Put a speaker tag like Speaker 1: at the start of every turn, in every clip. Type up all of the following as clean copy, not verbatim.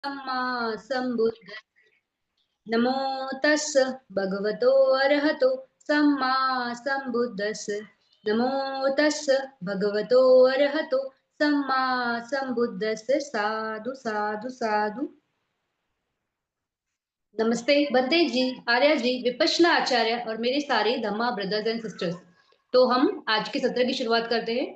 Speaker 1: सम्मा सम्बुद्ध नमो तस् भगवतो अरहतो सम्मा सम्बुद्धस् नमो तस् भगवतो अरहतो सम्मा सम्बुद्धस् साधु साधु साधु। नमस्ते बंदे जी, आर्या जी, विपश्यना आचार्य और मेरे सारे धम्मा ब्रदर्स एंड सिस्टर्स। तो हम आज के सत्र की शुरुआत करते हैं।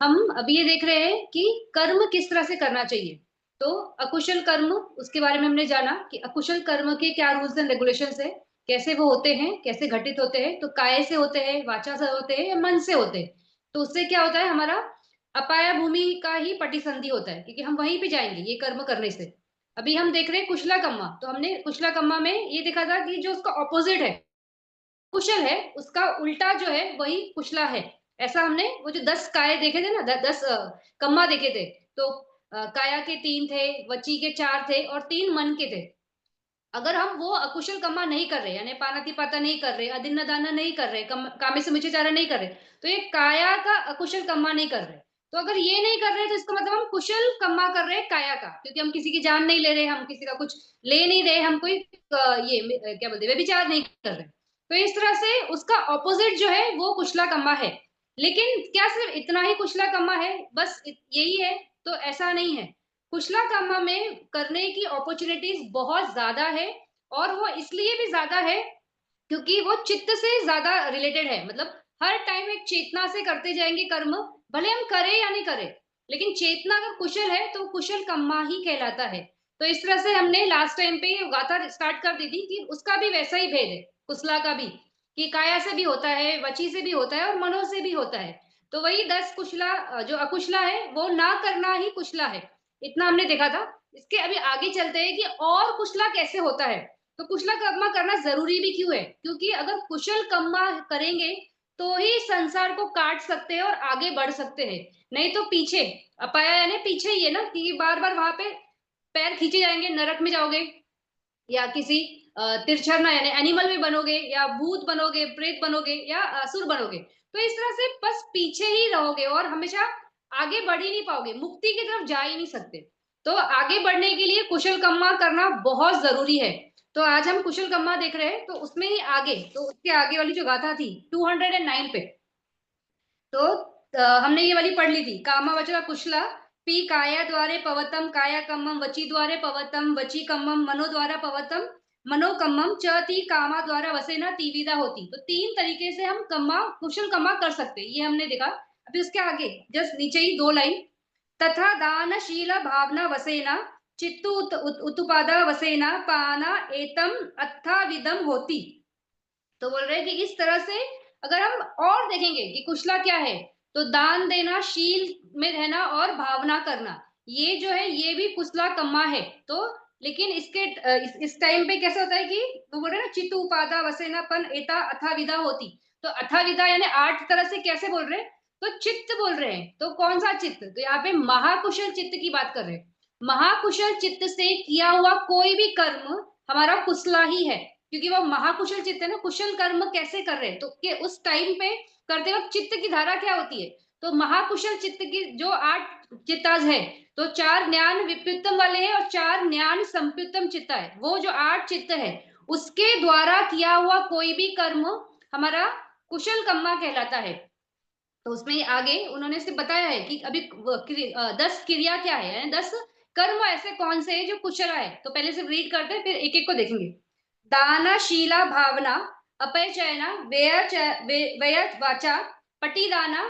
Speaker 1: हम अभी ये देख रहे हैं कि कर्म किस तरह से करना चाहिए। तो अकुशल कर्म, उसके बारे में हमने जाना कि अकुशल कर्म के क्या रूल्स एंड रेगुलेशंस है, कैसे वो होते हैं, कैसे घटित होते हैं। तो काय से होते हैं, वाचा से होते हैं या मन से होते हैं। तो उससे क्या होता है, हमारा अपाया भूमि का ही पटिसंधि होता है, क्योंकि हम वहीं पे जाएंगे ये कर्म करने से। अभी हम देख रहे हैं कुशला कम्मा। तो हमने कुशला कम्मा में ये देखा था कि जो उसका ऑपोजिट है, कुशल है, उसका उल्टा जो है वही कुशला है। ऐसा हमने वो जो 10 काय देखे थे ना, 10 कम्मा देखे थे। तो काया के 3 थे, वची के 4 थे और 3 मन के थे। अगर हम वो अकुशल कम्मा नहीं कर रहे, यानी पानातिपाता नहीं कर रहे, अदिन्ना दाना नहीं कर रहे, कामे समुच्चयचारण नहीं कर रहे, तो ये काया का अकुशल कम्मा नहीं कर रहे। तो अगर ये नहीं कर रहे तो इसका मतलब हम कुशल कम्मा कर रहे हैं काया का, क्योंकि हम किसी की जान नहीं ले रहे, हम किसी का कुछ ले नहीं रहे, हम कोई क्या बोलते हैं, व्यभिचार नहीं कर रहे। तो इस तरह से उसका ऑपोजिट जो है वो कुशला कम्मा है। लेकिन क्या सिर्फ इतना ही कुशला कम्मा है, बस यही है? तो ऐसा नहीं है। कुशला कामा में करने की अपॉर्चुनिटीज बहुत ज्यादा है। और वो इसलिए भी ज्यादा है क्योंकि वो चित्त से ज्यादा रिलेटेड है। मतलब हर टाइम एक चेतना से करते जाएंगे कर्म, भले हम करें या नहीं करें, लेकिन चेतना अगर कुशल है तो कुशल कर्मा ही कहलाता है। तो इस तरह से हमने लास्ट टाइम पे ये गाथा स्टार्ट कर दी थी कि उसका भी वैसा ही भेद है, कुशला का भी, कि काया से भी होता है, वची से भी होता है और मनो से भी होता है। तो वही 10 कुशला जो अकुशला है वो ना करना ही कुशला है, इतना हमने देखा था। इसके अभी आगे चलते हैं कि और कुशला कैसे होता है। तो कुशल कर्मा करना जरूरी भी क्यों है, क्योंकि अगर कुशल कर्मा करेंगे तो ही संसार को काट सकते हैं और आगे बढ़ सकते हैं। नहीं तो पीछे, अपाया यानी पीछे ही है ना, कि बार बार वहां पे पैर खींचे जाएंगे, नरक में जाओगे या किसी तिरछना यानी एनिमल में बनोगे, या भूत बनोगे, प्रेत बनोगे या असुर बनोगे। तो इस तरह से बस पीछे ही रहोगे और हमेशा आगे बढ़ ही नहीं पाओगे, मुक्ति की तरफ जा ही नहीं सकते। तो आगे बढ़ने के लिए कुशल कर्मा करना बहुत जरूरी है। तो आज हम कुशल कर्मा देख रहे हैं। तो उसमें ही आगे, तो उसके आगे वाली जो गाथा थी 209 पे, तो हमने ये वाली पढ़ ली थी, कामावचरा कुशला पी काया द्वारे पवतम काया कम्मम वची द्वारे पवतम वची कम्मम मनो द्वारा पवतम मनो कम्मम च ती कामा द्वारा वसेना तीविदा होती। तो 3 तरीके से हम कम्मा कुशल कम्मा कर सकते हैं, ये हमने देखा। अभी उसके आगे जस्ट नीचे ही 2 लाइन, तथा दानशील भावना वसेना चित्तु उत्पादा वसेना पाना एतम अत्था विदम होती। तो बोल रहे हैं कि इस तरह से अगर हम और देखेंगे कि कुशला क्या है, तो दान देना, शील में रहना और भावना करना, ये जो है ये भी कुशला कम्मा है। तो लेकिन इसके इस टाइम पे कैसे होता है कि वो बोल रहे हैं ना, चित्त उपादा वसेनापन एता अथा विदा होती। तो अथा विदा यानी 8 तरह से कैसे बोल रहे हैं, तो चित्त बोल रहे हैं। तो कौन सा चित्त, तो यहाँ पे महाकुशल चित्त की बात कर रहे हैं। महाकुशल चित्त से किया हुआ कोई भी कर्म हमारा कुशला ही है, क्योंकि वो महाकुशल चित्त है ना। कुशल कर्म कैसे कर रहे हैं, तो कि उस टाइम पे करते वक्त चित्त की धारा क्या होती है। तो महाकुशल चित्त की जो 8 चित्ताज है, तो 4 ज्ञान विप्युत्तम वाले हैं और 4 ज्ञान संप्युत्तम चित्ता है। वो जो 8 चित्त है उसके द्वारा किया हुआ कोई भी कर्म हमारा कुशल कर्मा कहलाता है। तो उसमें आगे उन्होंने सिर्फ बताया है कि अभी 10 क्रिया क्या है, यानी 10 कर्म ऐसे कौन से हैं जो कुशल है। तो पहले सिर्फ रीड करते हैं, फिर एक एक को देखेंगे। दानशीला भावना अपचयना व्यय वाचा पटिदाना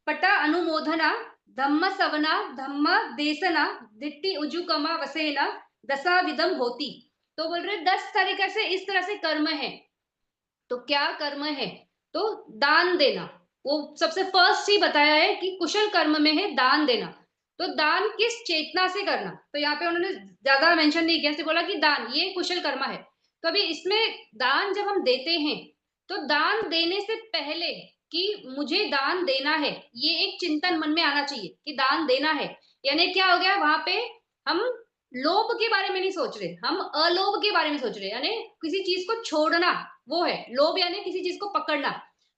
Speaker 1: पटा अनुमोदना धम्म सवना धम्म देसना दिट्टी उजुकमा वसेना दशा विदम होती। तो बोल रहे 10 तरीके से इस तरह से कर्म है। तो क्या कर्म है, तो दान देना, वो सबसे फर्स्ट ही बताया है कि कुशल कर्म में है दान देना। तो दान किस चेतना से करना, तो यहाँ पे उन्होंने ज्यादा मेंशन नहीं किया, सिर्फ बोला कि दान ये कुशल कर्म है। तो अभी इसमें दान जब हम देते हैं, तो दान देने से पहले कि मुझे दान देना है, ये एक चिंतन मन में आना चाहिए कि दान देना है। यानी क्या हो गया वहां पे, हम लोभ के बारे में नहीं सोच रहे, हम अलोभ के बारे में सोच रहे, यानी किसी चीज को छोड़ना, वो है लोभ, यानी किसी चीज को पकड़ना।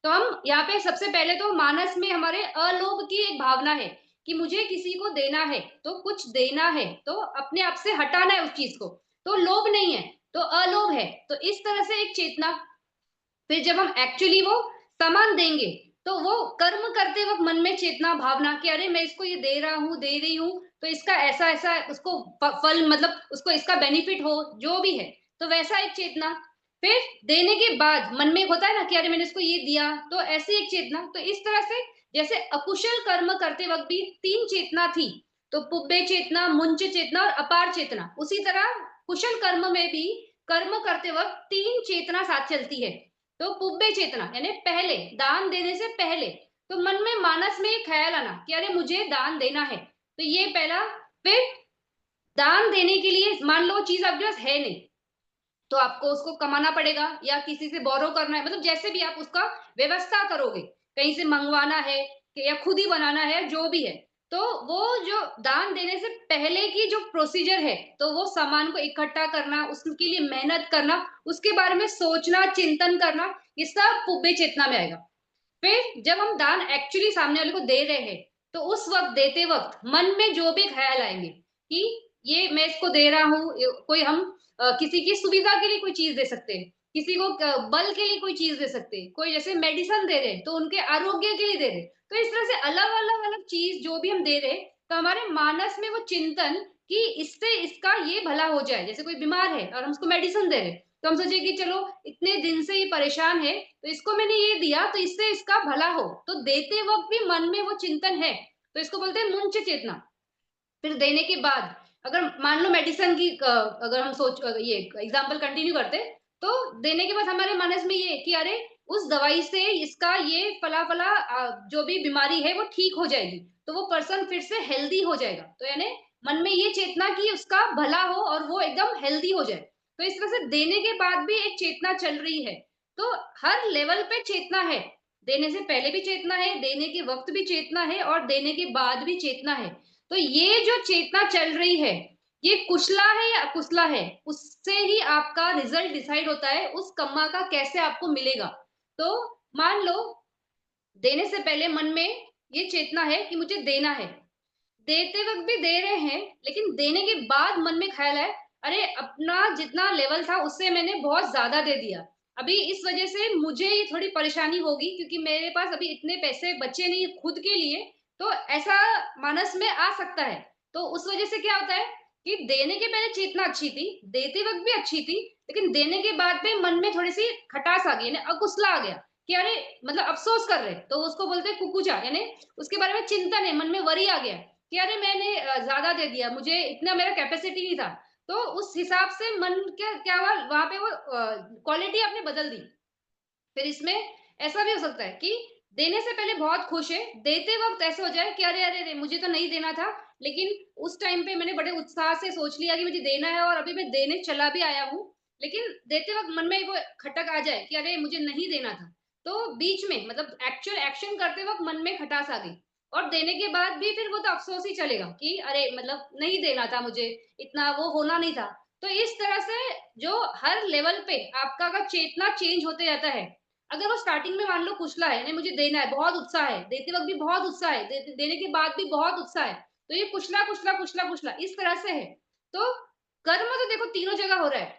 Speaker 1: तो हम यहाँ पे सबसे पहले तो मानस में हमारे अलोभ की एक भावना है कि मुझे किसी को देना है, तो कुछ देना है, तो अपने आप से हटाना है उस चीज़ को। तो लोभ नहीं है, तो अलोभ है। तो इस तरह से एक चेतना। फिर जब हम एक्चुअली वो सामान देंगे, तो वो कर्म करते वक़्त मन में चेतना भावना कि अरे मैं इसको ये दे रहा हूँ, दे रही हूँ, तो इसका ऐसा-ऐसा उसको फल मतलब उसको इसका बेनिफिट हो, जो भी है। तो वैसा एक चेतना। फिर देने के बाद मन में एक होता है ना कि अरे मैंने इसको ये दिया, तो ऐसी एक चेतना। तो इस तरह से जैसे अकुशल कर्म करते वक़्त भी 3 चेतना थी, तो पुब्बे चेतना, मुंच चेतना और अपार चेतना। उसी तरह कुशल कर्म में भी कर्म करते वक़्त 3 चेतना साथ चलती है। तो पुब्बे चेतना यानी पहले दान देने से पहले तो मन में मानस में ये ख्याल आना कि अरे मुझे दान देना है, तो ये पहला। फिर दान देने के लिए मान लो चीज आपके पास है नहीं, तो आपको उसको कमाना पड़ेगा या किसी से बोरो करना है, मतलब जैसे भी आप उसका व्यवस्था करोगे, कहीं से मंगवाना है कि या खुद ही बनाना है, जो भी है। तो वो जो दान देने से पहले की जो प्रोसीजर है, तो वो सामान को इकट्ठा करना, उसके लिए मेहनत करना, उसके बारे में सोचना, चिंतन करना, ये सब पुब्बे चेतना में आएगा। फिर जब हम दान एक्चुअली सामने वाले को दे रहे हैं, तो उस वक़्त देते वक़्त मन में जो भी ख़्याल आएँगे कि ये मैं इसको दे रहा हूँ, कोई हम किसी की सुविधा के लिए कोई चीज़ दे सकते हैं, किसी को बल के लिए कोई चीज़ दे सकते हैं, कोई जैसे मेडिसिन दे रहे हैं, तो उनके आरोग्य के लिए दे रहे हैं। तो इस तरह से अलग-अलग चीज़ जो भी हम दे रहे हैं, तो हमारे मानस में वो चिंतन कि इससे इसका ये भला हो जाए। जैसे कोई बीमार है और हम उसको मेडिसिन दे रहे हैं, तो हम सोचे कि चलो इतने दिन से ये परेशान है, तो इसको मैंने ये दिया तो इससे इसका भला हो। तो देते वक़्त भी मन में वो चिंतन है, तो इसको बोलते हैं मुंच चेतना। फिर देने के बाद अगर मान लो मेडिसिन की अगर हम ये एग्ज़ाम्पल कंटिन्यू करते, तो देने के बाद हमारे मानस में ये कि अरे उस दवाई से इसका ये फला-फला जो भी बीमारी है वो ठीक हो जाएगी। तो वो पर्सन फिर से हेल्दी हो जाएगा। तो यानी मन में ये चेतना कि उसका भला हो और वो एकदम हेल्दी हो जाए। तो इस तरह से देने के बाद भी एक चेतना चल रही है। तो हर लेवल पे चेतना है। देने से पहले भी चेतना है, देने के वक़्त भी चेतना है और देने के बाद भी चेतना है। तो ये जो चेतना चल रही है, ये कुशला है या अकुशला है, उससे ही आपका रिज़ल्ट डिसाइड होता है, उस कम्मा का कैसे आपको मिलेगा। तो मान लो देने से पहले मन में ये चेतना है कि मुझे देना है। देते वक़्त भी दे रहे हैं, लेकिन देने के बाद मन में ख़्याल है, अरे! अपना जितना लेवल था उससे मैंने बहुत ज़्यादा दे दिया। अभी इस वज़ह से मुझे ये थोड़ी परेशानी होगी क्योंकि मेरे पास अभी इतने पैसे बचे नहीं खुद के लिए, तो ऐसा मानस में आ सकता है। तो उस वज़ह से क्या होता है कि देने के पहले चेतना अच्छी थी, देते वक़्त भी अच्छी थी, लेकिन देने के बाद में मन में थोड़ी-सी खटास आ गई, यानी अकुशला आ गया कि अरे! मतलब अफ़सोस कर रहे हैं, तो उसको बोलते हैं कुकुचा, यानी उसके बारे में चिंतन है, मन में वरी आ गया। कि अरे मैंने ज़्यादा दे दिया, मुझे इतना मेरा कैपेसिटी नहीं था। तो उस हिसाब से मन क्या क्या हुआ वहाँ पे वो क्वालिटी आपने बदल दी। फिर इसमें ऐसा भी हो सकता है कि देने से पहले बहुत खुश है, देते वक़्त ऐसे हो जाए कि अरे, अरे, अरे! मुझे तो नहीं देना था, लेकिन उस टाइम पे मैंने बड़े उत्साह से सोच लिया कि मुझे देना है और अभी मैं देने चला भी आया हूँ। लेकिन देते वक़्त मन में वो खटक आ जाए कि अरे, मुझे नहीं देना था। तो बीच में मतलब एक्चुअल एक्शन करते वक़्त मन में खटास आ गई और देने के बाद भी फिर वो तो अफ़सोस ही चलेगा कि अरे, मतलब नहीं देना था मुझे, इतना वो होना नहीं था। तो इस तरह से जो हर लेवल पे आपका अगर चेतना चेंज होते जाता है, अगर वो स्टार्टिंग में मान लो कुशला है, नहीं मुझे देना है, बहुत उत्साह है, देते वक़्त भी बहुत उत्साह है, देने के बाद भी बहुत उत्साह है, तो ये कुशला, कुशला, कुशला, कुशला इस तरह से है। तो कर्म तो देखो तीनों जगह हो रहा है।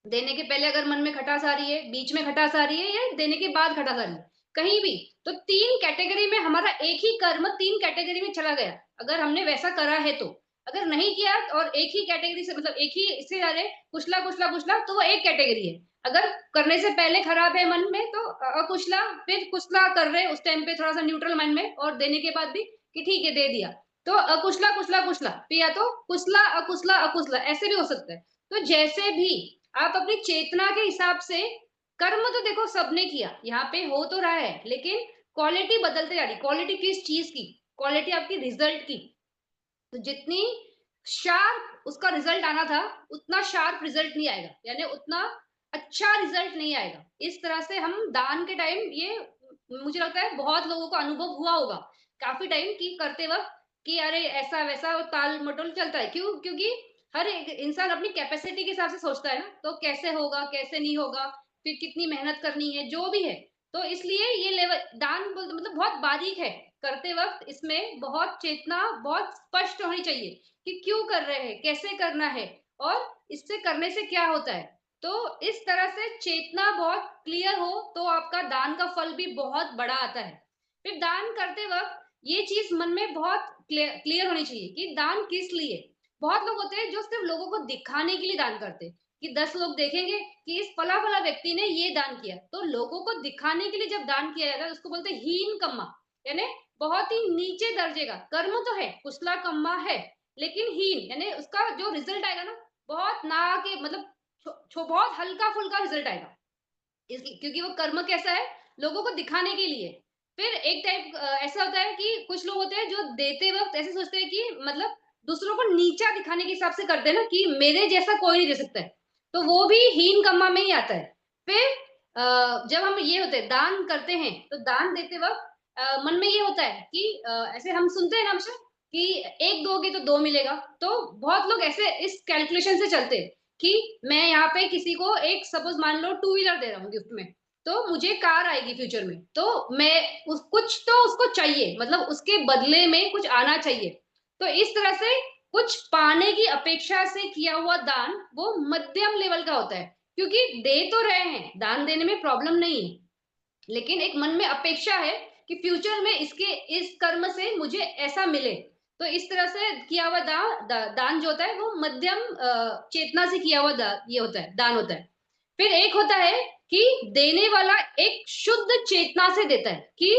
Speaker 1: देने के पहले अगर मन में खटास आ रही है, बीच में खटास आ रही है या देने के बाद खटास आ रही है, कहीं भी। तो 3 कैटेगरी में हमारा एक ही कर्म 3 कैटेगरी में चला गया, अगर हमने वैसा करा है तो। अगर नहीं किया और एक ही कैटेगरी से मतलब एक ही इससे जा रहे कुशला, कुशला, कुशला तो वो एक कैटेगरी है। अगर करने से पहले खराब है मन में तो अकुशला, फिर कुशला कर रहे हैं उस टाइम पे थोड़ा-सा न्यूट्रल माइंड में और देने के बाद भी कि ठीक है दे दिया। तो अकुशला, कुशला, कुशला फिर या तो कुशला, अकुशला, अकुशला ऐसे भी हो सकता है। तो जैसे भी आप अपनी चेतना के हिसाब से कर्म तो देखो सबने किया, यहाँ पे हो तो रहा है, लेकिन क्वालिटी बदलते जा रही है। क्वालिटी किस चीज़ की? क्वालिटी आपकी रिज़ल्ट की। तो जितनी शार्प उसका रिज़ल्ट आना था, उतना शार्प रिज़ल्ट नहीं आएगा, यानी उतना अच्छा रिज़ल्ट नहीं आएगा। इस तरह से हम दान के टाइम ये मुझे लगता है बहुत लोगों को अनुभव हुआ होगा, काफ़ी टाइम कि करते वक़्त कि अरे ऐसा-वैसा ताल-मटोल चलता है। क्यों? क्योंकि हर एक इंसान अपनी कैपेसिटी के हिसाब से सोचता है ना, तो कैसे होगा, कैसे नहीं होगा, फिर कितनी मेहनत करनी है, जो भी है। तो इसलिए ये लेवल दान मतलब बहुत बारीक है। करते वक़्त इसमें बहुत चेतना बहुत स्पष्ट होनी चाहिए कि क्यों कर रहे हैं, कैसे करना है और इससे करने से क्या होता है। तो इस तरह से चेतना बहुत क्लियर हो तो आपका दान का फल भी बहुत बड़ा आता है। फिर दान करते वक़्त ये चीज़ मन में बहुत क्लियर होनी चाहिए कि दान किस लिए? बहुत लोग होते हैं जो सिर्फ़ लोगों को दिखाने के लिए दान करते हैं, कि 10 लोग देखेंगे कि इस फला-फला व्यक्ति ने ये दान किया। तो लोगों को दिखाने के लिए जब दान किया जाता है उसको बोलते हैं हीन कम्मा, यानी बहुत ही नीचे दर्जे का। कर्म तो है, कुशला कम्मा है, लेकिन हीन यानी उसका जो रिज़ल्ट आएगा ना, बहुत ना के मतलब छो छो बहुत हल्का-फुल्का रिज़ल्ट आएगा। इसलिए क्योंकि वो कर्म कैसा है, लोगों को दिखाने के लिए। फिर एक टाइप ऐसा होता है कि कुछ लोग होते हैं जो देते वक़्त ऐसे सोचते हैं कि मतलब दूसरों को नीचा दिखाने के हिसाब से करते हैं ना कि मेरे जैसा कोई नहीं दे सकता है। तो वो भी हीन कम्मा में ही आता है। फिर जब हम ये होते हैं दान करते हैं, तो दान देते वक़्त मन में ये होता है कि ऐसे हम सुनते हैं ना हमेशा कि 1 दोगे तो 2 मिलेगा। तो बहुत लोग ऐसे इस कैलकुलेशन से चलते हैं कि मैं यहाँ पे किसी को एक सपोज़ मान लो टू व्हीलर दे रहा हूँ गिफ्ट में, तो मुझे कार आएगी फ्यूचर में, तो मैं उस कुछ तो उसको चाहिए, मतलब उसके बदले में कुछ आना चाहिए। तो इस तरह से कुछ पाने की अपेक्षा से किया हुआ दान, वो मध्यम लेवल का होता है, क्योंकि दे तो रहे हैं, दान देने में प्रॉब्लम नहीं है। लेकिन एक मन में अपेक्षा है कि फ्यूचर में इसके इस कर्म से मुझे ऐसा मिले। तो इस तरह से किया हुआ दान जो होता है वो मध्यम चेतना से किया हुआ ये होता है, दान होता है। फिर एक होता है कि देने वाला एक शुद्ध चेतना से देता है कि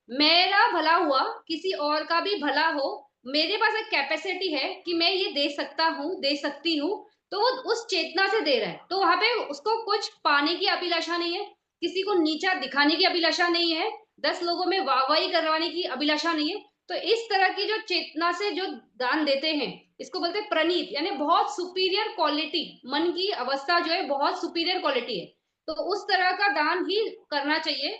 Speaker 1: मेरा भला हुआ, किसी और का भी भला हो, मेरे पास एक कैपेसिटी है कि मैं ये दे सकता हूँ, दे सकती हूँ, तो वो उस चेतना से दे रहा है। तो वहाँ पे उसको कुछ पाने की अभिलाषा नहीं है, किसी को नीचा दिखाने की अभिलाषा नहीं है, 10 लोगों में वाहवाही करवाने की अभिलाषा नहीं है। तो इस तरह की जो चेतना से जो दान देते हैं, इसको बोलते हैं प्रणीत, यानी बहुत सुपीरियर क्वालिटी, मन की अवस्था जो है बहुत सुपीरियर क्वालिटी है। तो उस तरह का दान ही करना चाहिए,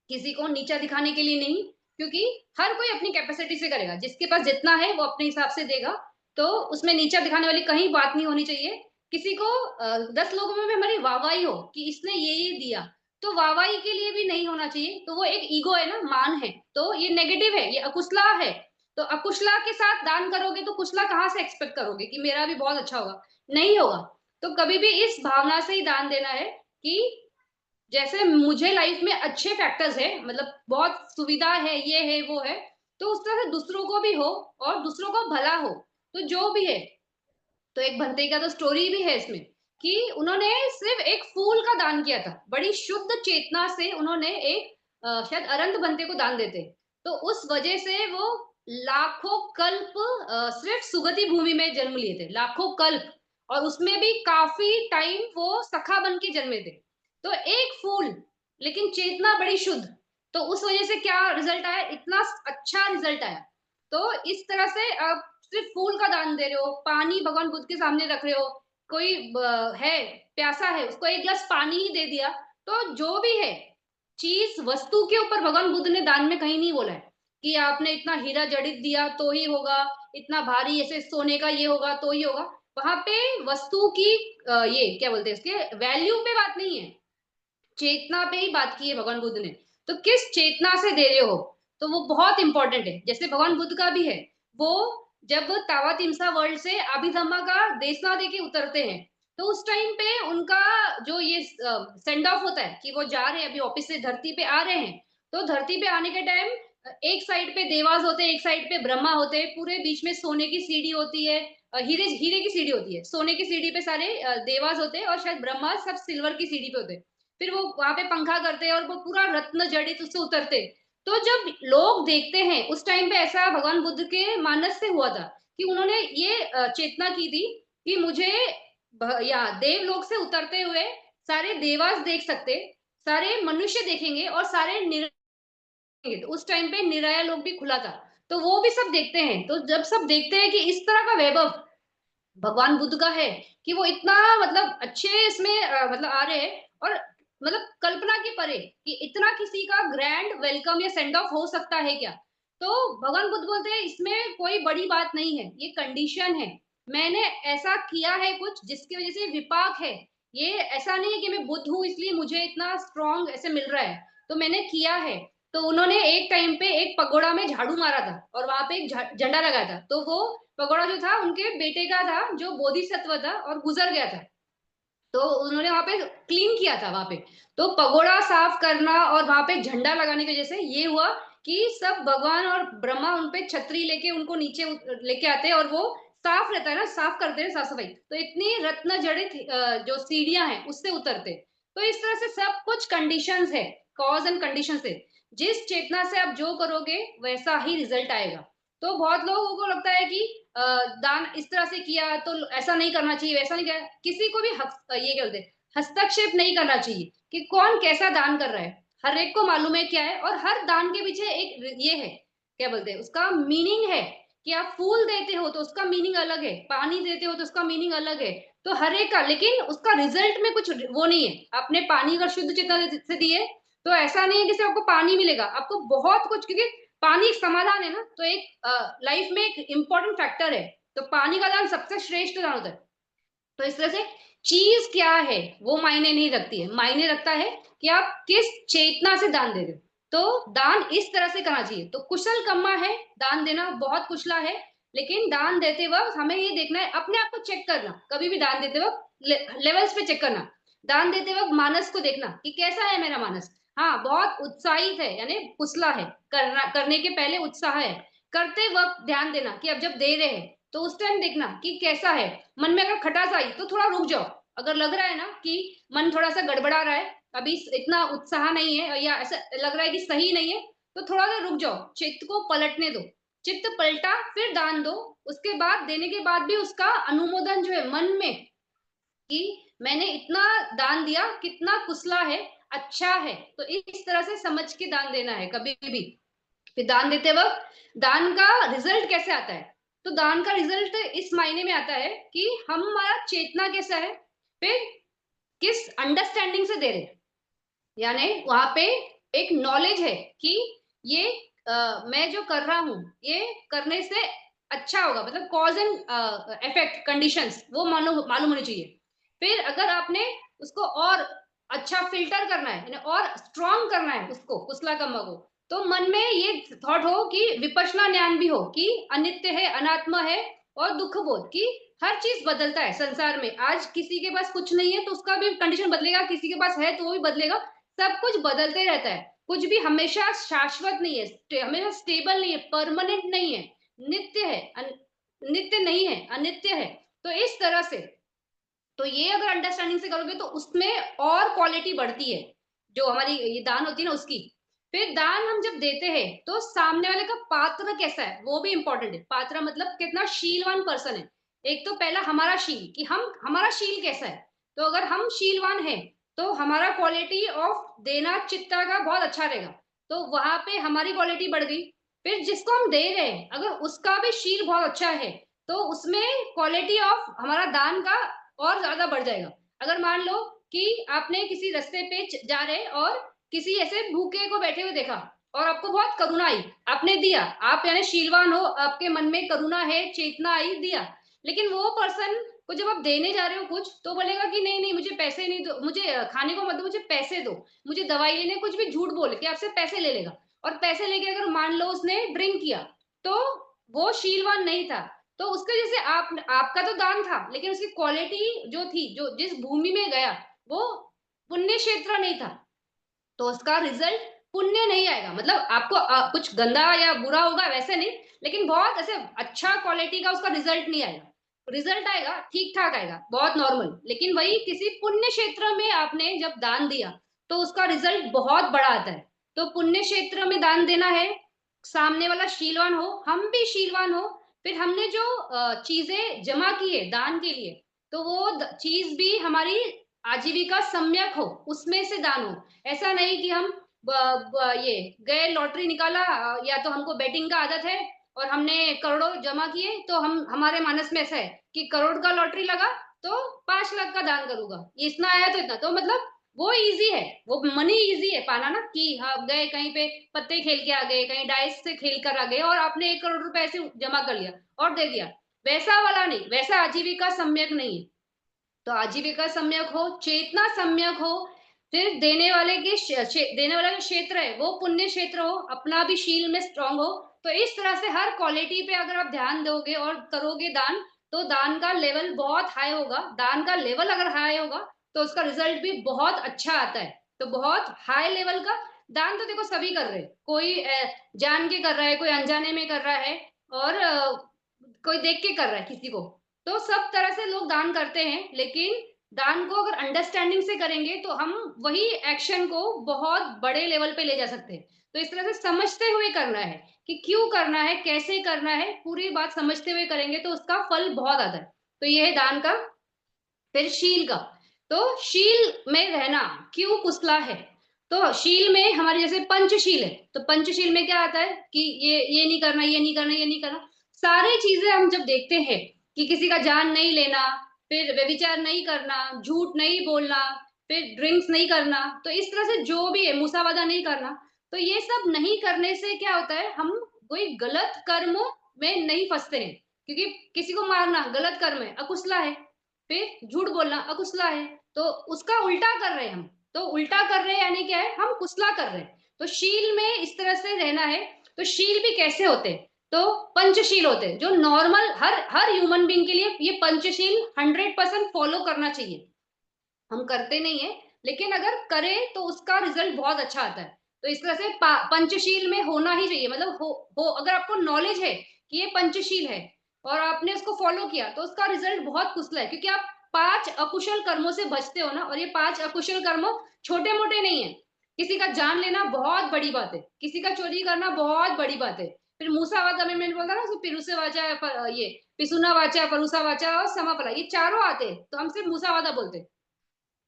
Speaker 1: किसी को नीचा दिखाने के लिए नहीं, क्योंकि हर कोई अपनी कैपेसिटी से करेगा। जिसके पास जितना है वो अपने हिसाब से देगा, तो उसमें नीचा दिखाने वाली कहीं बात नहीं होनी चाहिए। किसी को 10 लोगों में भी हमारी वाहवाही हो कि इसने ये दिया, तो वाहवाही के लिए भी नहीं होना चाहिए। तो वो एक ईगो है ना, मान है, तो ये नेगेटिव है, ये अकुशला है। तो अकुशला के साथ दान करोगे तो कुशला कहाँ से एक्सपेक्ट करोगे कि मेरा भी बहुत अच्छा होगा? नहीं होगा। तो कभी भी इस भावना से ही दान देना है कि जैसे मुझे लाइफ में अच्छे फैक्टर्स है, मतलब बहुत सुविधा है, ये है, वो है, तो उस तरह से दूसरों को भी हो और दूसरों को भला हो। तो जो भी है, तो एक भंते का तो स्टोरी भी है इसमें कि उन्होंने सिर्फ एक फूल का दान किया था। बड़ी शुद्ध चेतना से उन्होंने एक शायद अरंत भंते को दान देते। तो उस वजह से वो लाखों कल्प सिर्फ सुगति भूमि में जन्म लिए थे, लाखों कल्प, और उसमें भी काफ़ी टाइम वो सखा बन के जन्मे थे। तो एक फूल, लेकिन चेतना बड़ी शुद्ध, तो उस वजह से क्या रिज़ल्ट आया, इतना अच्छा रिज़ल्ट आया। तो इस तरह से सिर्फ फूल का दान दे रहे हो, पानी भगवान बुद्ध के सामने रख रहे हो, कोई है प्यासा है, उसको 1 ग्लास पानी ही दे दिया, तो जो भी है, चीज़ वस्तु के ऊपर भगवान बुद्ध ने दान में कहीं नहीं बोला है कि आपने इतना हीरा जड़ित दिया तो ही होगा, इतना भारी ऐसे सोने का ये होगा तो ही होगा। वहाँ पे वस्तु की ये क्या बोलते हैं इसके वैल्यू पे बात नहीं है, चेतना पे ही बात की है भगवान बुद्ध ने। तो किस चेतना से दे रहे हो, तो वो बहुत इंपॉर्टेंट है। जैसे भगवान बुद्ध का भी है, वो जब तावा तिमसा वर्ल्ड से अभिधम्मा का देशना देके उतरते हैं, तो उस टाइम पे उनका जो ये सेंड ऑफ होता है कि वो जा रहे हैं, अभी ऑफिस से धरती पे आ रहे हैं। तो धरती पे आने के टाइम एक साइड पे देवास होते हैं, एक साइड पे ब्रह्मा होते हैं, पूरे बीच में सोने की सीढ़ी होती है, हीरे हीरे की सीढ़ी होती है, सोने की सीढ़ी पे सारे देवास होते हैं और शायद ब्रह्मा सब सिल्वर की सीढ़ी पे होते हैं। फिर वो वहाँ पे पंखा करते हैं और वो पूरा रत्न जड़ित उससे उतरते। तो जब लोग देखते हैं, उस टाइम पे ऐसा भगवान बुद्ध के मानस से हुआ था कि उन्होंने ये चेतना की थी कि मुझे या देवलोक से उतरते हुए सारे देवास देख सकते, सारे मनुष्य देखेंगे और सारे तो उस टाइम पे निराया लोक भी खुला था। तो वो भी सब देखते हैं। तो जब सब देखते हैं कि इस तरह का वैभव भगवान बुद्ध का है कि वो इतना मतलब अच्छे इसमें मतलब आ रहे हैं और मतलब कल्पना के परे कि इतना किसी का ग्रैंड वेलकम या सेंड ऑफ हो सकता है क्या? तो भगवान बुद्ध बोलते हैं इसमें कोई बड़ी बात नहीं है, ये कंडीशन है। मैंने ऐसा किया है कुछ जिसकी वजह से विपाक है। ये ऐसा नहीं है कि मैं बुद्ध हूँ इसलिए मुझे इतना स्ट्रॉन्ग ऐसे मिल रहा है। तो मैंने किया है। तो उन्होंने एक टाइम पे एक पगोड़ा में झाड़ू मारा था और वहां पे एक झंडा लगाया था, तो वो पगोड़ा जो था उनके बेटे का था जो बोधिसत्व था और गुजर गया था, तो उन्होंने वहां पे क्लीन किया था वहां पे। तो पगोड़ा साफ करना और वहां पे झंडा लगाने की वजह से ये हुआ कि सब भगवान और ब्रह्मा उन पे छतरी लेके उनको नीचे लेके आते हैं और वो साफ रहता है ना, साफ करते हैं साफ सफाई, तो इतनी रत्न जड़ित जो सीढ़ियां हैं उससे उतरते। तो इस तरह से सब कुछ कंडीशंस है, कॉज एंड कंडीशन है। जिस चेतना से आप जो करोगे वैसा ही रिजल्ट आएगा। तो बहुत लोगों को लगता है कि दान इस तरह से किया तो ऐसा नहीं करना चाहिए, वैसा नहीं किया, किसी को भी ये क्या बोलते हैं, हस्तक्षेप नहीं करना चाहिए कि कौन कैसा दान कर रहा है। हर एक को मालूम है क्या है, और हर दान के पीछे एक ये है, क्या बोलते हैं, उसका मीनिंग है। कि आप फूल देते हो तो उसका मीनिंग अलग है, पानी देते हो तो उसका मीनिंग अलग है। तो हर एक का, लेकिन उसका रिजल्ट में कुछ वो नहीं है। आपने पानी अगर शुद्ध चेतना से दिए तो ऐसा नहीं है कि सिर्फ आपको पानी मिलेगा, आपको बहुत कुछ, क्योंकि पानी एक समाधान है ना, तो एक लाइफ में एक इंपॉर्टेंट फैक्टर है। तो पानी का दान सबसे श्रेष्ठ दान होता है। तो इस तरह से चीज क्या है वो मायने नहीं रखती है, मायने रखता है कि आप किस चेतना से दान दे रहे हो। तो दान इस तरह से करना चाहिए। तो कुशल कर्मा है, दान देना बहुत कुशला है, लेकिन दान देते वक्त हमें ये देखना है, अपने आप को चेक करना, कभी भी दान देते वक्त लेवल्स पे चेक करना। दान देते वक्त मानस को देखना कि कैसा है मेरा मानस। हाँ, बहुत उत्साहित है यानी कुशला है, करने के पहले उत्साह है। करते वक्त ध्यान देना कि अब जब दे रहे हैं तो उस टाइम देखना कि कैसा है। मन में अगर खटास आई तो थोड़ा रुक जाओ। अगर लग रहा है ना कि मन थोड़ा सा गड़बड़ा रहा है, अभी इतना उत्साह नहीं है या ऐसा लग रहा है कि सही नहीं है, तो थोड़ा सा रुक जाओ, चित्त को पलटने दो। चित्त पलटा फिर दान दो। उसके बाद देने के बाद भी उसका अनुमोदन जो है मन में, कि मैंने इतना दान दिया, कितना कुशला है, अच्छा है। तो इस तरह से समझ के दान देना है कभी भी। फिर दान देते वक्त दान का रिजल्ट कैसे आता है? तो दान का रिजल्ट इस मायने में आता है कि हमारा चेतना कैसा है, फिर किस अंडरस्टैंडिंग से दे रहे हैं। यानी वहां पे एक नॉलेज है कि ये मैं जो कर रहा हूं ये करने से अच्छा होगा, मतलब कॉज एंड इफेक्ट कंडीशंस वो मालूम मालूम होनी चाहिए। फिर अगर आपने उसको और अच्छा फिल्टर करना है, यानी और स्ट्रॉन्ग करना है उसको, कुशला कर्म को, तो मन में ये थॉट हो कि विपश्यना ज्ञान भी हो कि अनित्य है, अनात्मा है, और दुख बोध की हर चीज बदलता है संसार में। आज किसी के पास कुछ नहीं है तो उसका भी कंडीशन बदलेगा, किसी के पास है तो वो भी बदलेगा। सब कुछ बदलते रहता है, कुछ भी हमेशा शाश्वत नहीं है, हमेशा स्टेबल नहीं है, परमानेंट नहीं है, नित्य है, नित्य नहीं है, अनित्य है। तो इस तरह से, तो ये अगर अंडरस्टैंडिंग से करोगे तो उसमें और क्वालिटी बढ़ती है, जो हमारी ये दान होती है ना उसकी। फिर दान हम जब देते हैं तो सामने वाले का पात्र कैसा है वो भी इंपॉर्टेंट है। पात्र मतलब कितना शीलवान पर्सन है। एक तो पहला हमारा शील, कि हम, हमारा शील कैसा है। तो अगर हम शीलवान है तो हमारा क्वालिटी ऑफ देना चित्ता का बहुत अच्छा रहेगा, तो वहां पे हमारी क्वालिटी बढ़ गई। फिर जिसको हम दे रहे हैं अगर उसका भी शील बहुत अच्छा है तो उसमें क्वालिटी ऑफ हमारा दान का और ज्यादा बढ़ जाएगा। अगर मान लो कि आपने किसी रास्ते पे जा रहे और किसी ऐसे भूखे को बैठे हुए देखा और आपको बहुत करुणा आई, आपने दिया, आप यानी शीलवान हो, आपके मन में करुणा है, चेतना आई, दिया। लेकिन वो पर्सन को जब आप देने जा रहे हो कुछ तो बोलेगा कि नहीं नहीं मुझे पैसे नहीं दो, मुझे खाने को मत दो, मुझे पैसे दो, मुझे दवाई लेने, कुछ भी झूठ बोल के आपसे पैसे ले लेगा। और पैसे लेके अगर मान लो उसने ड्रिंक किया तो वो शीलवान नहीं था। तो उसके जैसे आप, आपका तो दान था लेकिन उसकी क्वालिटी जो थी, जो जिस भूमि में गया वो पुण्य क्षेत्र नहीं था, तो उसका रिजल्ट पुण्य नहीं आएगा। मतलब आपको कुछ गंदा या बुरा होगा वैसे नहीं, लेकिन बहुत ऐसे अच्छा क्वालिटी का उसका रिजल्ट नहीं आएगा। रिजल्ट आएगा ठीक ठाक आएगा, बहुत नॉर्मल। लेकिन वही किसी पुण्य क्षेत्र में आपने जब दान दिया तो उसका रिजल्ट बहुत बड़ा आता है। तो पुण्य क्षेत्र में दान देना है, सामने वाला शीलवान हो, हम भी शीलवान हो। फिर हमने जो चीजें जमा की है दान के लिए, तो वो चीज भी हमारी आजीविका सम्यक हो, उसमें से दान हो। ऐसा नहीं कि हम ये गए लॉटरी निकाला, या तो हमको बेटिंग का आदत है और हमने करोड़ों जमा किए, तो हम, हमारे मानस में ऐसा है कि करोड़ का लॉटरी लगा तो 5 लाख का दान करूंगा, ये इतना आया तो इतना, तो मतलब वो इजी है, वो मनी इजी है पाना ना, कि हाँ गए कहीं पे पत्ते खेल के आ गए, कहीं डाइस से खेल कर आ गए और आपने 1 करोड़ रुपए ऐसे जमा कर लिया और दे दिया। वैसा वाला नहीं, वैसा आजीविका सम्यक नहीं है। तो आजीविका सम्यक हो, चेतना सम्यक हो, फिर देने वाले के देने वाला जो क्षेत्र है वो पुण्य क्षेत्र हो, अपना भी शील में स्ट्रांग हो। तो इस तरह से हर क्वालिटी पे अगर आप ध्यान दोगे और करोगे दान, तो दान का लेवल बहुत हाई होगा। दान का लेवल अगर हाई होगा तो उसका रिजल्ट भी बहुत अच्छा आता है। तो बहुत हाई लेवल का दान तो देखो सभी कर रहे हैं, कोई जान के कर रहा है, कोई अनजाने में कर रहा है, और कोई देख के कर रहा है किसी को। तो सब तरह से लोग दान करते हैं, लेकिन दान को अगर अंडरस्टैंडिंग से करेंगे तो हम वही एक्शन को बहुत बड़े लेवल पे ले जा सकते हैं। तो इस तरह से समझते हुए करना है कि क्यों करना है, कैसे करना है, पूरी बात समझते हुए करेंगे तो उसका फल बहुत आता है। तो ये है दान का। फिर शील का, तो शील में रहना क्यों कुशला है। तो शील में हमारे जैसे पंचशील है, तो पंचशील में क्या आता है कि ये नहीं करना, ये नहीं करना, ये नहीं करना। सारी चीजें हम जब देखते हैं कि किसी का जान नहीं लेना, फिर व्यभिचार नहीं करना, झूठ नहीं बोलना, फिर ड्रिंक्स नहीं करना, तो इस तरह से जो भी है, मूसावादा नहीं करना, तो ये सब नहीं करने से क्या होता है, हम कोई गलत कर्मों में नहीं फंसते हैं। क्योंकि किसी को मारना गलत कर्म है, अकुशला है। फिर झूठ बोलना अकुशला है, तो उसका उल्टा कर रहे हैं हम। तो उल्टा कर रहे हैं यानी क्या है, हम कुशला कर रहे हैं। तो शील में इस तरह से रहना है। तो शील भी कैसे होते हैं, तो पंचशील होते हैं, जो नॉर्मल हर हर ह्यूमन बीइंग के लिए ये पंचशील 100% फॉलो करना चाहिए। हम करते नहीं है, लेकिन अगर करें तो उसका रिजल्ट बहुत अच्छा आता है। तो इस तरह से पंचशील में होना ही चाहिए, मतलब हो अगर आपको नॉलेज है कि ये पंचशील है और आपने उसको फॉलो किया तो उसका रिजल्ट बहुत कुशल है, क्योंकि आप 5 अकुशल कर्मों से बचते हो ना। और ये 5 अकुशल कर्म छोटे मोटे नहीं है। किसी का जान लेना बहुत बड़ी बात है, किसी का चोरी करना बहुत बड़ी बात है। फिर मूसा वाचा में मैंने बोला ना, पिरुसे वाचा, ये पिसुना वाचा, परुसा वाचा और समापला, ये चारों आते हैं, तो हम सिर्फ मूसा वादा बोलते हैं।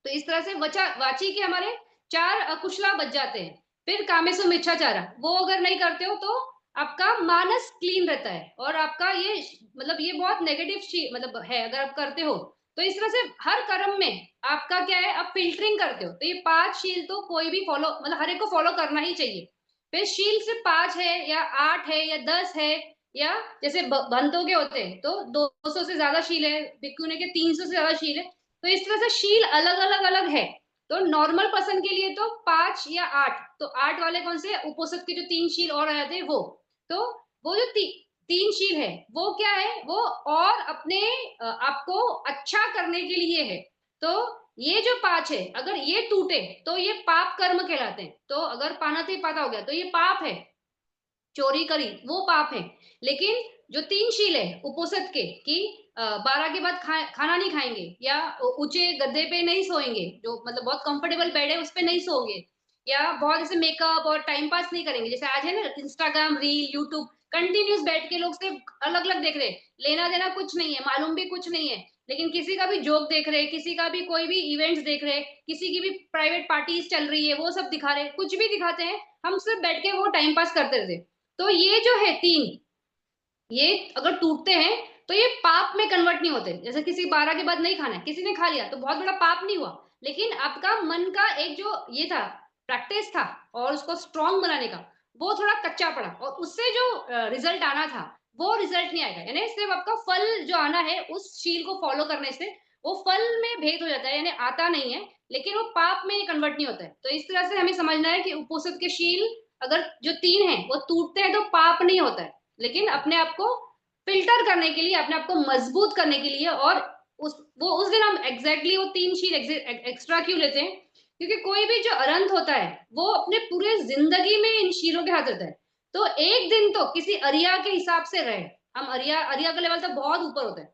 Speaker 1: तो इस तरह से वाची के हमारे 4 अकुशला बच जाते हैं। फिर कामेसु मिच्छाचारा, वो अगर नहीं करते हो तो आपका मानस क्लीन रहता है, और आपका ये मतलब ये बहुत नेगेटिव मतलब है अगर आप करते हो। तो इस तरह से हर कर्म में आपका क्या है, आप फिल्टरिंग करते हो। तो ये 5 शील तो कोई भी फॉलो, मतलब हर एक को फॉलो करना ही चाहिए। फिर शील सिर्फ 5 है या 8 है या 10 है, या जैसे भंतों के होते हैं तो 200 से ज्यादा शील है, भिक्षु के 300 से ज्यादा शील है। तो इस तरह से शील अलग अलग अलग है। तो नॉर्मल पर्सन के लिए तो 5 या 8, तो 8 वाले कौन से, उपोषद के जो 3 शील और आए थे वो। तो वो जो 3 शील है वो क्या है, वो और अपने आपको अच्छा करने के लिए है। तो ये जो 5 है अगर ये टूटे तो ये पाप कर्म कहलाते हैं। तो अगर पानाति पाता हो गया तो ये पाप है, चोरी करी वो पाप है। लेकिन जो 3 शील है उपोषद के कि 12 के बाद खाना नहीं खाएंगे, या ऊंचे गद्दे पे नहीं सोएंगे, जो मतलब बहुत कंफर्टेबल बेड है उस पे नहीं सोओगे, या बहुत ऐसे मेकअप और टाइम पास नहीं करेंगे। जैसे आज है ना इंस्टाग्राम रील यूट्यूब, कंटिन्यूस बैठ के लोग सिर्फ अलग अलग देख रहे हैं, लेना देना कुछ नहीं है, मालूम भी कुछ नहीं है, लेकिन किसी का भी जोक देख रहे, किसी का भी कोई भी इवेंट्स देख रहे, किसी की भी प्राइवेट पार्टीज चल रही है वो सब दिखा रहे, कुछ भी दिखाते हैं, हम सिर्फ बैठ के वो टाइम पास करते रहते। तो ये जो है 3, ये अगर टूटते हैं तो ये पाप में कन्वर्ट नहीं होते। जैसे किसी 12 के बाद नहीं खाना है, किसी ने खा लिया तो बहुत बड़ा पाप नहीं हुआ, लेकिन आपका मन का एक जो ये था, प्रैक्टिस था, और उसको स्ट्रांग बनाने का, वो थोड़ा कच्चा पड़ा, और उससे जो रिजल्ट आना था वो रिजल्ट नहीं आएगा। यानी सिर्फ आपका फल जो आना है उस शील को फॉलो करने से, वो फल में भेद हो जाता है, यानी आता नहीं है, लेकिन वो पाप में कन्वर्ट नहीं होता है। तो इस तरह से हमें समझना है कि उपोषद के शील अगर जो 3 है वो टूटते हैं तो पाप नहीं होता है, लेकिन अपने आप को फिल्टर करने के लिए, अपने आप को मजबूत करने के लिए। और उस दिन हम एग्जैक्टली वो 3 शील एक्स्ट्रा क्यों लेते हैं, क्योंकि कोई भी जो अरंत होता है वो अपने पूरे जिंदगी में इन शीलों के हाथ रहता है। तो एक दिन तो किसी अरिया के हिसाब से रहे। हम अरिया अरिया का लेवल तो बहुत ऊपर होता है,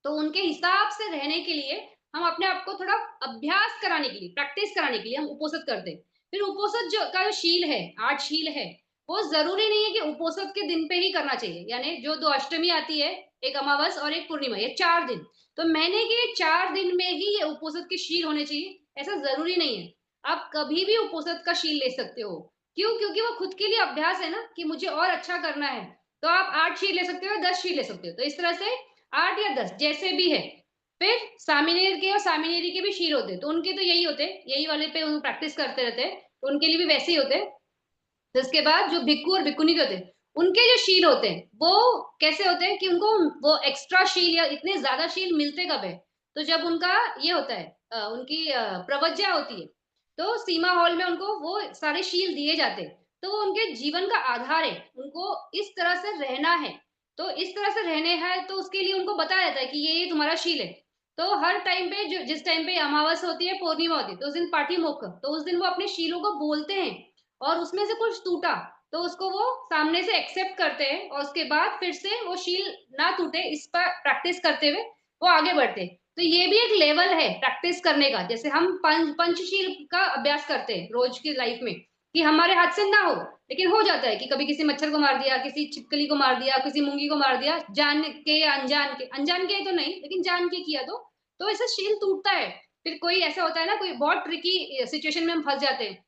Speaker 1: तो उनके हिसाब से रहने के लिए हम अपने आप को थोड़ा अभ्यास कराने के लिए, प्रैक्टिस कराने के लिए हम उपोषद करते हैं। फिर उपोषद जो का जो शील है, 8 शील है, वो जरूरी नहीं है कि उपोषद के दिन पे ही करना चाहिए। यानी जो 2 अष्टमी आती है, एक अमावस और एक पूर्णिमा, ये 4 दिन, तो महीने के 4 दिन में ही ये उपोषद के शील होने चाहिए, ऐसा जरूरी नहीं है। आप कभी भी उपोषद का शील ले सकते हो। क्यों, क्योंकि वो खुद के लिए अभ्यास है ना, कि मुझे और अच्छा करना है। तो आप 8 शील ले सकते हो, 10 शील ले सकते हो, तो इस तरह से 8 या 10 जैसे भी है। फिर सामिनेर के और सामिनेरी के भी शील होते हैं, तो उनके तो यही होते हैं, यही वाले पे प्रैक्टिस करते रहते हैं, तो उनके लिए भी वैसे ही होते हैं। तो इसके बाद जो भिक्खु और भिक्खुनी के होते हैं, उनके जो शील होते हैं वो कैसे होते हैं कि उनको वो एक्स्ट्रा शील या इतने ज्यादा शील मिलते कब है, तो जब उनका ये होता है उनकी प्रवज्ञा होती है। तो सीमा हॉल में उनको वो सारे शील दिए जाते हैं। तो वो उनके जीवन का आधार है, उनको इस तरह से रहना है। तो इस तरह से रहने हैं तो उसके लिए उनको बताया जाता है कि ये तुम्हारा शील है। तो हर टाइम पे जो जिस टाइम पे अमावस्या होती है, पूर्णिमा होती है, तो उस दिन पाठीमुख, तो उस दिन वो अपने शीलों को बोलते हैं और उसमें से कुछ टूटा, तो उसको वो सामने से एक्सेप्ट करते हैं और उसके बाद फिर से वो शील ना टूटे इस पर प्रैक्टिस करते हुए वो आगे बढ़ते हैं। तो ये भी एक लेवल है प्रैक्टिस करने का, जैसे हम पंचशील का अभ्यास करते हैं रोज की लाइफ में कि हमारे हाथ से ना हो, लेकिन हो जाता है कि कभी किसी मच्छर को मार दिया, किसी छिपकली को मार दिया, किसी मूंगी को मार दिया, जान के या अनजान के तो नहीं, लेकिन जान के किया तो ऐसा शील टूटता है। फिर कोई ऐसा होता है ना, कोई बहुत ट्रिकी सिचुएशन में हम फंस जाते हैं,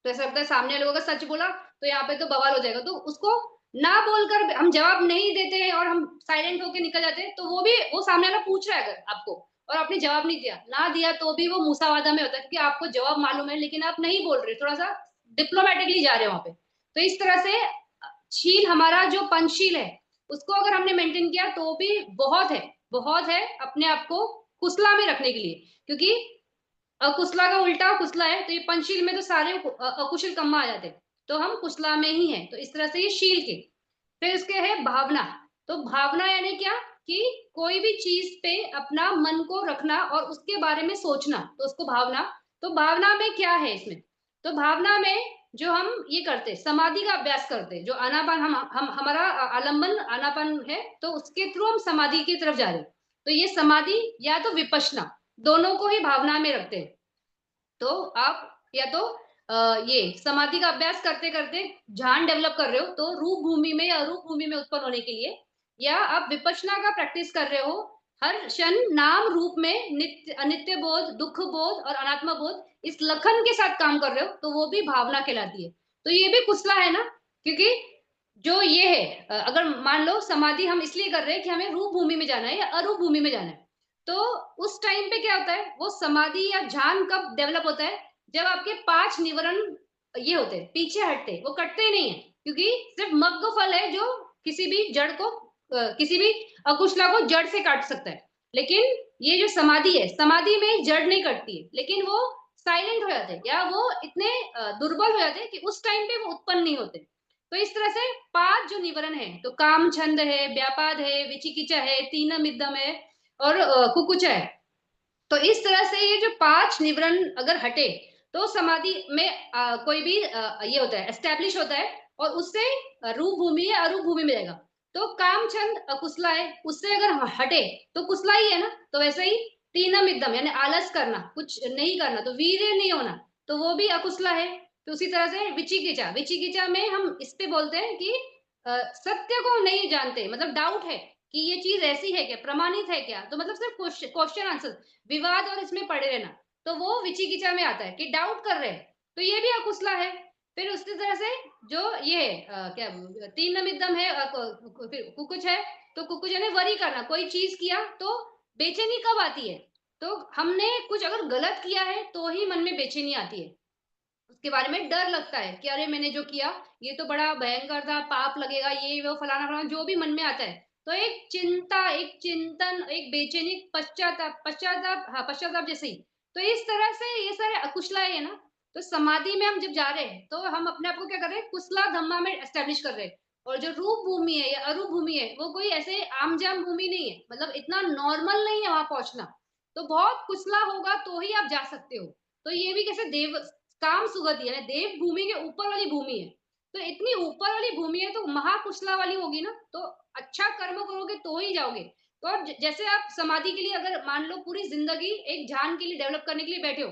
Speaker 1: तो ऐसा लगता है सामने लोगों का सच बोला तो यहाँ पे तो बवाल हो जाएगा, तो उसको ना बोलकर हम जवाब नहीं देते हैं और हम साइलेंट होके निकल जाते हैं, तो वो भी वो सामने वाला पूछ रहा है अगर आपको और आपने जवाब नहीं दिया, ना दिया तो भी वो मूसावादा में होता है क्योंकि आपको जवाब मालूम है लेकिन आप नहीं बोल रहे, थोड़ा सा डिप्लोमेटिकली जा रहे हो वहां पे। तो इस तरह से शील हमारा जो पंचशील है उसको अगर हमने मेंटेन किया तो भी बहुत है अपने आप को कुशला में रखने के लिए, क्योंकि कुशला का उल्टा कुशला है, तो ये पंचशील में तो सारे अकुशल कर्म आ जाते हैं, तो हम कुशला में ही हैं। तो इस तरह से ये शील के। फिर इसके है भावना। तो भावना यानी क्या कि कोई भी चीज पे अपना मन को रखना और उसके बारे में सोचना, तो उसको भावना। तो भावना में क्या है इसमें, तो भावना में जो हम ये करते समाधि का अभ्यास करते, जो आनापान हम हमारा आलंबन आनापान है, तो उसके थ्रू हम समाधि की तरफ जा रहे हैं। तो ये समाधि या तो विपश्यना, दोनों को ही भावना में रखते हैं। तो आप या तो ये समाधि का अभ्यास करते करते ध्यान डेवलप कर रहे हो, तो रूप भूमि में या अरूप भूमि में उत्पन्न होने के लिए, या आप विपश्यना का प्रैक्टिस कर रहे हो, हर क्षण नाम रूप में नित्य अनित्य बोध, दुख बोध और अनात्मा बोध इस लखन के साथ काम कर रहे हो, तो वो भी भावना कहलाती है। तो ये भी कुशला है ना, क्योंकि जो ये है अगर मान लो समाधि हम इसलिए कर रहे हैं कि हमें रूप भूमि में जाना है या अरूप भूमि में जाना है, तो उस टाइम पे क्या होता है, वो समाधि या ध्यान कब डेवलप होता है, जब आपके 5 निवरण ये होते हैं पीछे हटते, वो कटते ही नहीं है, क्योंकि सिर्फ मग्ग फल है जो किसी भी जड़ को किसी भी अकुशला को जड़ से काट सकता है। लेकिन ये जो समाधि है, समाधि में जड़ नहीं कटती है, लेकिन वो साइलेंट हो जाते हैं या वो इतने दुर्बल हो जाते हैं कि उस टाइम पे वो उत्पन्न नहीं होते। तो इस तरह से 5 जो निवरण है, तो काम छंद है, व्यापाद है, विचिकिचा है, तीन मिद्दम है और कुकुचा है। तो इस तरह से ये जो 5 निवरण अगर हटे, तो समाधि में कोई भी ये होता है, एस्टैब्लिश होता है और उससे रूप भूमि या अरूप भूमि में जाएगा। तो काम छंद कुशला है, उससे अगर हटे तो कुशला ही है ना। तो वैसे ही तीनम इदम यानी आलस करना, कुछ नहीं करना, तो वीर्य नहीं होना, तो वो भी अकुशला है। तो उसी तरह से विचिकिचा, विचिकिचा में हम इस पे बोलते हैं कि सत्य को नहीं जानते, मतलब डाउट है कि ये चीज ऐसी है क्या, प्रमाणित है क्या, तो मतलब सिर्फ क्वेश्चन आंसर, विवाद और इसमें पड़े रहना, तो वो विचिकिचा में आता है कि डाउट कर रहे हैं, तो ये भी अकुशला है। फिर उसी तरह से जो ये क्या तीन नमिद्धम है, फिर कुकुच है, तो कुकुच यानी वरी करना, कोई चीज किया तो बेचैनी कब आती है, तो हमने कुछ अगर गलत किया है तो ही मन में बेचैनी आती है, उसके बारे में डर लगता है कि अरे मैंने जो किया ये तो बड़ा भयंकर था, पाप लगेगा, ये वो फलाना फलाना जो भी मन में आता है, तो एक चिंता, एक चिंतन, एक बेचैनी, पश्चाताप, हाँ पश्चाताप जैसे ही। तो इस तरह से ये सारे अकुशला है ना। तो समाधि में हम जब जा रहे हैं तो हम अपने आप को क्या कर रहे हैं, कुशला धम्मा में एस्टेब्लिश कर रहे हैं। और जो रूप भूमि है या अरूप भूमि है वो कोई ऐसे आम जाम भूमि नहीं है, मतलब इतना नॉर्मल नहीं है वहां पहुंचना, तो बहुत कुशला होगा तो ही आप जा सकते हो। तो ये भी कैसे देव काम सुगति है, देव भूमि के ऊपर वाली भूमि है, तो इतनी ऊपर वाली भूमि है तो महाकुशला वाली होगी ना, तो अच्छा कर्म करोगे तो ही जाओगे। तो और जैसे आप समाधि के लिए अगर मान लो पूरी जिंदगी एक ध्यान के लिए डेवलप करने के लिए बैठे हो,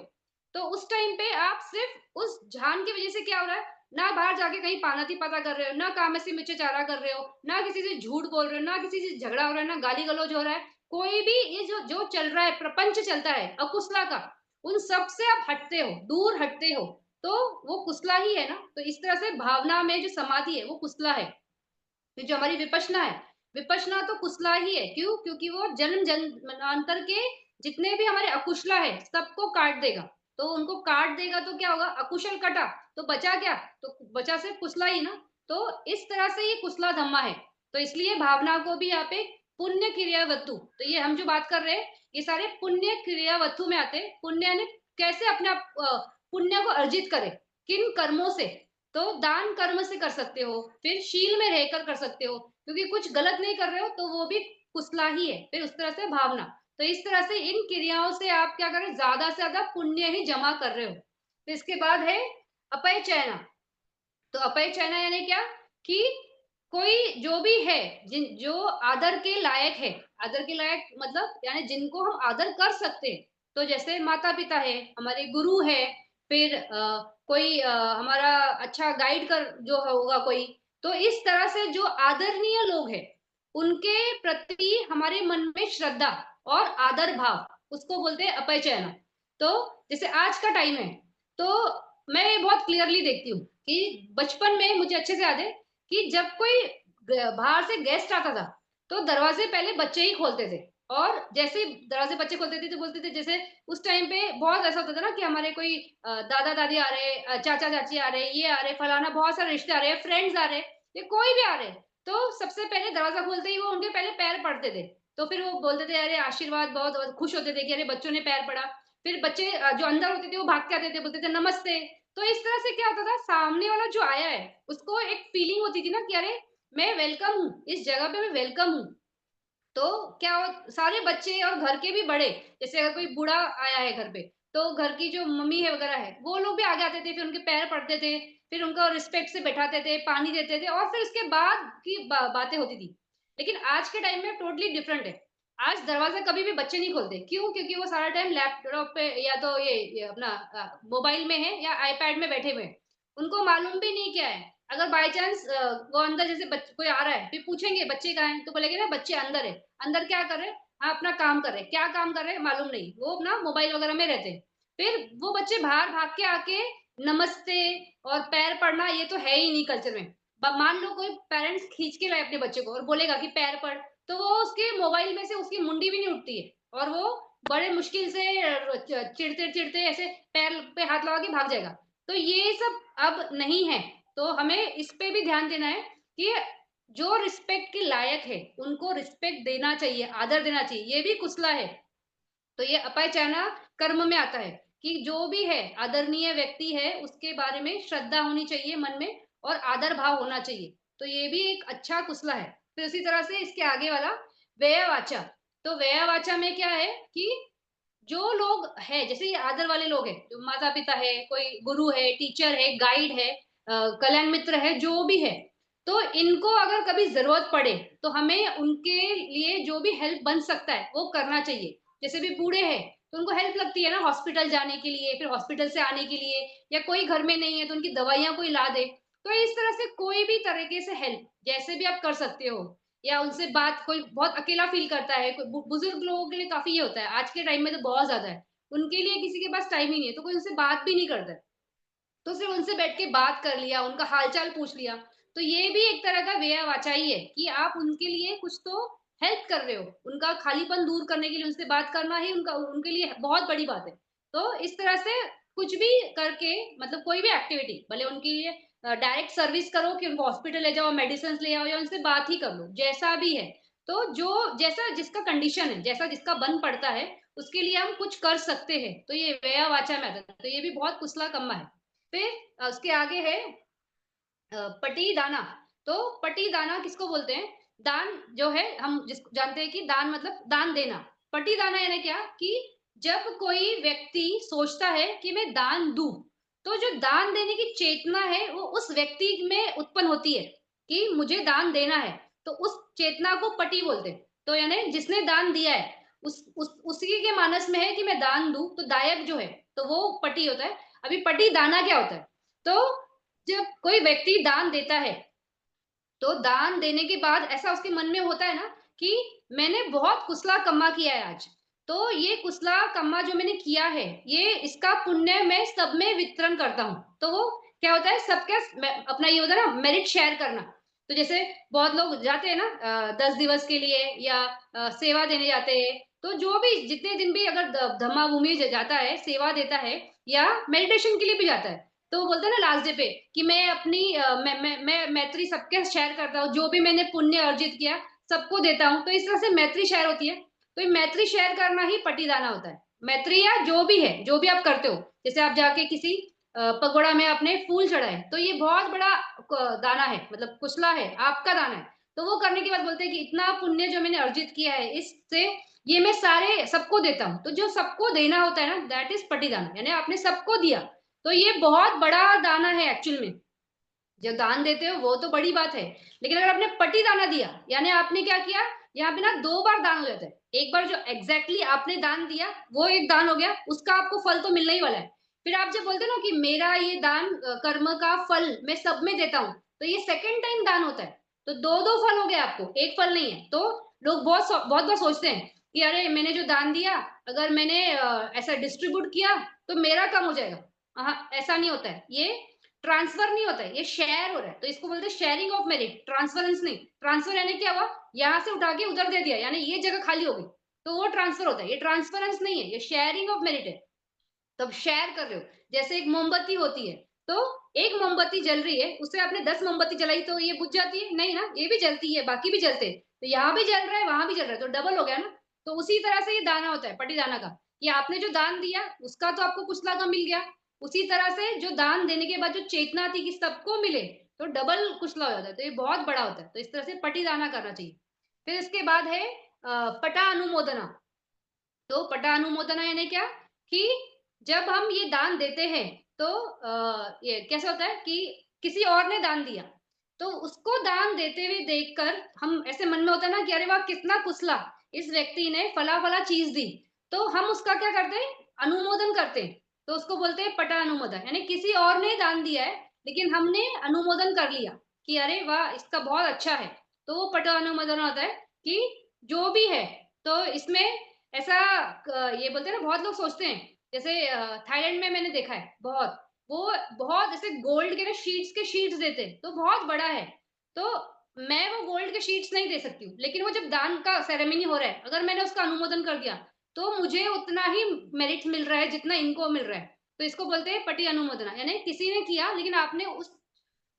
Speaker 1: तो उस टाइम पे आप सिर्फ उस ध्यान की वजह से क्या हो रहा है, ना बाहर जाके कहीं पानाती पाता कर रहे हो, ना काम से मिर्चाचारा कर रहे हो, ना किसी से झूठ बोल रहे हो, ना किसी से झगड़ा हो रहा है, ना गाली गलौज हो रहा है, कोई भी ये जो जो चल रहा है, प्रपंच चलता है अकुशला का, उन सब से आप हटते हो, दूर हटते हो, तो वो कुशला ही है ना। तो इस तरह से भावना में जो समाधि है वो कुशला है। तो जो हमारी विपश्यना है, विपश्यना तो कुशला ही है, क्यों, क्योंकि वो जन्म जन्मांतर के जितने भी हमारे अकुशला है सबको काट देगा। तो उनको काट देगा तो क्या होगा, अकुशल कटा तो बचा क्या, तो बचा सिर्फ कुशला ही ना। तो इस तरह से ये कुशला धम्मा है। तो इसलिए भावना को भी यहाँ पे पुण्य क्रियावत्तु, तो ये हम जो बात कर रहे हैं ये सारे पुण्य क्रियावत्तु में आते हैं। पुण्य यानी कैसे अपने आप पुण्य को अर्जित करे। किन कर्मों से? तो दान कर्म से कर सकते हो, फिर शील में रहकर कर सकते हो, क्योंकि कुछ गलत नहीं कर रहे हो तो वो भी कुशला ही है। फिर उस तरह से भावना, तो इस तरह से इन क्रियाओं से आप क्या कर रहे हो, ज़्यादा से ज़्यादा पुण्य ही जमा कर रहे हो। तो इसके बाद है अपय चयना। तो अपय चयना यानी क्या? कि कोई जो भी है, जो आदर के लायक है, आदर के लायक मतलब यानी जिनको हम आदर कर सकते हैं। तो जैसे माता-पिता है, हमारे गुरु है, फिर कोई हमारा अच्छा गाइड कर जो होगा कोई, तो इस तरह से जो आदरणीय लोग हैं, उनके प्रति हमारे मन में श्रद्धा और आदर भाव, उसको बोलते हैं अपय चयना। तो जैसे आज का टाइम है, तो मैं ये बहुत क्लियरली देखती हूँ कि बचपन में मुझे अच्छे से याद है कि जब कोई बाहर से गेस्ट आता था, तो दरवाजे पहले बच्चे ही खोलते थे। और जैसे ही दरवाजे बच्चे खोलते थे तो बोलते थे, जैसे उस टाइम पे बहुत ऐसा होता था ना कि हमारे कोई दादा दादी आ रहे, चाचा चाची आ रहे, ये आ रहे, फलाना, बहुत सारे रिश्ते आ रहे, फ्रेंड्स आ रहे, ये कोई भी आ रहे, तो सबसे पहले दरवाजा खोलते ही वो उनके पहले पैर पड़ते थे। तो फिर वो बोलते थे अरे आशीर्वाद, बहुत बहुत खुश होते थे कि अरे बच्चों ने पैर पड़ा। फिर बच्चे जो अंदर होते थे वो भाग के आते थे, बोलते थे नमस्ते। तो इस तरह से क्या होता था, सामने वाला जो आया है उसको एक फीलिंग होती थी ना कि अरे मैं वेलकम हूँ, इस जगह पे मैं वेलकम हूँ। तो क्या हो, सारे बच्चे और घर के भी बड़े, जैसे अगर कोई बूढ़ा आया है घर पे, तो घर की जो मम्मी है वगैरह है, वो लोग भी आगे आते थे, फिर उनके पैर पड़ते थे, फिर उनको रिस्पेक्ट से बैठाते थे, पानी देते थे और फिर उसके बाद की बातें होती थी। लेकिन आज के टाइम में टोटली डिफरेंट है। आज दरवाजा कभी भी बच्चे नहीं खोलते, क्यों? क्योंकि वो सारा टाइम लैपटॉप पे या तो ये अपना मोबाइल में है या आईपैड में बैठे हुए हैं। उनको मालूम भी नहीं क्या है। अगर बाय चांस वो अंदर जैसे कोई आ रहा है, फिर पूछेंगे बच्चे कहाँ हैं? तो बोलेंगे ना बच्चे अंदर है। अंदर क्या कर रहे हैं? हाँ, अपना काम कर रहे हैं। क्या काम कर रहे हैं मालूम नहीं, वो अपना मोबाइल वगैरह में रहते हैं। फिर वो बच्चे बाहर भाग के आके नमस्ते और पैर पड़ना, ये तो है ही नहीं कल्चर में। मान लो कोई पेरेंट्स खींच के लाए अपने बच्चे को और बोलेगा कि पैर पड़, तो वो उसके मोबाइल में से उसकी मुंडी भी नहीं उठती है और वो बड़े मुश्किल से चिढ़ते चिढ़ते ऐसे पैर पे हाथ लगा के भाग जाएगा। तो ये सब अब नहीं है। तो हमें इस पे भी ध्यान देना है कि जो रिस्पेक्ट के लायक है, उनको रिस्पेक्ट देना चाहिए, आदर देना चाहिए, ये भी कुशला है। तो ये अपयचना कर्म में आता है कि जो भी है आदरणीय व्यक्ति है, उसके बारे में श्रद्धा होनी चाहिए मन में और आदर भाव होना चाहिए। तो ये भी एक अच्छा कुशला है। फिर उसी तरह से इसके आगे वाला व्यय वाचा। तो व्यय वाचा में क्या है कि जो लोग हैं, जैसे ये आदर वाले लोग हैं, जो माता-पिता है, कोई गुरु है, टीचर है, गाइड है, कल्याण मित्र है, जो भी है, तो इनको अगर कभी ज़रूरत पड़े, तो हमें उनके लिए जो भी हेल्प बन सकता है, वो करना चाहिए। जैसे भी बूढ़े हैं, तो उनको हेल्प लगती है ना हॉस्पिटल जाने के लिए, फिर हॉस्पिटल से आने के लिए, या कोई घर में नहीं है, तो उनकी दवाइयाँ कोई ला दे। तो इस तरह से कोई भी तरीके से हेल्प, जैसे भी आप कर सकते हो। या उनसे बात, कोई बहुत अकेला फ़ील करता है, कोई बुज़ुर्ग लोगों के लिए काफ़ी ये होता है, आज के टाइम में तो बहुत ज़्यादा है। उनके लिए किसी के पास टाइम ही नहीं है, तो कोई उनसे बात भी नहीं करता है। तो सिर्फ़ उनसे बैठ के बात कर लिया, उनका हाल-चाल पूछ लिया, तो ये भी एक तरह का व्यय-वाचा ही है कि आप उनके लिए कुछ तो हेल्प कर रहे हो। उनका खालीपन दूर करने के लिए उनसे बात करना ही उनका उनके लिए बहुत बड़ी बात है। तो इस तरह से कुछ भी करके, मतलब कोई भी एक्टिविटी, भले उनके लिए डायरेक्ट सर्विस करो कि उनको हॉस्पिटल ले जाओ, मेडिसिन्स ले आओ या उनसे बात ही कर लो, जैसा भी है। तो जो जैसा जिसका कंडीशन है, जैसा जिसका बन पड़ता है, उसके लिए हम कुछ कर सकते हैं। तो ये व्यय-वाचा में आता है, तो ये भी बहुत कुशला कम्मा है। फिर उसके आगे है पटी दाना। तो पटी दाना किसको बोलते हैं? दान जो है, हम जिसको जानते हैं कि दान मतलब दान देना। पटी दाना यानी क्या कि जब कोई व्यक्ति सोचता है कि मैं दान दूँ, तो जो दान देने की चेतना है वो उस व्यक्ति में उत्पन्न होती है कि मुझे दान देना है। तो उस चेतना को पटी बोलते हैं। तो यानी जिसने दान दिया है, उसी के मानस में है कि मैं दान दूँ, तो दायक जो है, तो वो पटी होता है। अभी पटी दाना क्या होता है? तो जब कोई व्यक्ति दान देता है, तो दान देने के बाद ऐसा उसके मन में होता है ना कि मैंने बहुत कुशला कम्मा किया है आज। तो ये कुशला कम्मा जो मैंने किया है, ये इसका पुण्य मैं सब में वितरण करता हूँ। तो वो क्या होता है, सबके अपना ये होता है ना मेरिट शेयर करना। तो जैसे बहुत लोग जाते हैं ना 10 दिवस के लिए या सेवा देने जाते हैं। तो जो भी जितने दिन भी अगर धम्मा भूमि जाता है, सेवा देता है या मेडिटेशन के लिए भी जाता है, तो वो बोलते हैं ना लास्ट डे पे कि मैं अपनी मैं मैत्री सबके शेयर करता हूँ, जो भी मैंने पुण्य अर्जित किया सबको देता हूँ। तो इस तरह से मैत्री शेयर होती है। तो ये मैत्री शेयर करना ही पटीदाना होता है। मैत्री या जो भी है, जो भी आप करते हो, जैसे आप जाके किसी पगोड़ा में आपने फूल चढ़ाए, तो ये बहुत बड़ा दाना है, मतलब कुशला है, आपका दाना है। तो वो करने के बाद बोलते हैं कि इतना पुण्य जो मैंने अर्जित किया है, इससे ये मैं सारे सबको देता हूँ। तो जो सबको देना होता है ना, दैट इज पटिदाना, यानी आपने सबको दिया। तो ये बहुत बड़ा दाना है एक्चुअल में। जो दान देते हो वो तो बड़ी बात है, लेकिन अगर आपने पटी दाना दिया, यानी आपने क्या किया, यहाँ पे ना 2 बार दान हो जाता है। एक बार जो एग्ज़ैक्टली आपने दान दिया, वो एक दान हो गया, उसका आपको फल तो मिलने ही वाला है। फिर आप जब बोलते हो ना कि मेरा ये दान कर्म का फल मैं सब में देता हूँ, तो ये सेकंड टाइम दान होता है। तो 2-2 फल हो गए आपको, 1 फल नहीं है। तो लोग बहुत बार सोचते हैं कि अरे मैंने जो दान दिया, अगर मैंने ऐसा डिस्ट्रीब्यूट किया, तो मेरा कम हो जाएगा। ऐसा नहीं होता है। ये ट्रांसफर नहीं होता है, ये शेयर हो रहा है, तो इसको बोलते हैं शेयरिंग ऑफ मेरिट, ट्रांसफरेंस नहीं। ट्रांसफर यानी क्या हुआ, यहाँ से उठा के उधर दे दिया, यानी ये जगह खाली हो गई, तो वो ट्रांसफर होता है। ये ट्रांसफरेंस नहीं है, ये शेयरिंग ऑफ मेरिट है। तब शेयर कर रहे हो। जैसे एक मोमबत्ती होती है, तो एक मोमबत्ती जल रही है, उससे आपने 10 मोमबत्ती जलाई तो ये बुझ जाती है? नहीं ना, ये भी जलती है, बाकी भी जलते हैं। तो यहाँ भी जल रहा है, वहाँ भी जल रहा है, तो डबल हो गया ना। तो उसी तरह से ये दाना होता है, पटिदाना का, कि आपने जो दान दिया, उसका तो आपको कुछ लागा मिल गया। उसी तरह से जो दान देने के बाद जो चेतना थी कि सबको मिले, तो डबल कुशला हो जाता है, तो ये बहुत बड़ा होता है। तो इस तरह से पटिदाना करना चाहिए। फिर इसके बाद है पटा अनुमोदना। तो पटा अनुमोदना यानी क्या, कि जब हम ये दान देते हैं, तो ये कैसे होता है कि किसी और ने दान दिया, तो उसको दान देते हुए देखकर हम ऐसे मन में होता है ना कि अरे वाह कितना कुशला, इस व्यक्ति ने फला फला चीज दी। तो हम उसका क्या करते हैं, अनुमोदन करते हैं। तो उसको बोलते हैं पटा अनुमोदन, यानी किसी और ने दान दिया है, लेकिन हमने अनुमोदन कर लिया कि अरे वाह इसका बहुत अच्छा है। तो वो पटा अनुमोदन होता है कि जो भी है, तो इसमें ऐसा ये बोलते हैं ना, बहुत लोग सोचते हैं, जैसे थाईलैंड में मैंने देखा है बहुत, वो बहुत ऐसे गोल्ड के ना शीट्स के शीट्स देते हैं, तो बहुत बड़ा है। तो मैं वो गोल्ड के शीट्स नहीं दे सकती हूँ, लेकिन वो जब दान का सेरेमनी हो रहा है, अगर मैंने उसका अनुमोदन कर दिया, तो मुझे उतना ही मेरिट मिल रहा है जितना इनको मिल रहा है। तो इसको बोलते हैं पटी अनुमोदना, यानी किसी ने किया लेकिन आपने उस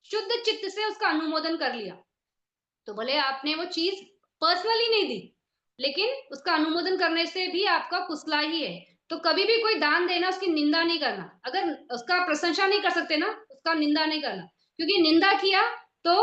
Speaker 1: शुद्ध चित्त से उसका अनुमोदन कर लिया। तो भले आपने वो चीज़ पर्सनली नहीं दी, लेकिन उसका अनुमोदन करने से भी आपका कुशला ही है। तो कभी भी कोई दान देना, उसकी निंदा नहीं करना। अगर उसका प्रशंसा नहीं कर सकते ना, उसका निंदा नहीं करना। क्योंकि निंदा किया, तो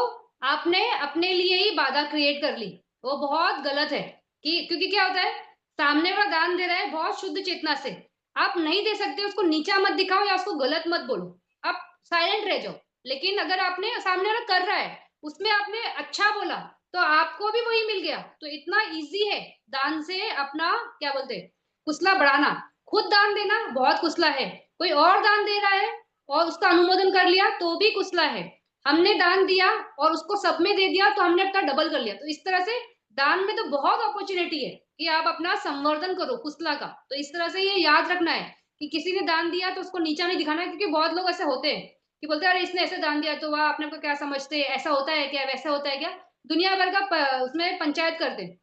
Speaker 1: आपने अपने लिए ही बाधा क्रिएट कर ली। वो बहुत गलत है, कि क्योंकि क्या होता है, सामने वाला दान दे रहा है बहुत शुद्ध चेतना से। आप नहीं दे सकते, उसको नीचा मत दिखाओ या उसको गलत मत बोलो। आप साइलेंट रह जाओ। लेकिन अगर आपने सामने वाला कर रहा है, उसमें आपने अच्छा बोला, तो आपको भी वही मिल गया। तो इतना ईज़ी है दान से अपना क्या बोलते हैं, कुशला बढ़ाना। खुद दान देना बहुत कुशला है। कोई और दान दे रहा है और उसका अनुमोदन कर लिया, तो भी कुशला है। हमने दान दिया और उसको सब में दे दिया, तो हमने अपना डबल कर लिया। तो इस तरह से दान में तो बहुत अपॉर्च्युनिटी है कि आप अपना संवर्धन करो कुशला का। तो इस तरह से ये याद रखना है कि किसी ने दान दिया तो उसको नीचा नहीं दिखाना है, क्योंकि बहुत लोग ऐसे होते हैं कि बोलते हैं अरे इसने ऐसे दान दिया तो वाह अपने को क्या समझते हैं, ऐसा होता है क्या, वैसा होता है क्या, दुनिया भर का उसमें पंचायत करते हैं।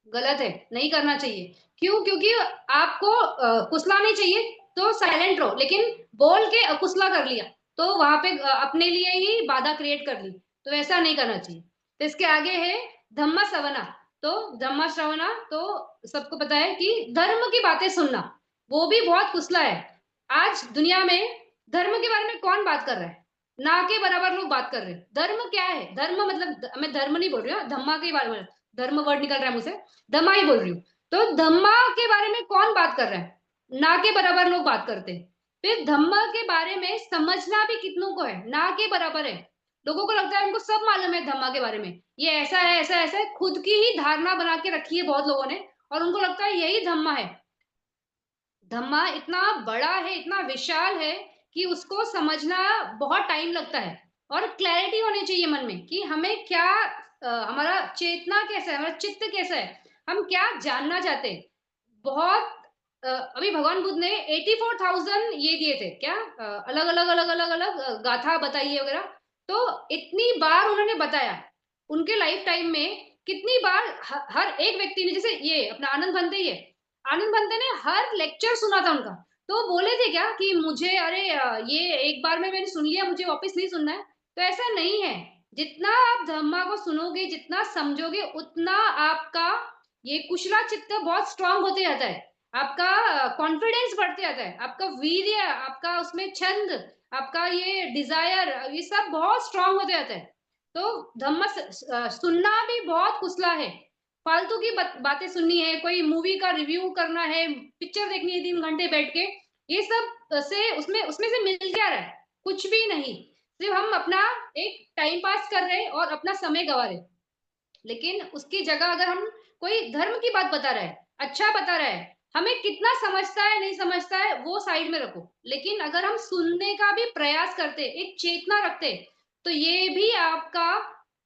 Speaker 1: गलत है, नहीं करना चाहिए। क्यों? क्योंकि आपको कुसला नहीं चाहिए, तो साइलेंट रहो, लेकिन बोल के कुसला कर लिया, तो वहां पे अपने लिए ही बाधा क्रिएट कर ली। तो ऐसा नहीं करना चाहिए। तो इसके आगे है धम्म श्रवणा। तो धम्म श्रवणा तो सबको पता है कि धर्म की बातें सुनना, वो भी बहुत कुसला है। आज दुनिया में धर्म के बारे में कौन बात कर रहा है? ना के बराबर लोग बात कर रहे हैं। धर्म क्या है? धर्म मतलब मैं धर्म नहीं बोल रही हूँ, धम्मा के बारे में, धर्म वर्ड निकल रहा है मुझसे, धम्मा ही बोल रही हूँ। तो धम्मा के बारे में कौन बात कर रहा है? ना के बराबर लोग बात करते हैं। फिर धम्मा के बारे में समझना भी कितनों को है, ना के बराबर है। लोगों को लगता है उनको सब मालूम है धम्मा के बारे में, ये ऐसा है, ऐसा है, खुद की ही धारणा बना के रखी है बहुत लोगों ने, और उनको लगता है यही धम्मा है। धम्मा इतना बड़ा है, इतना विशाल है कि उसको समझना बहुत टाइम लगता है, और क्लैरिटी होनी चाहिए मन में कि हमें क्या हमारा चेतना कैसा है, हमारा चित्त कैसा है, हम क्या जानना चाहते हैं। बहुत अभी भगवान बुद्ध ने 84,000 ये दिए थे क्या, अलग-अलग गाथा बताई है वगैरह। तो इतनी बार उन्होंने बताया, उनके लाइफ टाइम में कितनी बार हर एक व्यक्ति ने, जैसे ये अपना आनंद भंते ही है, आनंद भंते ने हर लेक्चर सुना था उनका। तो वो बोले थे क्या कि मुझे अरे ये एक बार में मैंने सुन लिया, मुझे वापस नहीं सुनना है। तो ऐसा नहीं है। जितना आप धम्मा को सुनोगे, जितना समझोगे, उतना आपका ये कुशला चित्त बहुत स्ट्रांग होते जाता है। आपका कॉन्फिडेंस बढ़ते जाता है, आपका वीर्य, आपका उसमें छंद, आपका ये डिजायर, ये सब बहुत स्ट्रांग होते जाता है। तो सुनना भी बहुत कुशला है। फालतू की बातें सुननी है, कोई मूवी का रिव्यू करना है, पिक्चर देखनी है 3 घंटे बैठ के, ये सब से उसमें उसमें से मिल क्या रहा है? कुछ भी नहीं। सिर्फ हम अपना एक टाइम पास कर रहे हैं और अपना समय गवा रहे हैं। लेकिन उसकी जगह अगर हम कोई धर्म की बात बता रहा है, अच्छा बता रहा है, हमें कितना समझता है नहीं समझता है वो साइड में रखो, लेकिन अगर हम सुनने का भी प्रयास करते, एक चेतना रखते, तो ये भी आपका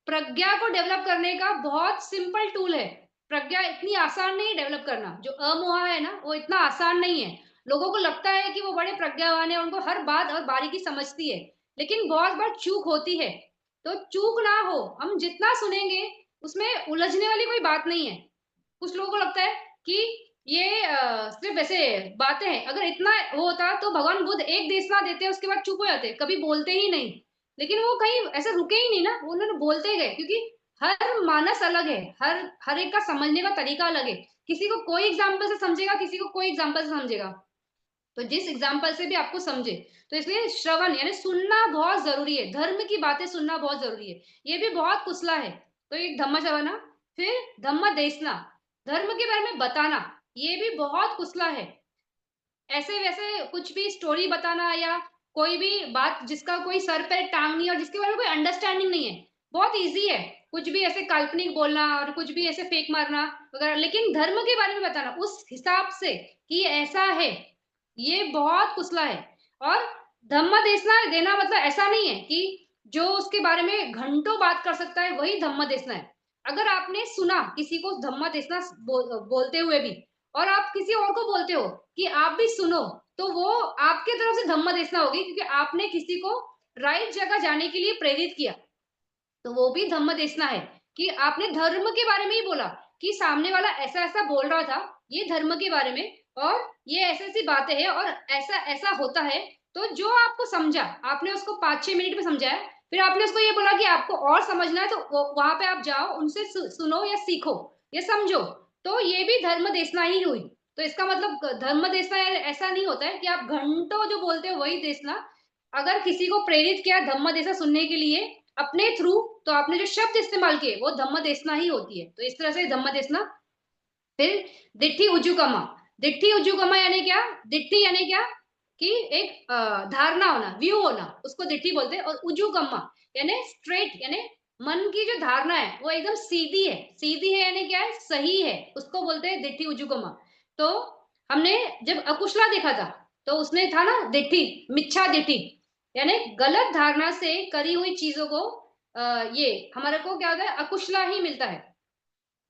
Speaker 1: प्रज्ञा को डेवलप करने का बहुत सिंपल टूल है। प्रज्ञा इतनी आसान नहीं डेवलप करना, जो अमोहा है ना वो इतना आसान नहीं है। लोगों को लगता है कि वो बड़े प्रज्ञावान है, उनको हर बात और बारीकी समझती है, लेकिन बहुत बार चूक होती है। तो चूक ना हो, हम जितना सुनेंगे उसमें उलझने वाली कोई बात नहीं है। कुछ लोगों को लगता है कि ये सिर्फ ऐसे बातें हैं, अगर इतना वो होता तो भगवान बुद्ध एक देशना देते उसके बाद चुप हो जाते, कभी बोलते ही नहीं। लेकिन वो कहीं ऐसे रुके ही नहीं ना, वो उन्होंने बोलते ही गए, क्योंकि हर मानस अलग है, हर हर एक का समझने का तरीका अलग है। किसी को कोई एग्जाम्पल से समझेगा, किसी को कोई एग्जाम्पल से समझेगा, तो जिस एग्जाम्पल से भी आपको समझे। तो इसलिए श्रवण यानी सुनना बहुत जरूरी है, धर्म की बातें सुनना बहुत जरूरी है, ये भी बहुत कुशला है। तो एक धम्म श्रवणा, फिर धम्म देशना, धर्म के बारे में बताना, ये भी बहुत कुशला है। ऐसे वैसे कुछ भी स्टोरी बताना या कोई भी बात जिसका कोई सर पे टांग नहीं है और जिसके बारे में कोई अंडरस्टैंडिंग नहीं है, बहुत इजी है। कुछ भी ऐसे काल्पनिक बोलना और कुछ भी ऐसे फेक मारना वगैरह, लेकिन धर्म के बारे में बताना उस हिसाब से कि ऐसा है, ये बहुत कुशला है। और धम्म देशना देना मतलब ऐसा नहीं है कि जो उसके बारे में घंटों बात कर सकता है वही धम्म देशना है। अगर आपने सुना किसी को धम्म देशना बोलते हुए भी, और आप किसी और को बोलते हो कि आप भी सुनो, तो वो आपके तरफ से धम्म देशना होगी, क्योंकि आपने किसी को राइट जगह जाने के लिए प्रेरित किया। तो वो भी धम्म देशना है कि आपने धर्म के बारे में ही बोला, कि सामने वाला ऐसा ऐसा बोल रहा था ये धर्म के बारे में, और ये ऐसी ऐसी बातें हैं और ऐसा ऐसा होता है। तो जो आपको समझा, आपने उसको 5-6 मिनट में समझाया, फिर आपने उसको ये बोला कि आपको और समझना है तो वहां पे आप जाओ, उनसे सुनो या सीखो या समझो। तो ये भी धर्म देशना ही हुई। तो इसका मतलब धर्म देशना ऐसा नहीं होता है कि आप घंटों जो बोलते हो वही देशना। अगर किसी को प्रेरित किया धम्म देशना सुनने के लिए अपने थ्रू, तो आपने जो शब्द इस्तेमाल किए वो धम्म देशना ही होती है। तो इस तरह से धम्म देशना। फिर दिट्ठी उजुगमा, दिट्ठी उजुगमा यानी क्या? दिट्ठी यानी क्या कि एक धारणा होना, व्यू होना, उसको दिट्ठी बोलते हैं। और उजुगमा यानी स्ट्रेट, यानी मन की जो धारणा है वो एकदम सीधी है। सीधी है यानी क्या है? सही है, उसको बोलते हैं दिट्ठी उजुगमा। तो हमने जब अकुशला देखा था, तो उसने था ना दिट्ठी, मिच्छा दिट्ठी, यानी गलत धारणा से करी हुई चीजों को ये हमारे को क्या होता है? अकुशला ही मिलता है।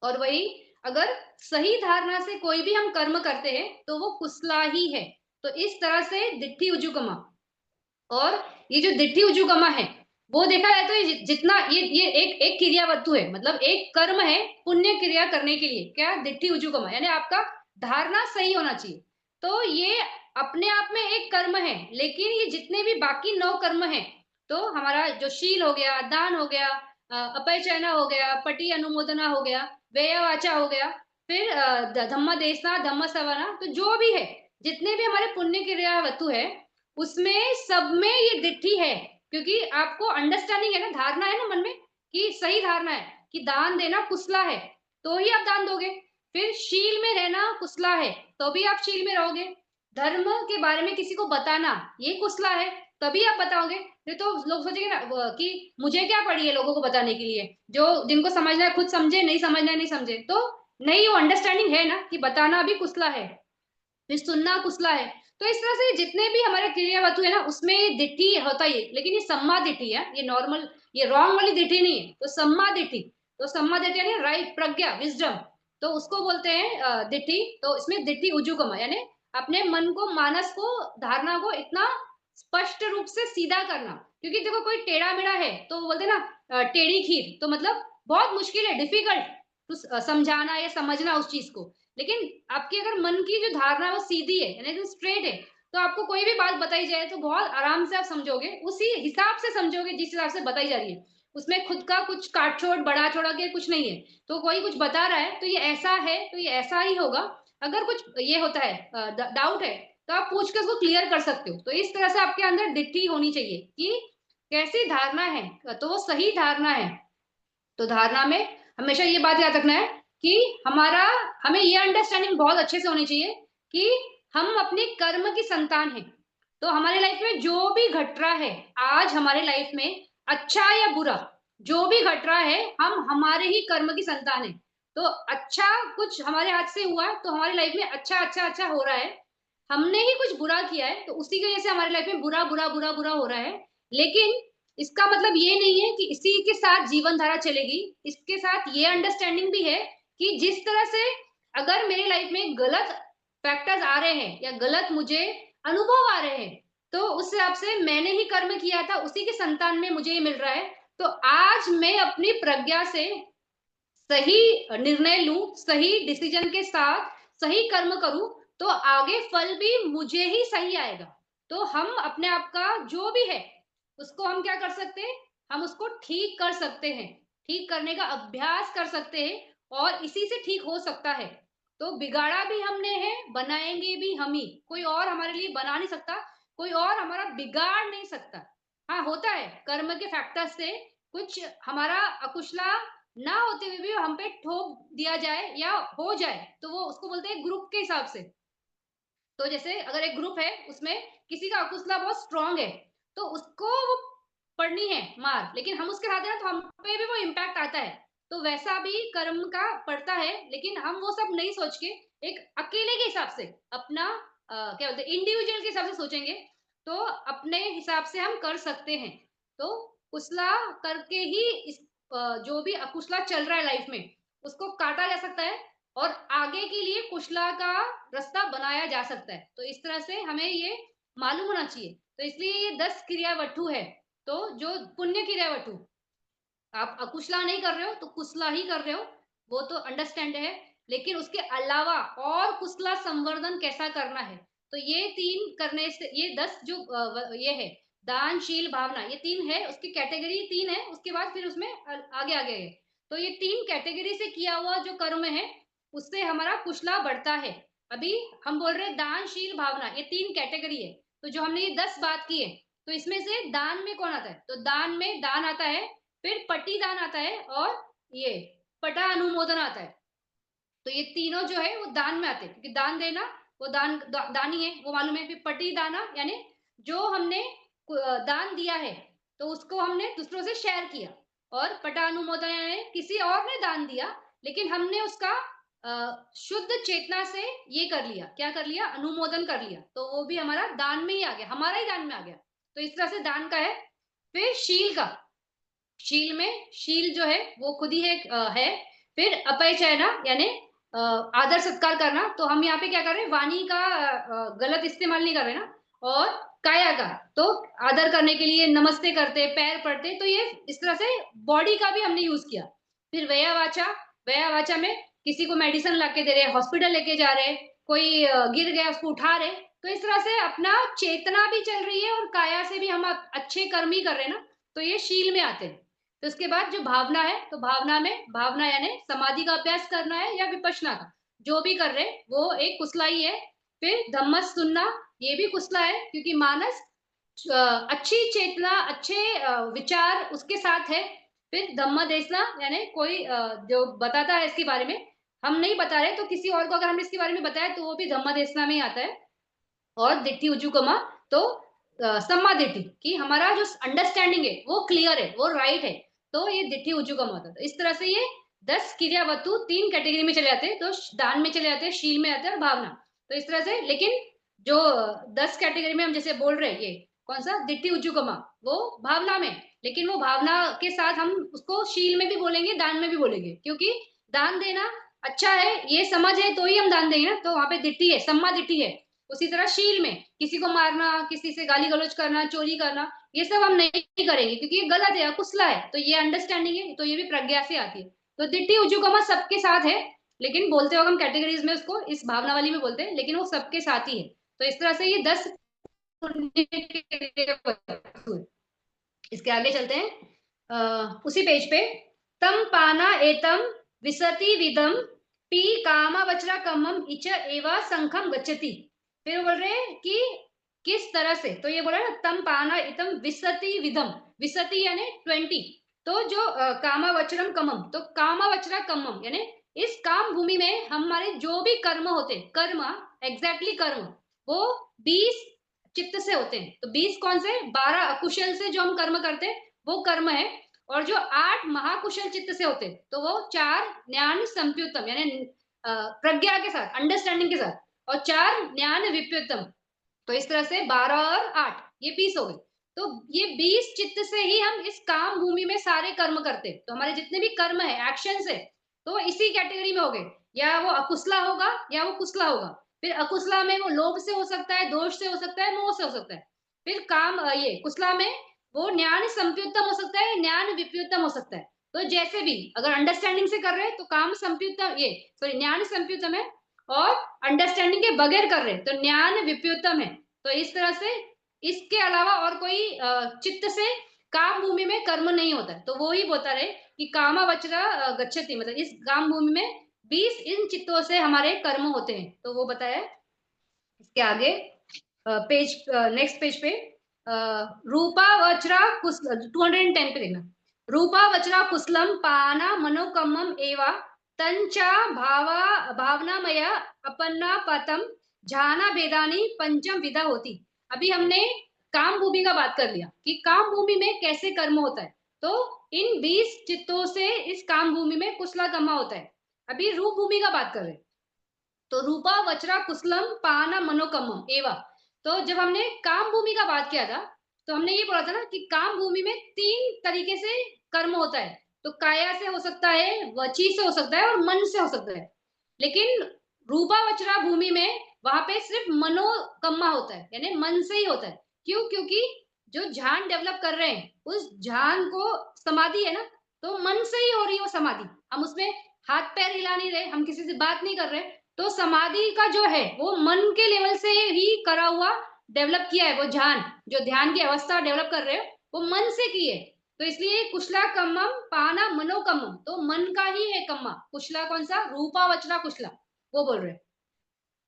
Speaker 1: और वही अगर सही धारणा से कोई भी हम कर्म करते हैं तो वो कुशला ही है। तो इस तरह से दिट्ठी उजुगमा। और ये जो दिट्ठी उजुगमा है, वो देखा जाए तो ये जितना ये एक एक क्रिया वस्तु है, मतलब एक कर्म है पुण्य क्रिया करने के लिए, क्या? दिट्ठी उजुगमा यानी आपका धारणा सही होना चाहिए। तो ये अपने आप में एक कर्म है, लेकिन ये जितने भी बाकी 9 कर्म है, तो हमारा जो शील हो गया, दान हो गया, अपरिचयना हो गया, पटी अनुमोदना हो गया, व्ययवाचा हो गया, फिर धम्म देशना, धम्म सवना, तो जो भी है, जितने भी हमारे पुण्य क्रिया वस्तु है, उसमें सब में ये दिट्ठी है। क्योंकि आपको अंडरस्टैंडिंग है ना, धारणा है ना मन में कि सही धारणा है कि दान देना कुशला है, तो ही आप दान दोगे। फिर शील में रहना कुशला है, तो भी आप शील में रहोगे। धर्म के बारे में किसी को बताना ये कुशला है, तभी आप बताओगे। नहीं तो लोग सोचेंगे ना कि मुझे क्या पड़ी है लोगों को बताने के लिए, जो जिनको समझना है खुद समझे, नहीं समझना है नहीं समझे। तो नहीं, वो अंडरस्टैंडिंग है ना कि बताना भी कुशला है, फिर सुनना कुशला है। तो इस तरह से जितने भी हमारे क्रिया वस्तु है ना, उसमें ये दिट्ठी होता ही है, लेकिन ये सम्मा दिट्ठी है, ये नॉर्मल, ये रॉन्ग वाली दिट्ठी नहीं है। तो सम्मा दिट्ठी, तो सम्मा दिट्ठी यानी राइट, प्रज्ञा, विजडम, तो उसको बोलते हैं दिट्ठी। तो इसमें दिट्ठी उजुगमा यानी अपने मन को, मानस को, धारणा को इतना स्पष्ट रूप से सीधा करना। क्योंकि देखो कोई टेढ़ा मेढ़ा है तो वो बोलते हैं ना टेढ़ी खीर, तो मतलब बहुत मुश्किल है, डिफिकल्ट तो समझाना या समझना उस चीज को। लेकिन आपकी अगर मन की जो धारणा है वो सीधी है, यानी एकदम स्ट्रेट है, तो आपको कोई भी बात बताई जाए तो बहुत आराम से आप समझोगे, उसी हिसाब से समझोगे जिस हिसाब से बताई जा रही है। उसमें खुद का कुछ काट छोड़ बढ़ा छोड़ा के कुछ नहीं है। तो कोई कुछ बता रहा है तो ये ऐसा है तो ये ऐसा ही होगा, अगर कुछ ये होता है, डाउट है, तो आप पूछ के उसको क्लियर कर सकते हो। तो इस तरह से आपके अंदर दिट्ठी होनी चाहिए कि कैसी धारणा है, तो वो सही धारणा है। तो धारणा में हमेशा ये बात याद रखना है कि हमें ये अंडरस्टैंडिंग बहुत अच्छे से होनी चाहिए कि हम अपने कर्म की संतान हैं। तो हमारे लाइफ में जो भी घट रहा है आज हमारे लाइफ में, अच्छा या बुरा, जो भी घट रहा है, हम हमारे ही कर्म की संतान है। तो अच्छा कुछ हमारे हाथ से हुआ तो हमारी लाइफ में अच्छा अच्छा अच्छा हो रहा है। हमने ही कुछ बुरा किया है तो उसी की वजह से हमारी लाइफ में बुरा बुरा बुरा बुरा हो रहा है। लेकिन इसका मतलब ये नहीं है कि इसी के साथ जीवन धारा चलेगी। इसके साथ ये अंडरस्टैंडिंग भी है कि जिस तरह से अगर मेरी लाइफ में गलत फैक्टर्स आ रहे हैं या गलत मुझे अनुभव आ रहे हैं, तो उस हिसाब से मैंने ही कर्म किया था, उसी के संतान में मुझे ये मिल रहा है। तो आज मैं अपनी प्रज्ञा से सही निर्णय लूं, सही डिसीजन के साथ सही कर्म करूं, तो आगे फल भी मुझे ही सही आएगा। तो हम अपने आप का जो भी है उसको हम क्या कर सकते हैं, हम उसको ठीक कर सकते हैं, ठीक करने का अभ्यास कर सकते हैं और इसी से ठीक हो सकता है। तो बिगाड़ा भी हमने है, बनाएंगे भी हम ही, कोई और हमारे लिए बना नहीं सकता, कोई और हमारा बिगाड़ नहीं सकता। हाँ, होता है कर्म के फैक्टर से कुछ हमारा अकुशला ना होते हुए भी हम पे ठोक दिया जाए या हो जाए, तो वो उसको बोलते हैं ग्रुप के हिसाब से। तो जैसे अगर एक ग्रुप है उसमें किसी का अकुशला बहुत स्ट्रांग है, तो उसको वो पड़नी है मार, लेकिन हम उसके साथ हैं ना तो हम पे भी वो इम्पैक्ट आता है। तो वैसा भी कर्म का पड़ता है, लेकिन हम वो सब नहीं सोच के एक अकेले के हिसाब से अपना क्या बोलते हैं इंडिविजुअल के हिसाब से सोचेंगे, तो अपने हिसाब से हम कर सकते हैं। तो कुशला करके ही जो भी अकुशला चल रहा है लाइफ में उसको काटा जा सकता है और आगे के लिए कुशला का रास्ता बनाया जा सकता है। तो इस तरह से हमें ये मालूम होना चाहिए। तो इसलिए ये 10 क्रियावठु है। तो जो पुण्य क्रियावठु, आप अकुशला नहीं कर रहे हो तो कुशला ही कर रहे हो, वो तो अंडरस्टैंड है। लेकिन उसके अलावा और कुशला संवर्धन कैसा करना है, तो ये 3 करने से ये 10 जो ये है दान, शील, भावना, ये 3 है, उसकी कैटेगरी 3 है, उसके बाद फिर उसमें आगे आगे है। तो ये 3 कैटेगरी से किया हुआ जो कर्म है, उससे हमारा कुशला बढ़ता है। अभी हम बोल रहे हैं दान, शील, भावना, ये 3 कैटेगरी है। तो जो हमने ये 10 बात की है, तो इसमें से दान में कौन आता है, तो दान में दान आता है, फिर पट्टीदान आता है और ये पटा अनुमोदन आता है। तो ये तीनों जो है वो दान में आते हैं, क्योंकि दान देना वो दान ही है, वो मालूम है। फिर पट्टीदाना यानी जो हमने दान दिया है तो उसको हमने दूसरों से शेयर किया, और पटा अनुमोदन यानी किसी और ने दान दिया लेकिन हमने उसका शुद्ध चेतना से ये कर लिया, क्या कर लिया, अनुमोदन कर लिया, तो वो भी हमारा दान में ही आ गया, हमारा ही दान में आ गया। तो इस तरह से दान का है। फिर शील का, शील में शील जो है वो खुद ही है। फिर अपरिचयना यानी आदर सत्कार करना, तो हम यहाँ पे क्या कर रहे हैं, वाणी का गलत इस्तेमाल नहीं कर रहे ना। और काया का, तो आदर करने के लिए नमस्ते करते, पैर पड़ते, तो ये इस तरह से बॉडी का भी हमने यूज किया। फिर व्यया वाचा, व्यया वाचा में किसी को मेडिसिन ला के दे रहे, हॉस्पिटल लेके जा रहे, कोई गिर गया उसको उठा रहे, तो इस तरह से अपना चेतना भी चल रही है और काया से भी हम अच्छे कर्म ही कर रहे हैं ना। तो ये शील में आते हैं। तो उसके बाद जो भावना है, तो भावना में भावना यानी समाधि का अभ्यास करना है या विपश्यना का, जो भी कर रहे हैं वो एक कुशला ही है। फिर धम्मस सुनना, ये भी कुशला है, क्योंकि मानस अच्छी चेतना, अच्छे विचार उसके साथ है। फिर धम्म देसना यानी कोई जो बताता है इसके बारे में, हम नहीं बता रहे तो किसी और को अगर हमने इसके बारे में बताया तो वो भी धम्म देसना में ही आता है। और दिट्ठी उजुकमा, तो सम्मा दिट्ठी कि हमारा जो अंडरस्टैंडिंग है वो क्लियर है, वो राइट है, तो ये दिट्ठी उजुकमा होता है। तो इस तरह से ये 10 क्रियावस्तु 3 कैटेगरी में चले जाते हैं, तो दान में चले जाते हैं, शील में आते हैं और भावना। तो इस तरह से, लेकिन जो 10 कैटेगरी में हम जैसे बोल रहे हैं, ये कौन सा दिट्ठी उजुकमा, वो भावना में, लेकिन वो भावना के साथ हम उसको शील में भी बोलेंगे, दान में भी बोलेंगे, क्योंकि दान देना अच्छा है ये समझ है तो ही हम दान देंगे ना, तो वहां पे दिट्ठी है, सम्मा दिट्ठी है। उसी तरह शील में किसी को मारना, किसी से गाली गलौज करना, चोरी करना, ये सब हम नहीं करेंगे क्योंकि ये गलत है, कुसला है। तो ये अंडरस्टैंडिंग है, तो ये भी प्रज्ञा से आती है। तो दिट्ठी उजुकमा सबके साथ है, लेकिन बोलते वक्त हम कैटेगरीज में उसको इस भावनावली में बोलते हैं, लेकिन वो सबके साथ ही है। तो इस तरह से ये 10 इसके आगे चलते हैं उसी पेज पे। तम पाना एतम विसति विदम पी कामा वचरा कमम इच एवा संखम गच्छति। फिर वो बोल रहे हैं कि किस तरह से, तो ये बोला ना तम पाना इतम विसति विधम, विसति यानी 20। तो जो कामा वचरम कमम, तो कामा वचरा कमम यानी इस काम भूमि में हमारे जो भी कर्म होते, कर्म एग्जैक्टली कर्म, वो 20 चित्त से होते हैं। तो 20 कौन से, 12 अकुशल से जो हम कर्म करते हैं वो कर्म है, और जो 8 महाकुशल चित्त से होते हैं तो वो 4 ज्ञान संप्युतम यानी प्रज्ञा के साथ, अंडरस्टैंडिंग के साथ, और 4 ज्ञान विप्युतम। तो इस तरह से 12 और 8 ये 20 हो गए। तो ये 20 चित्त से ही हम इस काम भूमि में सारे कर्म करते हैं। तो हमारे जितने भी कर्म है, एक्शंस है, तो इसी कैटेगरी में हो गए, या वो अकुशला होगा या वो कुशला होगा। फिर अकुशला में वो लोभ से हो सकता है, दोष से हो सकता है, मोह से हो सकता है। फिर काम ये कुशला में वो ज्ञान संप्युतम हो सकता है, ज्ञान विप्युतम हो सकता है। तो जैसे भी अगर अंडरस्टैंडिंग से कर रहे हैं तो काम संप्युतम, ये सॉरी ज्ञान संप्युतम है, और अंडरस्टैंडिंग के बगैर कर रहे हैं तो ज्ञान विप्युतम है। तो इस तरह से इसके अलावा और कोई चित्त से काम भूमि में कर्म नहीं होता है। तो वो ही बता रहे कि कामा वचरा गच्छति, मतलब इस काम भूमि में 20 इन चित्तों से हमारे कर्म होते हैं। तो वो बताया। इसके आगे पेज, नेक्स्ट पेज पे रूपा वज्रा कुशल 210 पे देखना। रूपा वज्रा कुशलम पाना मनोकमम एवा तंचा भावा भावनामय अपन्ना पतम झाना भेदानी पंचम विदा होती। अभी हमने काम भूमि का बात कर लिया कि काम भूमि में कैसे कर्म होता है। तो इन 20 चित्तों से इस काम भूमि में कुशला कर्म होता है। अभी रूप भूमि का बात कर रहे हैं। तो रूपा वचरा कुशलम पाना मनोकमम एवा। तो जब हमने काम भूमि का बात किया था तो हमने ये बोला था ना कि काम भूमि में 3 तरीके से कर्म होता है। तो काया से हो सकता है, वची से हो सकता है, और मन से हो सकता है। लेकिन रूपा वचरा भूमि में वहां पे सिर्फ मनोकम्मा होता है, यानी मन से ही होता है। क्यों? क्योंकि जो ध्यान डेवलप कर रहे हैं उस ध्यान को, समाधि है ना, तो मन से ही हो रही है वो समाधि। हम उसमें हाथ पैर हिला नहीं रहे, हम किसी से बात नहीं कर रहे। तो समाधि का जो है वो मन के लेवल से ही करा हुआ, डेवलप किया है वो ध्यान। जो ध्यान की अवस्था डेवलप कर रहे हो वो मन से की है। तो इसलिए कुशला कम्मम पाना मनोकम्मम, तो मन का ही है कम्मा। कुशला कौन सा? रूपा वचना कुशला, वो बोल रहे।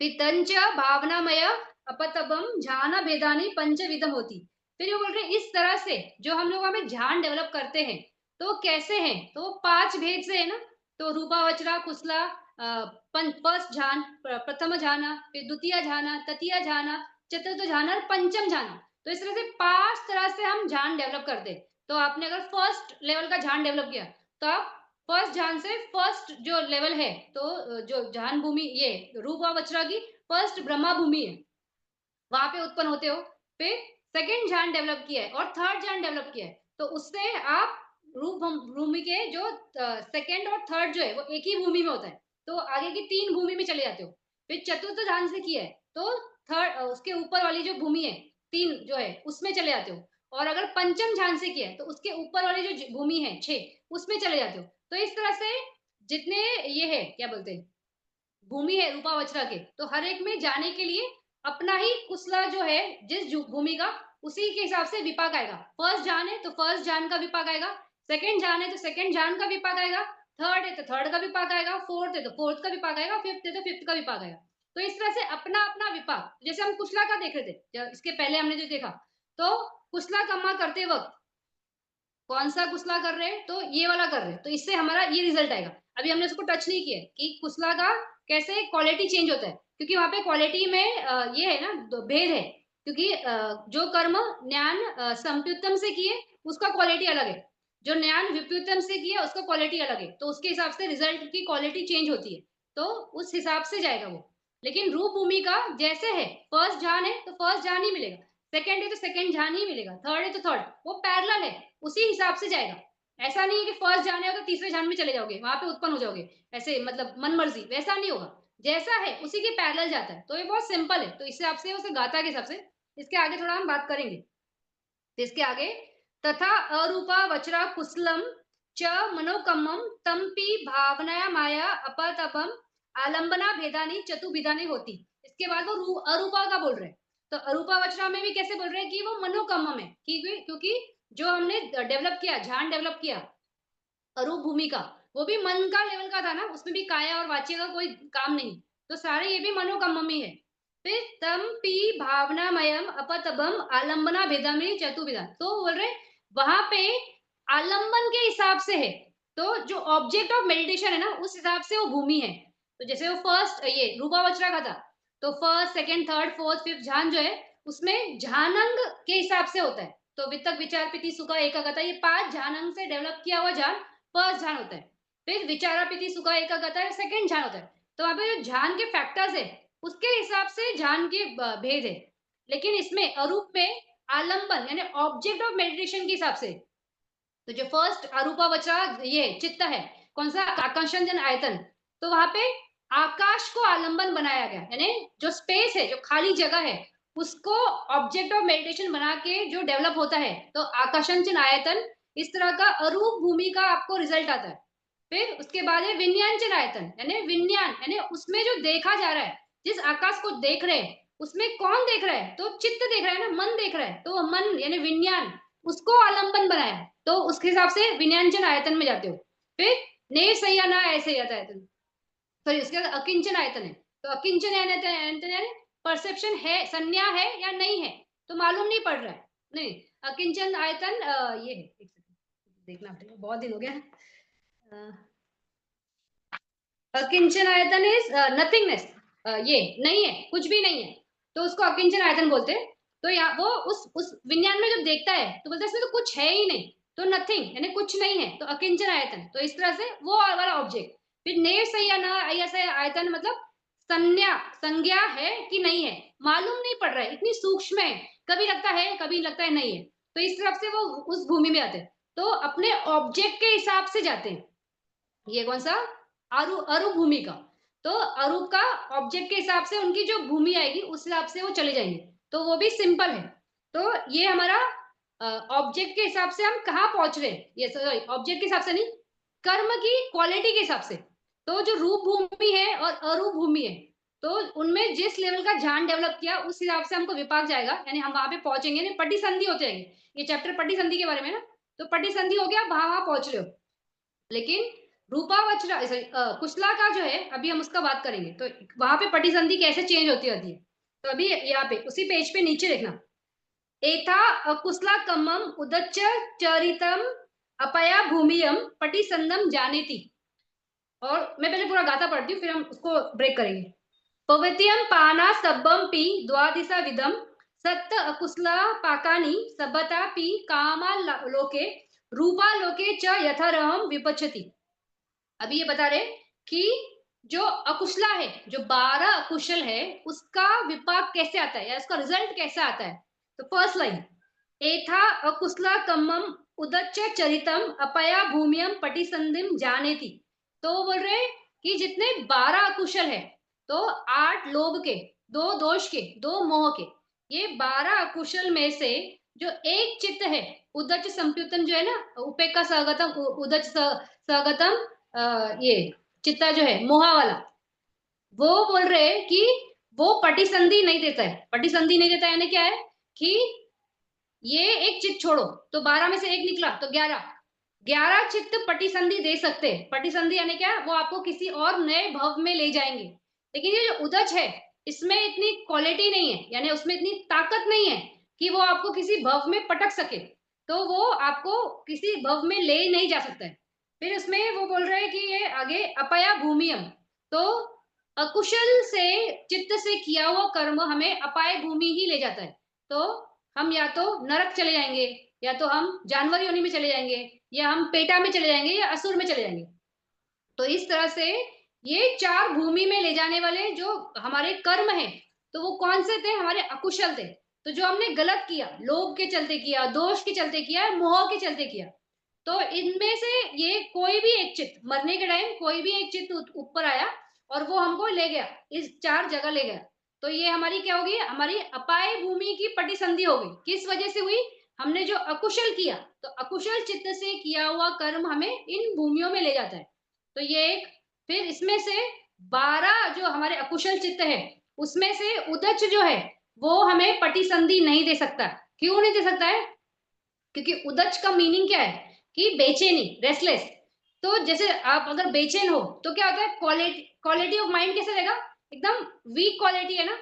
Speaker 1: पितंच भावनामय अपतबम ध्यान भेदानी पंचविधम होती। फिर ये बोल रहे इस तरह से जो हम लोग हमें ध्यान डेवलप करते हैं तो कैसे हैं, तो 5 भेद से है ना। तो रूपा वचरा कुशला, फर्स्ट ध्यान, प्रथम ध्यान, फिर द्वितीय ध्यान, तृतीय ध्यान, चतुर्थ ध्यान और पंचम ध्यान। तो इस तरह से 5 तरह से हम ध्यान डेवलप करते हैं। तो आपने अगर फर्स्ट लेवल का ध्यान डेवलप किया तो आप फर्स्ट ध्यान से, फर्स्ट जो लेवल है, तो जो ध्यान भूमि ये रूपा वचरा की फर्स्ट ब्रह्मा भूमि है, वहां पे उत्पन्न होते हो। फिर सेकंड ध्यान डेवलप किया है और थर्ड ध्यान डेवलप किया है, तो उससे आप रूप भूमि के जो सेकंड और थर्ड जो है वो एक ही भूमि में होता है, तो आगे की 3 भूमि में चले जाते हो। फिर चतुर्थ ध्यान से किया है तो थर्ड, उसके ऊपर वाली जो भूमि है 3 जो है उसमें चले जाते हो। और अगर पंचम ध्यान से किया है तो उसके ऊपर वाली जो भूमि है 6, उसमें चले जाते हो। तो इस तरह से जितने ये है क्या बोलते हैं भूमि है रूपा वचरा के, तो हर एक में जाने के लिए अपना ही कुशला जो है, जिस भूमि का, उसी के हिसाब से विपाक आएगा। फर्स्ट जान है तो फर्स्ट जान का विपाक आएगा, सेकंड जान है तो सेकंड जान का विपाक आएगा, थर्ड है तो थर्ड का विपाक आएगा, फोर्थ है तो फोर्थ का विपाक आएगा, फिफ्थ है तो फिफ्थ का विपाक आएगा। तो इस तरह से अपना अपना विपाक, जैसे हम कुशला का देख रहे थे इसके पहले हमने जो देखा, तो कुशला कम्मा करते वक्त कौन सा कुशला कर रहे हैं, तो ये वाला कर रहे हैं, तो इससे हमारा ये रिजल्ट आएगा। अभी हमने उसको टच नहीं किया कि कुशला का कैसे क्वालिटी चेंज होता है, क्योंकि वहां पे क्वालिटी में ये है ना, भेद है। क्योंकि जो कर्म ज्ञान संप्युत्तम से किए उसका क्वालिटी अलग है, जो ज्ञान विप्युत्तम से किया उसका क्वालिटी अलग है। तो उसके हिसाब से रिजल्ट की क्वालिटी चेंज होती है, तो उस हिसाब से जाएगा वो। लेकिन रूप भूमि का जैसे है, फर्स्ट जान है तो फर्स्ट जान ही मिलेगा, सेकंड है तो सेकंड जान ही मिलेगा, थर्ड है तो थर्ड, वो पैरेलल है, उसी हिसाब से जाएगा। ऐसा नहीं है कि फर्स्ट जाने हो तो तीसरे जान में चले जाओगे, वहां पे उत्पन्न हो जाओगे ऐसे, मतलब मन मर्जी, वैसा नहीं होगा। जैसा है उसी के पैरेलल जाता है। तो ये बहुत सिंपल है, तो इससे आपसे उसे गाथा के हिसाब से। इसके आगे थोड़ा हम बात करेंगे। तो इसके आगे तथा अरूपा वचरा कुशलम च मनोकम्मम तम्पि भावनाया माया अपतपम आलंबना भेदानी चतुर्विधानी होती। इसके बाद वो अरूपा का बोल रहे हैं। तो अरूपा वचरा में भी कैसे बोल रहे हैं कि वो मनोकम्मम है, क्योंकि जो हमने डेवलप किया, ध्यान डेवलप किया अरूप भूमि का, वो भी मन का लेवल का था ना, उसमें भी काया और वाच्य का कोई काम नहीं, तो सारे ये भी मनोकम्मम ही है। फिर तम पी भावनामयम अपतबम आलम्बना भेदमी चतुर्विधा, तो बोल रहे वहां पे आलम्बन के हिसाब से है, तो जो ऑब्जेक्ट ऑफ मेडिटेशन है ना उस हिसाब से वो भूमि है। तो जैसे वो फर्स्ट ये रूपावचरा का था, तो first second third fourth fifth ध्यान जो है उसमें ध्यानांग के हिसाब से होता है। तो वितक विचार पीति सुखा एकाग्रता, ये 5 ध्यानांग से डेवलप किया हुआ ध्यान फर्स्ट ध्यान होता है। फिर विचारा पीति सुखा एकाग्रता है सेकंड ध्यान होता है। तो वहां पे जो ध्यान के फैक्टर्स है उसके हिसाब से ध्यान के भेद है। लेकिन इसमें अरूप में आलंबन यानी ऑब्जेक्ट ऑफ मेडिटेशन के हिसाब से, तो जो फर्स्ट अरूपावचरा ये चित्त है, कौन सा, आकर्षण जन आयतन, तो वहां पे आकाश को आलंबन बनाया गया, यानी जो स्पेस है जो खाली जगह है उसको ऑब्जेक्ट ऑफ मेडिटेशन बना के जो डेवलप होता है, तो आकर्षण चिन्ह आयतन, इस तरह का अरूप भूमि का आपको रिजल्ट आता है। फिर उसके बाद है विन्यांचन आयतन, यानी विन्यान यानी उसमें जो देखा जा रहा है, जिस आकाश को देख रहे हैं उसमें कौन देख रहा है, तो चित्त देख रहा है ना, मन देख रहा है, तो मन यानी विन्यान, उसको आलंबन बनाया, तो उसके हिसाब से विन्यांचन आयतन में जाते हो। फिर ने सही या ना ऐसे जाता है आयतन, सॉरी उसके बाद अकिंचन आयतन है, तो अकिंचन यानी परसेप्शन है, संज्ञा है या नहीं है, तो मालूम नहीं पड़ रहा है, नहीं। अकिंचन आयतन ये है, एक सेकंड देखना पड़ेगा, बहुत दिन हो गया। अकिंचन आयतन इज नथिंगनेस, ये नहीं है, कुछ भी नहीं है, तो उसको अकिंचन आयतन बोलते हैं। तो यहाँ वो उस विज्ञान में जब देखता है तो बोलता है इसमें तो कुछ है ही नहीं, तो नथिंग यानी कुछ नहीं है, तो अकिंचन आयतन, तो इस तरह से वो वाला ऑब्जेक्ट। फिर नेर सही या ना ऐसा आयतन मतलब संज्ञा, संज्ञा है कि नहीं है, मालूम नहीं पड़ रहा है, इतनी सूक्ष्म है, कभी लगता है नहीं है, तो इस तरफ से वो उस भूमि में आते हैं, तो अपने ऑब्जेक्ट के हिसाब से जाते हैं। ये कौन सा, अरूप भूमि का, तो अरूप का ऑब्जेक्ट के हिसाब से उनकी जो भूमि आएगी उस हिसाब से वो चले जाएंगे, तो वो भी सिंपल है। तो ये हमारा ऑब्जेक्ट के हिसाब से हम कहाँ पहुंच रहे हैं, ये सॉरी ऑब्जेक्ट के हिसाब से नहीं, कर्म की क्वालिटी के हिसाब से। तो जो रूप भूमि है और अरूप भूमि है, तो उनमें जिस लेवल का ध्यान डेवलप किया उस हिसाब से हमको विपाक जाएगा, यानी हम वहां पे पहुंचेंगे, नहीं पटी संधि हो जाएंगे, ये चैप्टर पटी संधि के बारे में ना, तो पटी संधि हो गया, वहां पहुंच रहे हो। लेकिन रूपावचरा कुशला का जो है अभी हम उसका बात करेंगे, तो वहां पे पटी संधि कैसे चेंज होती रहती है। तो अभी यहाँ पे उसी पेज पे नीचे देखना, एथा कुशला कमम उदच्च चरितम अपया भूमियम पटी संदम जानेति, और मैं पहले पूरा गाथा पढ़ती हूँ फिर हम उसको ब्रेक करेंगे। पवत्यम पाना सब्बम पी द्वादिशा विदम सत्त अकुशला पाकानी सबता पी कामा लोके रूपा लोके च यथारहम विपच्छति। अभी ये बता रहे कि जो अकुशला है, जो 12 अकुशल है, उसका विपाक कैसे आता है या उसका रिजल्ट कैसे आता है। तो फर्स्ट लाइन, एथा अकुशला कम्मम उदच्च चरितम अपया भूमियम पटिसंधिम जानेति, तो वो बोल रहे कि जितने 12 अकुशल है, तो 8 लोभ के, 2 दोष के, 2 मोह के, ये 12 अकुशल में से जो एक चित्त है, उदच संप्युतम जो है ना, उपेक्षा सहगतम, उदच सहगतम, ये चित्ता जो है मोहा वाला, वो बोल रहे हैं कि वो पटिसंधि नहीं देता है। पटिसंधि नहीं देता यानी क्या है कि ये एक चित्त छोड़ो, तो 12 में से एक निकला तो 11, 11 चित्त पटिसंधि दे सकते हैं। पटिसंधि यानी क्या, वो आपको किसी और नए भव में ले जाएंगे। लेकिन ये जो उदच है इसमें इतनी क्वालिटी नहीं है, यानी उसमें इतनी ताकत नहीं है कि वो आपको किसी भव में पटक सके, तो वो आपको किसी भव में ले नहीं जा सकता है। फिर उसमें वो बोल रहे हैं कि ये आगे अपया भूमियम, तो अकुशल से चित्त से किया हुआ कर्म हमें अपाय भूमि ही ले जाता है, तो हम या तो नरक चले जाएंगे, या तो हम जानवर योनि में चले जाएंगे, या हम पेटा में चले जाएंगे, या असुर में चले जाएंगे। तो इस तरह से ये 4 भूमि में ले जाने वाले जो हमारे कर्म है, तो वो कौन से थे, हमारे अकुशल थे। तो जो हमने गलत किया, लोभ के चलते किया, दोष के चलते किया, मोह के चलते किया, तो इनमें से ये कोई भी एक चित्त मरने के टाइम कोई भी एक चित्त ऊपर आया और वो हमको ले गया, इस 4 जगह ले गया, तो ये हमारी क्या होगी, हमारी अपाय भूमि की पटिसंधि हो गई। किस वजह से हुई, हमने जो अकुशल किया, तो अकुशल चित्त से किया हुआ कर्म हमें इन भूमियों में ले जाता है, तो ये एक। फिर इसमें से 12 जो हमारे अकुशल चित्त है, उसमें से उदच जो है वो हमें पटिसंधि नहीं दे सकता। क्यों नहीं दे सकता है, क्योंकि उदच का मीनिंग क्या है कि बेचैनी, रेस्टलेस, तो जैसे आप अगर बेचैन हो तो क्या होता है, क्वालिटी ऑफ माइंड कैसे रहेगा, एकदम वीक क्वालिटी है ना,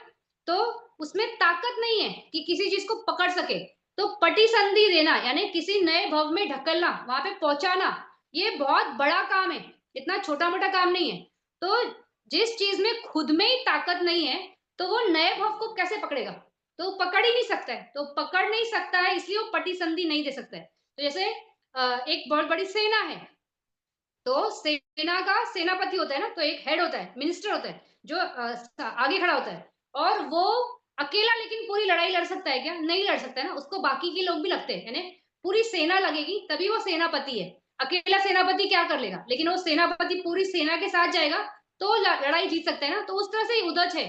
Speaker 1: तो उसमें ताकत नहीं है कि किसी चीज को पकड़ सके। तो पटिसंधि देना यानी किसी नए भव में ढकलना, वहां पे पहुंचाना, ये बहुत बड़ा काम है, इतना छोटा मोटा काम नहीं है। तो जिस चीज में खुद में ही ताकत नहीं है, तो वो नए भव को कैसे पकड़ेगा, तो पकड़ ही नहीं सकता है, तो पकड़ नहीं सकता है इसलिए वो पटिसंधि नहीं दे सकता है। तो जैसे एक बहुत बड़ी सेना है, तो सेना का सेनापति होता है ना, तो एक हेड होता है, मिनिस्टर होता है, जो आगे खड़ा होता है, और वो अकेला लेकिन पूरी लड़ाई लड़ सकता है क्या, नहीं लड़ सकता है ना, उसको बाकी के लोग भी लगते हैं, यानी पूरी सेना लगेगी तभी वो सेनापति है। अकेला सेनापति क्या कर लेगा, लेकिन वो सेनापति पूरी सेना के साथ जाएगा तो लड़ाई जीत सकता है ना। तो उस तरह से ही उदच है,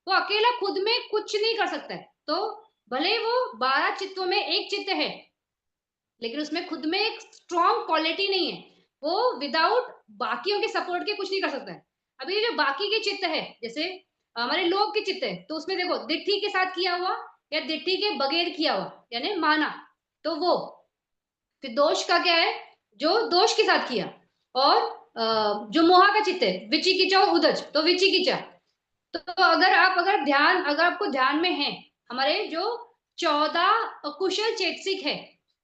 Speaker 1: वो अकेला खुद में कुछ नहीं कर सकता है। तो भले वो 12 चित्तों में एक चित्त है, लेकिन उसमें खुद में एक स्ट्रॉन्ग क्वालिटी नहीं है, वो विदाउट बाकियों के सपोर्ट के कुछ नहीं कर सकता है। अब ये जो बाकी के चित्त है, जैसे हमारे लोग के चित्त है, तो उसमें देखो दिट्ठी के साथ किया हुआ या दिट्ठी के बगैर किया हुआ यानी माना, तो वो फिर दोष का क्या है, जो दोष के साथ किया, और जो मोहा का चित्त है विचिकिचा और उदज, तो विचिकिचा। तो अगर आपको ध्यान में है, हमारे जो 14 अकुशल चेतसिक है,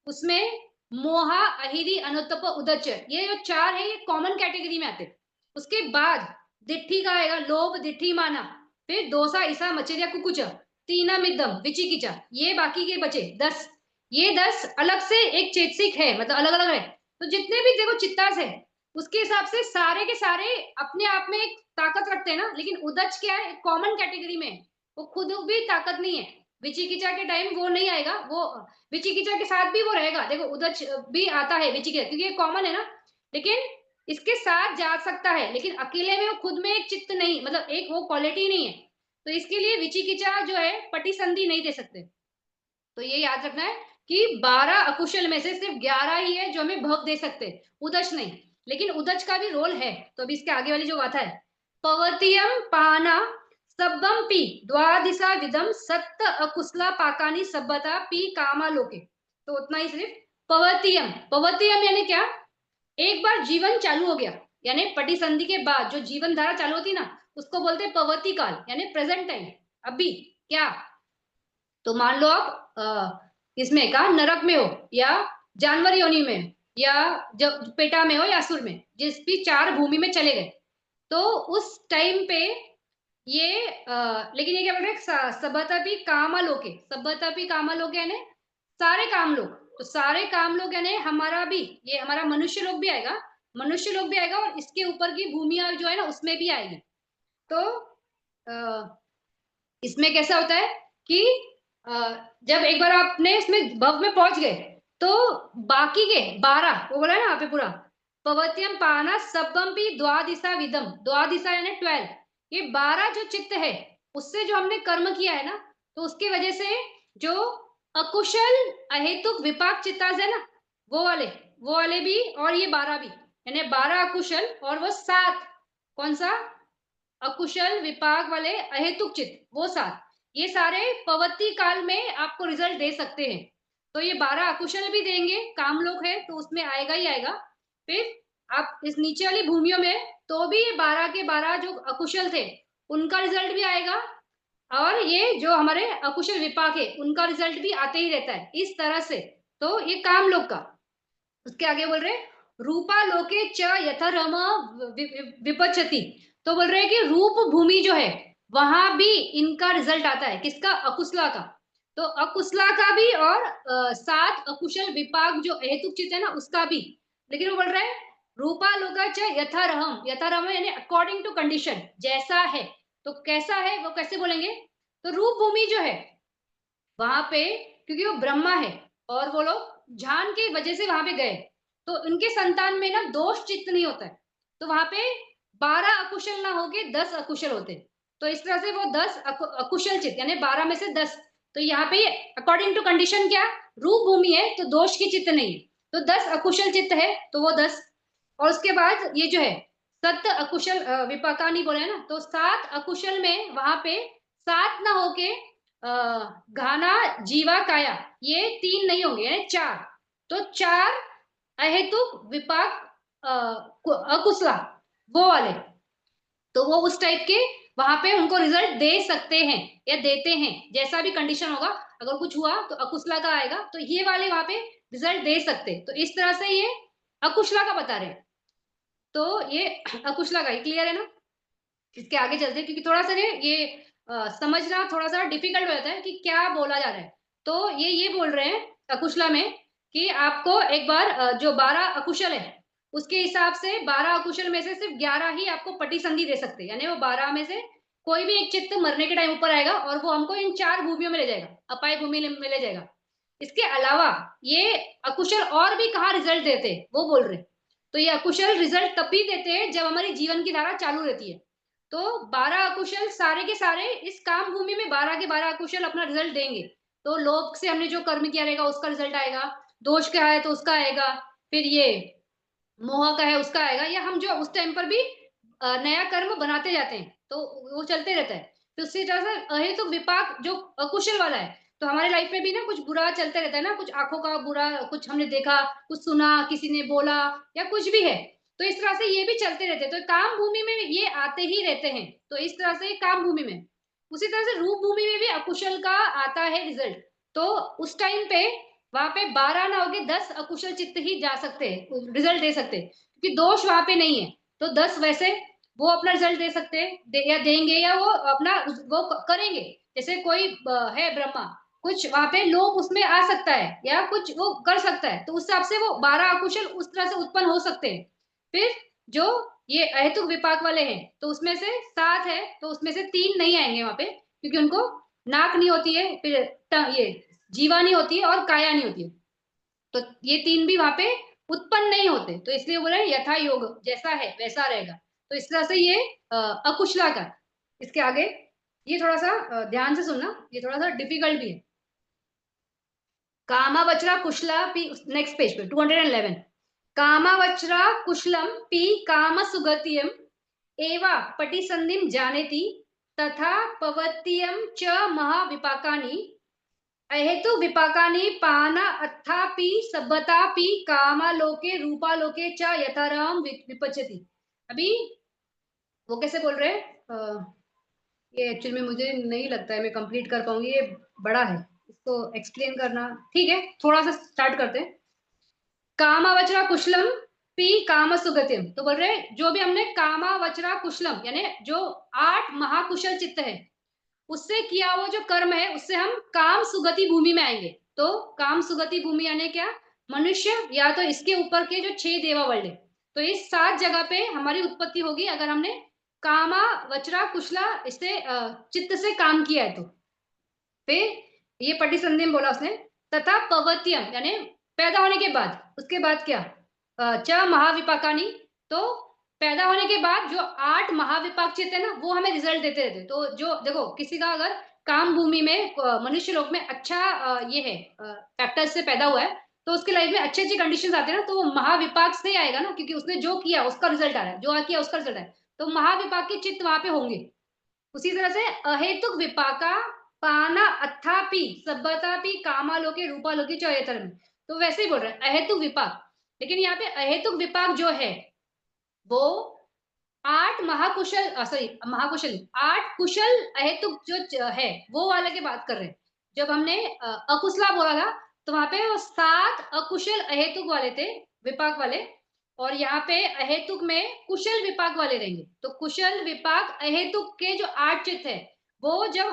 Speaker 1: उसमें मोहा, अहिरी, अनुत्तप, उदच्च, ये जो चार है ये कॉमन कैटेगरी में आते हैं। उसके बाद दिट्ठी का आएगा, लोभ, दिट्ठी, माना, फिर दोसा, ईसा, मचर्या, कुकुच, तीना, मिदम, विचिकिचा, ये बाकी के बचे 10। ये 10 अलग से एक चेतसिक है, मतलब अलग अलग है। तो जितने भी देखो चित्तास है, उसके हिसाब से सारे के सारे अपने आप में एक ताकत रखते हैं ना, लेकिन उदच क्या है, कॉमन कैटेगरी में है, वो खुद भी ताकत नहीं है। विचिकिचा के टाइम वो नहीं आएगा, वो विचिकिचा के साथ भी वो रहेगा, देखो उदच भी आता है विचिकिचा, क्योंकि ये कॉमन है ना, लेकिन इसके साथ जा सकता है, लेकिन अकेले में वो खुद में एक चित्त नहीं, मतलब एक वो क्वालिटी नहीं है। तो इसके लिए विचिकिचा जो है पटिसंधि नहीं दे सकते। तो ये याद रखना है कि 12 अकुशल में से सिर्फ 11 ही है जो हमें भव दे सकते हैं, उदच नहीं। लेकिन उदच का भी रोल है। तो अभी इसके आगे वाली जो गाथा है, पवतियम पाना सब्बम पी द्वादिशा विदम सत्त अकुशला पाकानी सब्बता पी कामा लोके। तो उतना ही सिर्फ पवतियम, पवतियम यानी क्या, एक बार जीवन चालू हो गया, यानी पटिसंधि के बाद जो जीवन धारा चालू होती ना, उसको बोलते हैं पवती काल, यानी प्रेजेंट टाइम, अभी क्या। तो मान लो आप इसमें का नरक में हो, या जानवर योनि में, या जब पेटा में हो, या असुर में, जिस भी 4 भूमि में चले गए, तो उस टाइम पे ये लेकिन ये क्या बोल रहे हैं, सबतापि कामालोके, सबतापि कामालोके यानी सारे काम लोग। तो सारे काम लोग यानी हमारा भी, ये हमारा मनुष्य लोग भी आएगा, मनुष्य लोग भी आएगा, और इसके ऊपर की भूमिया जो है ना उसमें भी आएगी। तो इसमें कैसा होता है कि जब एक बार आपने इसमें भव में पहुंच गए, तो बाकी के 12 वो बोला है ना यहाँ पे पूरा, पवत्यम पाना सब्बम भी द्वादिशा विदम, द्वादिशा यानी 12, ये 12 जो चित्त है, उससे जो हमने कर्म किया है ना, तो उसकी वजह से जो अकुशल अहेतुक विपाक चित्तास है ना, वो वाले भी, और ये 12 भी, यानी 12 अकुशल और वो 7 कौन सा, अकुशल विपाक वाले अहेतुक चित्त, वो 7, ये सारे पवती काल में आपको रिजल्ट दे सकते हैं। तो ये 12 अकुशल भी देंगे, काम लोग है तो उसमें आएगा ही आएगा। फिर आप इस नीचे वाली भूमियों में, तो भी ये 12 के 12 जो अकुशल थे उनका रिजल्ट भी आएगा, और ये जो हमारे अकुशल विपाक है उनका रिजल्ट भी आते ही रहता है, इस तरह से। तो ये काम लोग का। उसके आगे बोल रहे रूपा लोके च यथारम विपचति, तो बोल रहे हैं कि रूप भूमि जो है वहां भी इनका रिजल्ट आता है, किसका, अकुशला का। तो अकुशला का भी, और 7 अकुशल विपाक जो हेतुक चित्त है ना उसका भी। लेकिन वो बोल रहे हैं रूपा लोका च यथारहम, यथारहम यानी अकॉर्डिंग टू कंडीशन, जैसा है। तो कैसा है वो कैसे बोलेंगे, तो रूप भूमि जो है वहां पे, क्योंकि वो ब्रह्मा है और वो लोग ज्ञान की वजह से वहां पे गए, तो उनके संतान में ना दोष चित्त नहीं होता है, तो वहां पे 12 अकुशल ना होके 10 अकुशल होते। तो इस तरह से वो 10 अकुशल चित्त यानी 12 में से 10। तो यहाँ पे अकॉर्डिंग टू कंडीशन क्या, रूप भूमि है तो दोष की चित्त नहीं है, तो 10 अकुशल चित्त है तो वो 10। और उसके बाद ये जो है सत्य अकुशल विपाका नहीं बोले ना, तो 7 अकुशल में वहां पे 7 ना होके घाना, जीवा, काया, ये 3 नहीं होंगे, यानी 4। तो 4 अहेतुक विपाक अकुशला, वो वाले, तो वो उस टाइप के वहां पे उनको रिजल्ट दे सकते हैं या देते हैं, जैसा भी कंडीशन होगा। अगर कुछ हुआ तो अकुशला का आएगा, तो ये वाले वहां पे रिजल्ट दे सकते हैं। तो इस तरह से ये अकुशला का बता रहे हैं। तो ये अकुशला का, क्लियर है ना? इसके आगे चलते हैं, क्योंकि थोड़ा सा ये समझना थोड़ा सा डिफिकल्ट हो जाता है कि क्या बोला जा रहा है। तो ये बोल रहे हैं अकुशला में कि आपको एक बार जो 12 अकुशल है, उसके हिसाब से 12 अकुशल में से सिर्फ 11 ही आपको पटी संधि दे सकते हैं। यानी वो 12 में से कोई भी एक चित्त मरने के टाइम ऊपर आएगा और वो हमको इन 4 भूमियों में ले जाएगा, अपाय भूमि में ले जाएगा। इसके अलावा ये अकुशल और भी कहाँ रिजल्ट देते हैं, वो बोल रहे हैं। तो ये अकुशल रिजल्ट तब भी देते हैं जब हमारी जीवन की धारा चालू रहती है। तो 12 अकुशल सारे के सारे इस काम भूमि में 12 के 12 अकुशल अपना रिजल्ट देंगे। तो लोभ से हमने जो कर्म किया रहेगा उसका रिजल्ट आएगा, दोष का है तो उसका आएगा, फिर ये मोह का है उसका आएगा, या हम जो उस टाइम पर भी नया कर्म बनाते जाते हैं, तो वो चलते रहता है। तो उसी तरह से अहेतुक विपाक जो अकुशल वाला है, तो हमारे लाइफ में भी ना कुछ बुरा चलते रहता है ना, कुछ आंखों का बुरा, कुछ हमने देखा, कुछ सुना, किसी ने बोला, या कुछ भी है। तो इस तरह से ये भी चलते रहते हैं। तो काम भूमि में ये आते ही रहते हैं। तो इस तरह से काम भूमि में, उसी तरह से रूप भूमि में भी अकुशल का आता है रिजल्ट। तो उस टाइम पे वहां पे 12 ना होके 10 अकुशल चित्त ही जा सकते हैं, रिजल्ट दे सकते हैं, क्योंकि दोष वहां पे नहीं है। तो 10 वैसे वो अपना रिजल्ट दे सकते हैं, या देंगे, या वो अपना वो करेंगे। जैसे कोई है ब्रह्मा, कुछ वहां पे लोभ उसमें आ सकता है या कुछ वो कर सकता है, तो उस हिसाब से वो 12 अकुशल उस तरह से उत्पन्न हो सकते हैं। फिर जो ये अहेतुक विपाक वाले हैं, तो उसमें से 7 है, तो उसमें से 3 नहीं आएंगे वहां पे, क्योंकि उनको नाक नहीं होती है, फिर ये जीवा नहीं होती है और काया नहीं होती है। तो ये 3 भी वहां पे उत्पन्न नहीं होते, तो इसलिए बोल रहे हैं यथा योग, जैसा है वैसा रहेगा। तो इस तरह से ये अकुशला का। इसके आगे ये थोड़ा सा ध्यान से सुनना, ये थोड़ा सा डिफिकल्ट भी है। कामावचरा कुशला पी, नेक्स्ट पेज पे 211। कामावचरा कुशलम पी काम सुगतियम एवा पटिसंधिम जानेति तथा पवत्यम च महाविपाकानि अहेतु विपाकानि पाना अत्थापि सभ्यतापि कामालोके रूपालोके च यथाराम विपचति। अभी वो कैसे बोल रहे हैं, ये एक्चुअली में मुझे नहीं लगता है मैं कंप्लीट कर पाऊंगी, ये बड़ा है, इसको एक्सप्लेन करना। ठीक है, थोड़ा सा स्टार्ट करते हैं। कामावचरा कुशलम पी काम सुगतिम, तो बोल रहे हैं जो भी हमने कामावचरा कुशलम यानी जो 8 महाकुशल चित्त है, उससे किया वो जो कर्म है, उससे हम काम सुगति भूमि में आएंगे। तो काम सुगति भूमि यानी क्या? मनुष्य, या तो इसके ऊपर के जो 6 देवा वर्ल्ड है, तो इस 7 जगह पे हमारी उत्पत्ति होगी अगर हमने कामा वचरा कुशला इससे चित्त से काम किया है। तो फिर ये पटिसंधि में बोला उसने, तथा पवत्यम यानी पैदा होने के बाद, उसके बाद क्या? च महाविपाकानी, तो पैदा होने के बाद जो 8 महाविपाक चित्त है ना, वो हमें रिजल्ट देते रहते। तो जो देखो किसी का अगर काम भूमि में मनुष्य लोक में अच्छा ये है फैक्टर्स से पैदा हुआ है, तो उसके लाइफ में अच्छी अच्छी कंडीशंस आते हैं ना, तो वो महाविपाक से ही आएगा ना, क्योंकि उसने जो किया उसका रिजल्ट आ रहा है, जो किया उसका रिजल्ट है। तो महाविपाक के चित्त वहां पे होंगे। उसी तरह से अहेतुक विपाका पाना अथापि सभ्यतापि कामालोके रूपालोके चौयतर में, तो वैसे ही बोल रहे हैं अहेतुक विपाक। लेकिन यहाँ पे अहेतुक विपाक जो है वो 8 महाकुशल, सॉरी महाकुशल 8 कुशल अहेतुक जो है वो वाले की बात कर रहे हैं। जब हमने अकुशला बोला था, तो वहां पे वो 7 अकुशल अहेतुक वाले थे, विपाक वाले। और यहाँ पे अहेतुक में कुशल विपाक वाले रहेंगे। तो कुशल विपाक अहेतुक के जो 8 चित्त है, वो जब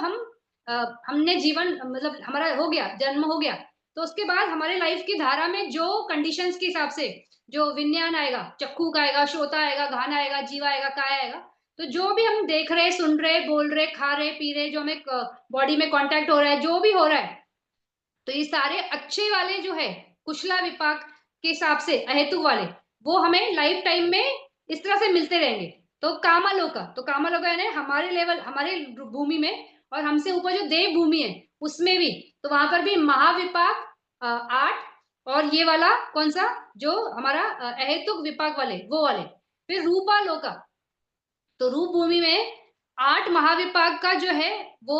Speaker 1: हमने जीवन मतलब हमारा हो गया, जन्म हो गया, तो उसके बाद हमारे लाइफ की धारा में जो कंडीशंस के हिसाब से जो विज्ञान आएगा, चक्षु का आएगा, श्रोता आएगा, घान आएगा, जीवा आएगा, काया आएगा, तो जो भी हम देख रहे, सुन रहे, बोल रहे, खा रहे, पी रहे, जो हमें बॉडी में कांटेक्ट हो रहा है, जो भी हो रहा है, तो ये सारे अच्छे वाले जो है कुशला विपाक के हिसाब से अहेतुक वाले, वो हमें लाइफ टाइम में इस तरह से मिलते रहेंगे। तो कामालोका, तो कामालोका यानी हमारे लेवल, हमारे भूमि में, और हमसे ऊपर जो देव भूमि है उसमें भी, तो वहां पर भी महाविपाक 8, और ये वाला कौन सा जो हमारा अहेतुक विपाक वाले, वो वाले। फिर रूपालोका, तो रूप भूमि में 8 महाविपाक का जो है वो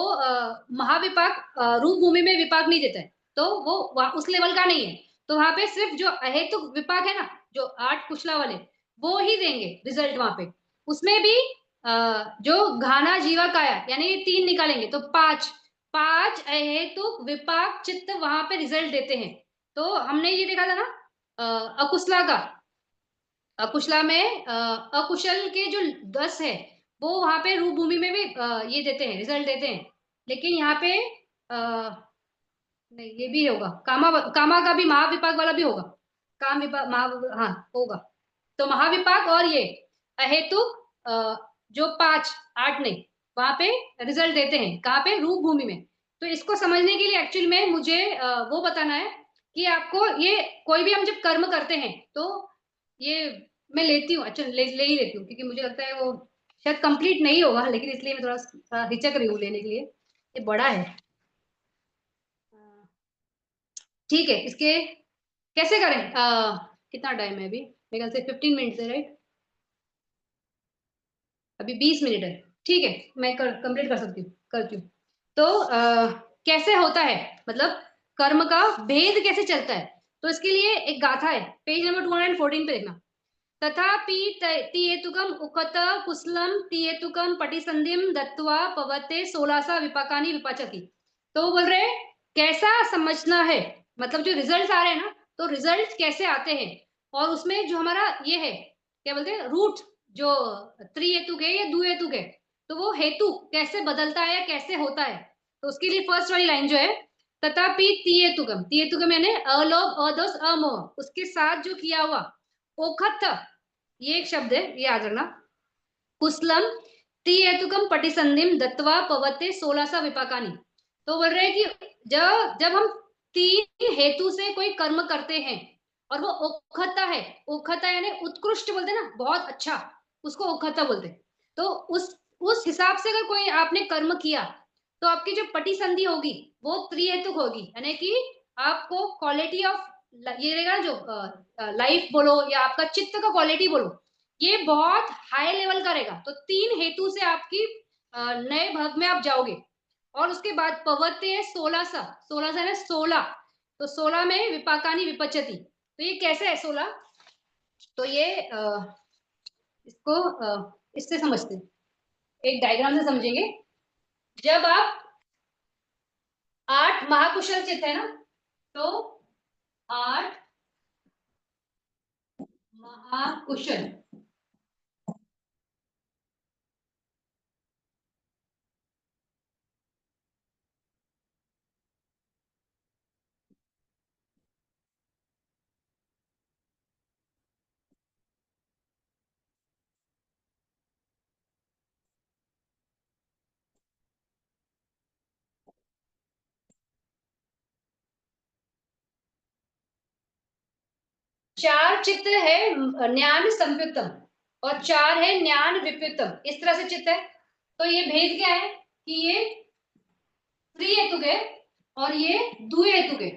Speaker 1: महाविपाक रूप भूमि में विपाक नहीं देता है, तो वो उस लेवल का नहीं है। तो वहां पे सिर्फ जो अहेतुक विपाक है ना, जो 8 कुशला वाले, वो ही देंगे रिजल्ट वहां पे। उसमें भी जो घाना जीवा काया यानी 3 निकालेंगे तो 5 5 अहेतुक विपाक चित्त वहां पे रिजल्ट देते हैं। तो हमने ये देखा था ना अकुशला का, अकुशला में अकुशल के जो 10 है वो वहां पे रूप भूमि में भी ये देते हैं, रिजल्ट देते हैं। लेकिन यहाँ पे नहीं, ये भी होगा कामा, कामा का भी महाविपाक वाला भी होगा, काम विपाक महा, हाँ होगा। तो महाविपाक और ये अहेतुक जो 5 8 नहीं, वहां पे रिजल्ट देते हैं कहाँ पे, रूप भूमि में। तो इसको समझने के लिए एक्चुअली में मुझे वो बताना है कि आपको ये कोई भी हम जब कर्म करते हैं तो ये मैं लेती हूँ, अच्छा ले ही लेती हूँ क्योंकि मुझे लगता है वो शायद कंप्लीट नहीं होगा, लेकिन इसलिए मैं थोड़ा हिचक रही हूँ लेने के लिए, ये बड़ा है। ठीक है, इसके कैसे करें, कितना टाइम है अभी, मेरे ख्याल से 15 मिनट है राइट, अभी 20 मिनट है। ठीक है, मैं कंप्लीट कर सकती हूँ, करती हूँ। तो कैसे होता है, मतलब कर्म का भेद कैसे चलता है, तो इसके लिए एक गाथा है, पेज नंबर 214 पे देखना। तथापि तियेतुकम उकत कुशलम तियेतुकम पटिसंधिम दत्वा पवते 16 विपाकानि विपाचति। तो वो बोल रहे हैं कैसा समझना है, मतलब जो रिजल्ट्स आ रहे हैं ना, तो रिजल्ट्स कैसे आते हैं, और उसमें जो हमारा ये है क्या बोलते हैं रूट, जो त्रिहेतुक है या दुहेतुक है, तो वो हेतु कैसे बदलता है या कैसे होता है। तो उसके लिए फर्स्ट वाली लाइन जो है, तथापि तियेतुकम, तियेतुकम यानी अलोभ अदोष अमोह, उसके साथ जो किया हुआ ओखथ, ये एक शब्द है, ये याद रखना। कुशलम त्रिहेतुकम पटिसंधिम दत्वा पवते 16 विपाकानि। तो बोल रहे हैं कि जब जब हम 3 हेतु से कोई कर्म करते हैं और वो ओखता है, ओखता यानी उत्कृष्ट बोलते हैं ना, बहुत अच्छा, उसको ओखता बोलते हैं। तो उस हिसाब से अगर कोई आपने कर्म किया तो आपकी जो पटी संधि होगी वो त्रिहेतुक होगी, यानी कि आपको क्वालिटी ऑफ ये रहेगा ना, जो लाइफ बोलो या आपका चित्त का क्वालिटी बोलो, ये बहुत हाई लेवल का रहेगा। तो 3 हेतु से आपकी नए भाग में आप जाओगे। और उसके बाद पवते है 16 सा, 16 सा है 16, तो 16 में विपाकानी विपचती। तो ये कैसे है 16, तो ये इसको इससे समझते हैं, एक डायग्राम से समझेंगे। जब आप 8 महाकुशल चित्त है ना, तो 8 महाकुशल, 4 चित्त है ज्ञान संयुक्तम और 4 है ज्ञान विपरीतम, इस तरह से चित्त है। तो ये भेद क्या है कि ये त्रिहेतुक है और ये द्विहेतुक है।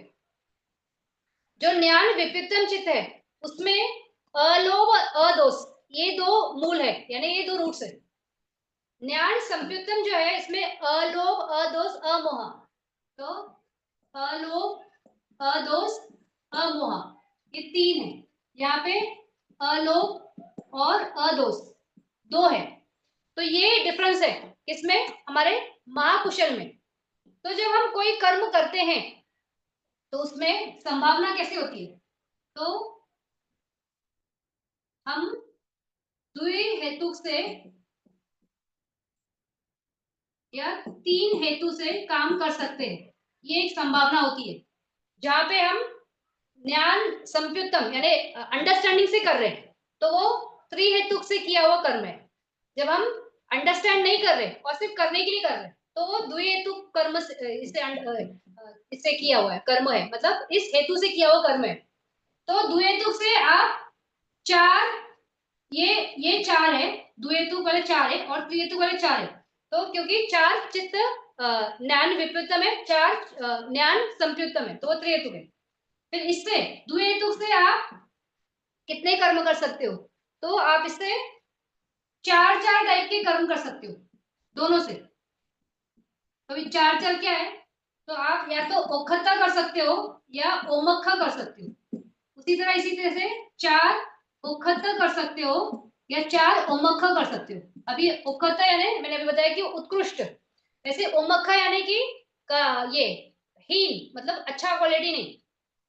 Speaker 1: जो ज्ञान विपरीतम चित्त है उसमें अलोभ अदोष, ये दो मूल है, यानी ये दो रूट्स है। ज्ञान संयुक्तम जो है इसमें अलोभ अदोष अमोह, तो अलोभ अदोष अमोह ये 3 है। यहाँ पे अलोभ और अदोष 2 है। तो ये डिफरेंस है इसमें, हमारे महाकुशल में। तो जब हम कोई कर्म करते हैं तो उसमें संभावना कैसे होती है, तो हम द्विहेतुक से या 3 हेतु से काम कर सकते हैं, ये एक संभावना होती है। जहां पे हम ज्ञान संयुक्तम यानी अंडरस्टैंडिंग से कर रहे हैं तो वो त्रिहेतुक से किया हुआ कर्म है। जब हम अंडरस्टैंड नहीं कर रहे और सिर्फ करने के लिए कर रहे हैं तो वो द्विहेतुक कर्म इससे किया हुआ है कर्म है, मतलब इस हेतु से किया हुआ कर्म है। तो द्विहेतुक से आप 4, ये 4 है, द्विहेतुक वाले 4 है और त्रिहेतुक वाले 4 है। तो क्योंकि 4 चित्त ज्ञान विपरीतम है, 4 ज्ञान संयुक्तम है, तो वो त्रिहेतुक है। फिर इससे द्विहेतुक से आप कितने कर्म कर सकते हो, तो आप इससे 4 टाइप के कर्म कर सकते हो दोनों से। तो ये 4 क्या है, तो आप या तो ओखता कर सकते हो या ओमक्खा कर सकते हो। उसी तरह इसी तरह से 4 उखत कर सकते हो या 4 ओमख कर सकते हो। अभी उखत यानी मैंने अभी बताया कि उत्कृष्ट, वैसे ओमख यानी कि का ये हीन, मतलब अच्छा क्वालिटी नहीं।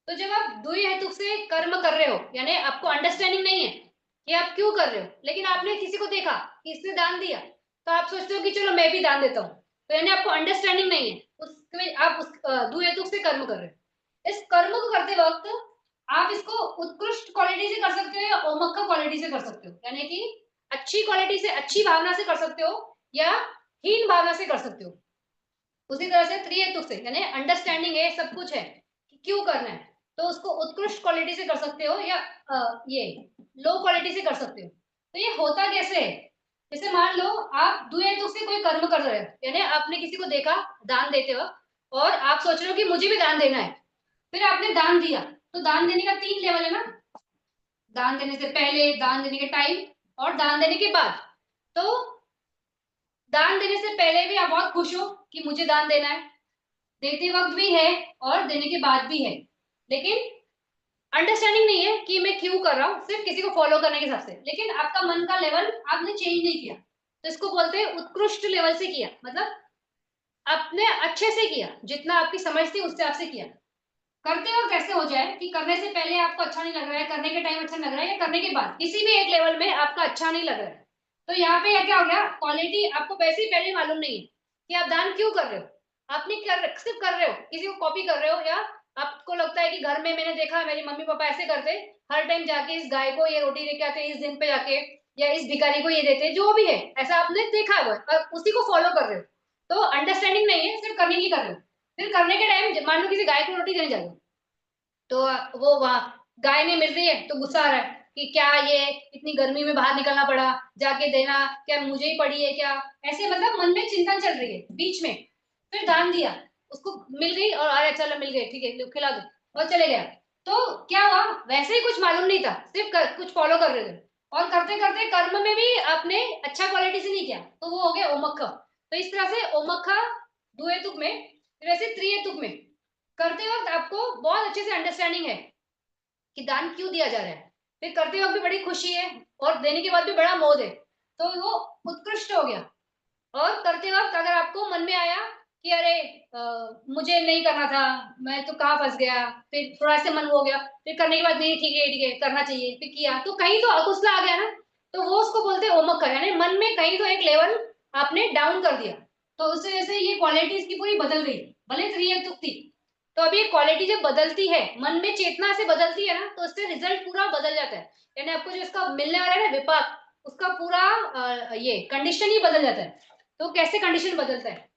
Speaker 1: तो जब आप दुई हेतुक से कर्म कर रहे हो, यानी आपको अंडरस्टैंडिंग नहीं है कि आप क्यों कर रहे हो, लेकिन आपने किसी को देखा कि इसने दान दिया, तो आप सोचते हो कि चलो मैं भी दान देता हूँ, तो यानी आपको अंडरस्टैंडिंग नहीं है उसमें, आप उस दुई हेतुक से कर्म कर रहे हो। इस कर्म को करते वक्त आप इसको उत्कृष्ट क्वालिटी से कर सकते हो या ओमक क्वालिटी से कर सकते हो, यानी कि अच्छी क्वालिटी से, अच्छी भावना से कर सकते हो या हीन भावना से कर सकते हो। उसी तरह से त्रिहेतुक से, यानी अंडरस्टैंडिंग है, सब कुछ है कि क्यों करना है, तो उसको उत्कृष्ट क्वालिटी से कर सकते हो या ये लो क्वालिटी से कर सकते हो। तो ये होता कैसे है, जैसे मान लो आप द्विहेतुक से कोई कर्म कर रहे हो, यानी आपने किसी को देखा दान देते वक्त, और आप सोच रहे हो कि मुझे भी दान देना है, फिर आपने दान दिया। तो दान देने का 3 लेवल है ना, दान देने से पहले, दान देने के टाइम और दान देने के बाद। तो दान देने से पहले भी आप बहुत खुश हो कि मुझे दान देना है, देते वक्त भी है और देने के बाद भी है, लेकिन अंडरस्टैंडिंग नहीं है कि मैं क्यों कर रहा हूँ, सिर्फ किसी को फॉलो करने के हिसाब से, लेकिन आपका मन का लेवल आपने चेंज नहीं किया, तो इसको बोलते हैं उत्कृष्ट लेवल से किया, मतलब आपने अच्छे से किया, जितना आपकी समझ थी उससे आपसे किया। करते वक्त कैसे हो जाए कि करने से पहले आपको अच्छा नहीं लग रहा है, करने के टाइम अच्छा लग रहा है, या करने के बाद किसी भी एक लेवल में आपका अच्छा नहीं लग रहा है, तो यहाँ पे क्या हो गया, क्वालिटी आपको वैसे ही पहले मालूम नहीं है कि आप दान क्यों कर रहे हो, आपने सिर्फ कर रहे हो, किसी को कॉपी कर रहे हो, या आपको लगता है कि घर में मैंने देखा मेरी मम्मी पापा ऐसे करते, हर टाइम जाके इस गाय को ये रोटी लेके आते, इस दिन पे जाके, या इस भिखारी को ये देते, जो भी है ऐसा आपने देखा है, और उसी को फॉलो कर रहे हो, तो अंडरस्टैंडिंग नहीं है, सिर्फ करने की कर रहे हो। फिर करने के टाइम मान लो किसी गाय को रोटी देने जा रहे हो, तो वो वहां गाय नहीं मिल रही है, तो गुस्सा आ रहा है कि क्या ये इतनी गर्मी में बाहर निकलना पड़ा, जाके देना, क्या मुझे ही पड़ी है क्या, ऐसे मतलब मन में चिंतन चल रही है बीच में। फिर दान दिया, उसको मिल गई, और अरे चलो मिल गई, ठीक है लो, खिला दो, और चले गया। तो क्या हुआ, वैसे ही कुछ मालूम नहीं था, सिर्फ कुछ फॉलो कर रहे थे, और करते करते कर्म में भी आपने अच्छा क्वालिटी से नहीं किया, तो वो हो गया ओमक्ख। तो इस तरह से ओमक्ख दुहेतुक में, वैसे त्रिहेतुक में करते वक्त आपको बहुत अच्छे से अंडरस्टैंडिंग है कि दान क्यों दिया जा रहा है, फिर करते वक्त भी बड़ी खुशी है और देने के बाद भी बड़ा मोद है, तो वो उत्कृष्ट हो गया। और करते वक्त अगर आपको मन में आया कि अरे मुझे नहीं करना था, मैं तो कहाँ फंस गया, फिर थोड़ा से मन हो गया, फिर करने के बाद नहीं ठीक है करना चाहिए, फिर किया, तो कहीं तो अकुशला आ गया ना, तो वो उसको बोलते हैं ओमक, यानी मन में कहीं तो एक लेवल आपने डाउन कर दिया, तो उससे जैसे ये क्वालिटी इसकी पूरी बदल गई, भले त्रिहेतुक थी। तो अब ये क्वालिटी जब बदलती है, मन में चेतना से बदलती है ना, तो उससे रिजल्ट पूरा बदल जाता है, यानी आपको जो इसका मिलने वाला है ना विपाक, उसका पूरा ये कंडीशन ही बदल जाता है। तो कैसे कंडीशन बदलता है,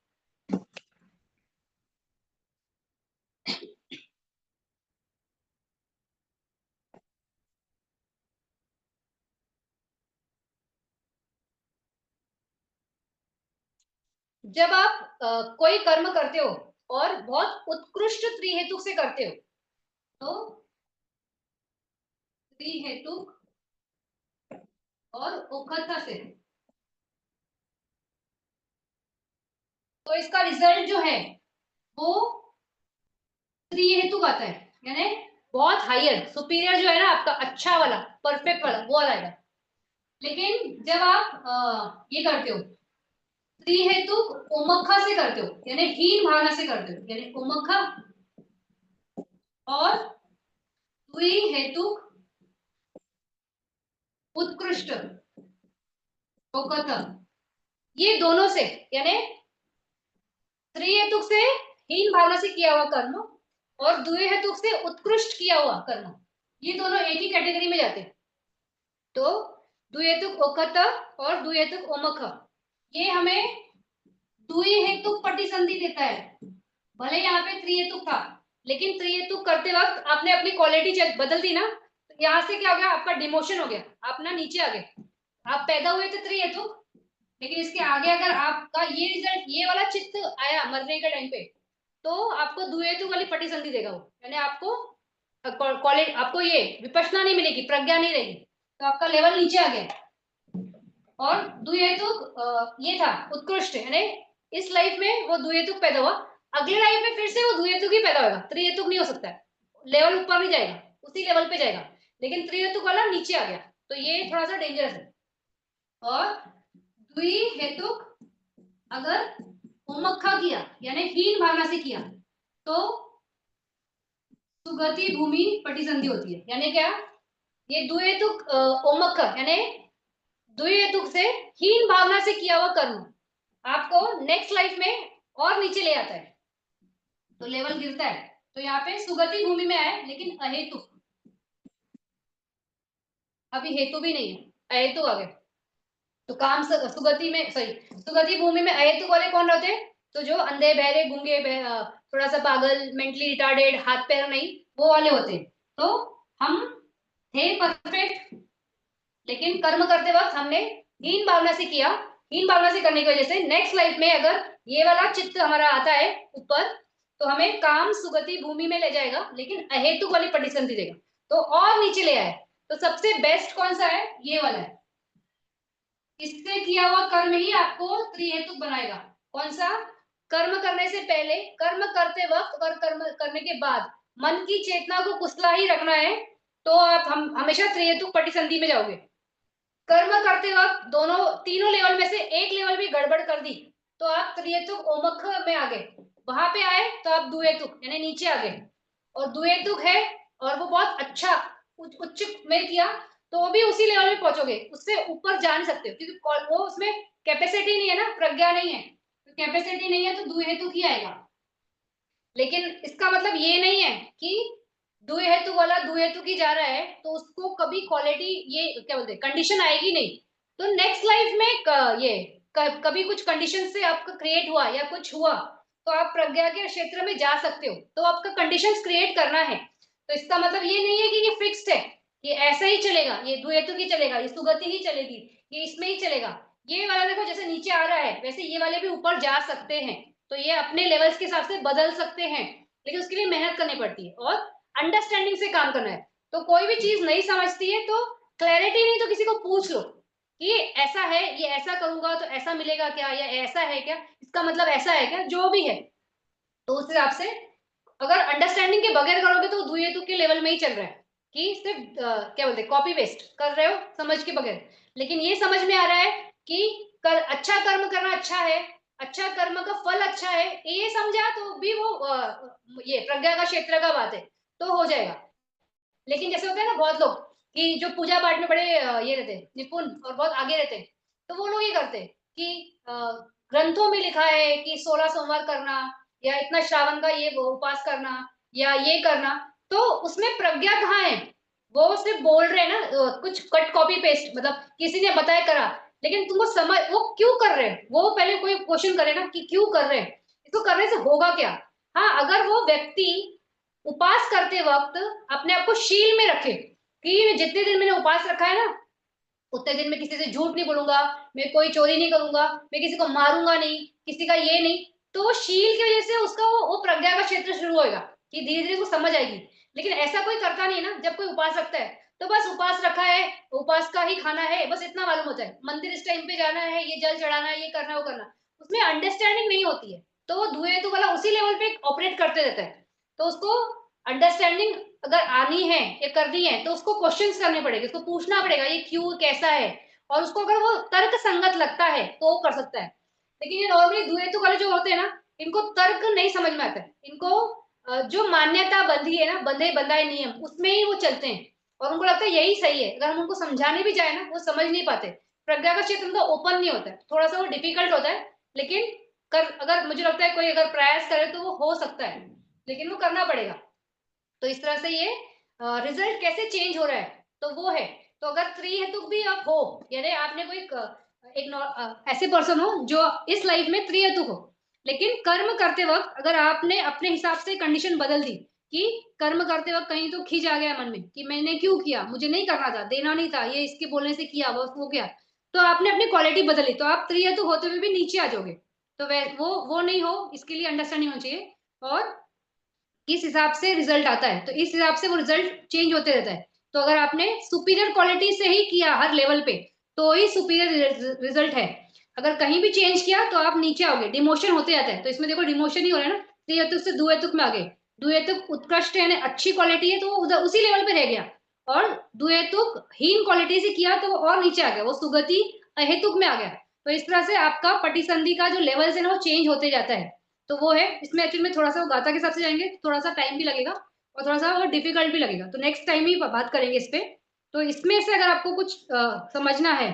Speaker 1: जब आप कोई कर्म करते हो और बहुत उत्कृष्ट त्रिहेतुक से करते हो, तो त्रिहेतुक और उखता से, तो इसका रिजल्ट जो है वो त्रिहेतुक आता है, यानी बहुत हायर सुपीरियर जो है ना आपका, अच्छा वाला, परफेक्ट वाला, वो वाला आएगा। लेकिन जब आप ये करते हो, त्रिहेतुक उमक्खा से करते हो, यानी हीन भावना से करते हो, यानी उमक्खा और द्विहेतुक उत्कृष्ट उखता, ये दोनों से, यानी त्रिहेतुक से हीन भावना से किया हुआ कर्म और द्विहेतुक से उत्कृष्ट किया हुआ कर्म, ये दोनों एक ही कैटेगरी में जाते हैं। तो द्विहेतुक ओकत और द्विहेतुक ओमख, ये हमें द्विहेतुक प्रतिसंधि देता है, भले यहाँ पे त्रिहेतुक था, लेकिन त्रिहेतुक करते वक्त आपने अपनी क्वालिटी बदल दी ना, तो यहाँ से क्या हो गया, आपका डिमोशन हो गया, आप ना नीचे आ गए। आप पैदा हुए थे त्रिहेतुक, लेकिन इसके आगे अगर आपका ये रिजल्ट, ये वाला चित्त आया मरने के टाइम पे, तो आपको द्विहेतुक वाली प्रतिसंधि देगा वो, यानी आपको कॉलेज, आपको ये विपश्यना नहीं मिलेगी, प्रज्ञा नहीं रहेगी, तो आपका लेवल नीचे आ गया। और द्विहेतुक ये था उत्कृष्ट, यानी इस लाइफ में वो द्विहेतुक पैदा हुआ, अगले लाइफ में फिर से वो द्विहेतुक ही पैदा होगा, त्रिहेतुक नहीं हो सकता है, लेवल ऊपर नहीं जाएगा, उसी लेवल पे जाएगा। लेकिन त्रिहेतुक वाला नीचे आ गया, तो ये थोड़ा सा डेंजरस है। और द्विहेतुक अगर उमक्खा किया यानी हीन भावना से किया तो सुगति भूमि पटिसंधि होती है। यानी क्या, ये द्विहेतुक उमक्खा यानी द्विहेतुक से हीन भावना से किया हुआ कर्म आपको नेक्स्ट लाइफ में और नीचे ले आता है, तो लेवल गिरता है। तो यहाँ पे सुगति भूमि में आए लेकिन अहेतुक, अभी हेतु भी नहीं है, अहेतुक आ गए। तो काम सुगति में सॉरी सुगति भूमि में अहेतुक वाले कौन रहते हैं, तो जो अंधे बहरे गूंगे थोड़ा सा पागल मेंटली रिटार्डेड हाथ पैर नहीं वो वाले होते हैं। तो हम थे परफेक्ट लेकिन कर्म करते वक्त हमने हीन भावना से किया, हीन भावना से करने की वजह से नेक्स्ट लाइफ में अगर ये वाला चित्त हमारा आता है ऊपर तो हमें काम सुगति भूमि में ले जाएगा लेकिन अहेतुक वाली पटिसंधि देगा, तो और नीचे ले आए। तो सबसे बेस्ट कौन सा है, ये वाला है। इससे किया हुआ कर्म ही आपको त्रिहेतुक बनाएगा। कौन सा, कर्म करने से पहले, कर्म करते वक्त और कर्म करने के बाद मन की चेतना को कुशला ही रखना है, तो आप हम हमेशा त्रिहेतुक पटिसंधि में जाओगे। कर्म करते वक्त दोनों तीनों लेवल में से एक लेवल भी गड़बड़ कर दी तो आप त्रिहेतुक ओमख में आ गए, वहां पे आए तो आप द्विहेतुक यानी नीचे आ गए। और द्विहेतुक है और वो बहुत अच्छा उच्च में किया तो भी उसी लेवल में पहुंचोगे, उससे ऊपर जा नहीं सकते क्योंकि वो उसमें कैपेसिटी नहीं है ना, प्रज्ञा नहीं है, तो कैपेसिटी नहीं है तो द्विहेतुक ही आएगा। लेकिन इसका मतलब ये नहीं है कि द्विहेतुक वाला द्विहेतुक ही जा रहा है तो उसको कभी क्वालिटी ये क्या बोलते हैं कंडीशन आएगी नहीं। तो नेक्स्ट लाइफ में ये कभी कुछ कंडीशन से आपका क्रिएट हुआ या कुछ हुआ तो आप प्रज्ञा के क्षेत्र में जा सकते हो, तो आपका कंडीशंस क्रिएट करना है। तो इसका मतलब ये नहीं है कि ये फिक्स्ड है, ये ऐसा ही चलेगा, ये द्विहेतुक ही चलेगा, ये सुगति ही चलेगी, ये इसमें ही चलेगा। ये वाला देखो जैसे नीचे आ रहा है वैसे ये वाले भी ऊपर जा सकते हैं, तो ये अपने लेवल्स के हिसाब से बदल सकते हैं, लेकिन उसके लिए मेहनत करनी पड़ती है और अंडरस्टैंडिंग से काम करना है। तो कोई भी चीज नहीं समझती है तो क्लैरिटी नहीं तो किसी को पूछ लो कि ऐसा है, ये ऐसा करूंगा तो ऐसा मिलेगा क्या, या ऐसा है क्या, इसका मतलब ऐसा है क्या, जो भी है। तो उस हिसाब से अगर अंडरस्टैंडिंग के बगैर करोगे तो द्विहेतुक के लेवल में ही चल रहा है कि सिर्फ क्या बोलते हैं कॉपी पेस्ट कर रहे हो समझ के बगैर। लेकिन ये समझ में आ रहा है कि अच्छा कर्म करना अच्छा है, अच्छा कर्म का फल अच्छा है, ये समझा तो भी वो ये प्रज्ञा का क्षेत्र का बात है तो हो जाएगा। लेकिन जैसे होता है ना बहुत लोग कि जो पूजा पाठ में बड़े ये रहते हैं निपुण और बहुत आगे रहते हैं, तो वो लोग ये करते हैं कि ग्रंथों में लिखा है कि 16 सोमवार करना या इतना श्रावण का ये उपवास करना या ये करना, तो उसमें प्रज्ञा कहाँ है, वो सिर्फ बोल रहे हैं ना कुछ कट कॉपी पेस्ट, मतलब किसी ने बताया करा, लेकिन तुमको समझ वो क्यों कर रहे हैं, वो पहले कोई क्वेश्चन करे ना कि क्यों कर रहे हैं, इसको करने से होगा क्या। हाँ, अगर वो व्यक्ति उपास करते वक्त अपने आप को शील में रखे कि जितने दिन मैंने उपास रखा है ना उतने दिन में किसी से झूठ नहीं बोलूंगा, मैं कोई चोरी नहीं करूंगा, मैं किसी को मारूंगा नहीं, किसी का ये नहीं, तो शील की वजह से उसका वो प्रज्ञा का क्षेत्र शुरू होगा कि धीरे धीरे उसको समझ आएगी। लेकिन ऐसा कोई करता नहीं ना, जब कोई उपास रखता है तो बस उपास रखा है, उपास का ही खाना है, बस इतना मालूम होता है, मंदिर इस टाइम पे जाना है, ये जल चढ़ाना है, ये करना है वो करना, उसमें अंडरस्टैंडिंग नहीं होती है, तो वो धुएं वाला उसी लेवल पे ऑपरेट करते रहता है। तो उसको अंडरस्टैंडिंग अगर आनी है या करनी है तो उसको क्वेश्चंस करने पड़ेंगे, उसको पूछना पड़ेगा ये क्यों कैसा है, और उसको अगर वो तर्क संगत लगता है तो वो कर सकता है। लेकिन ये नॉर्मली द्वैत वाले जो होते हैं ना इनको तर्क नहीं समझ में आता है, इनको जो मान्यता बंधी है ना, बंधे बंधाए नियम उसमें ही वो चलते हैं और उनको लगता है यही सही है। अगर हम उनको समझाने भी जाए ना वो समझ नहीं पाते, प्रज्ञा का क्षेत्र उनका ओपन नहीं होता है, थोड़ा सा वो डिफिकल्ट होता है। लेकिन अगर मुझे लगता है कोई अगर प्रयास करे तो वो हो सकता है, लेकिन वो करना पड़ेगा। तो इस तरह से ये रिजल्ट कैसे चेंज हो रहा है तो वो है। तो अगर त्रिहेतुक भी आप हो यानी आपने कोई ऐसे पर्सन हो जो इस लाइफ में त्रिहेतुक हो, लेकिन कर्म करते वक्त अगर आपने अपने हिसाब से कंडीशन बदल दी कि कर्म करते वक्त कहीं तो खींच आ गया मन में कि मैंने क्यों किया, मुझे नहीं करना था, देना नहीं था, ये इसके बोलने से किया बस हो गया, तो आपने अपनी क्वालिटी बदली तो आप त्रिहेतुक होते हुए भी नीचे आ जाओगे। तो वो नहीं हो, इसके लिए अंडरस्टैंडिंग होनी चाहिए और किस हिसाब से रिजल्ट आता है तो इस हिसाब से वो रिजल्ट चेंज होते रहता है। तो अगर आपने सुपीरियर क्वालिटी से ही किया हर लेवल पे तो ही सुपीरियर रिजल्ट है, अगर कहीं भी चेंज किया तो आप नीचे आओगे, डिमोशन होते जाता है। तो इसमें देखो डिमोशन ही हो रहा है ना, त्रिहेतुक से द्विहेतुक में आ गए, द्विहेतुक उत्कृष्ट है अच्छी क्वालिटी है तो वो उधर उसी लेवल पे रह गया, और दुहेतुक हीन क्वालिटी से किया तो वो और नीचे आ गया, वो सुगति अहेतुक में आ गया। तो इस तरह से आपका पटिसंधि का जो लेवल्स है ना वो चेंज होते जाता है। तो वो है, इसमें एक्चुअली में थोड़ा सा वो गाथा के हिसाब से जाएंगे, थोड़ा सा टाइम भी लगेगा और थोड़ा सा वो डिफिकल्ट भी लगेगा, तो नेक्स्ट टाइम ही बात करेंगे इस पे। तो इसमें से अगर आपको कुछ समझना है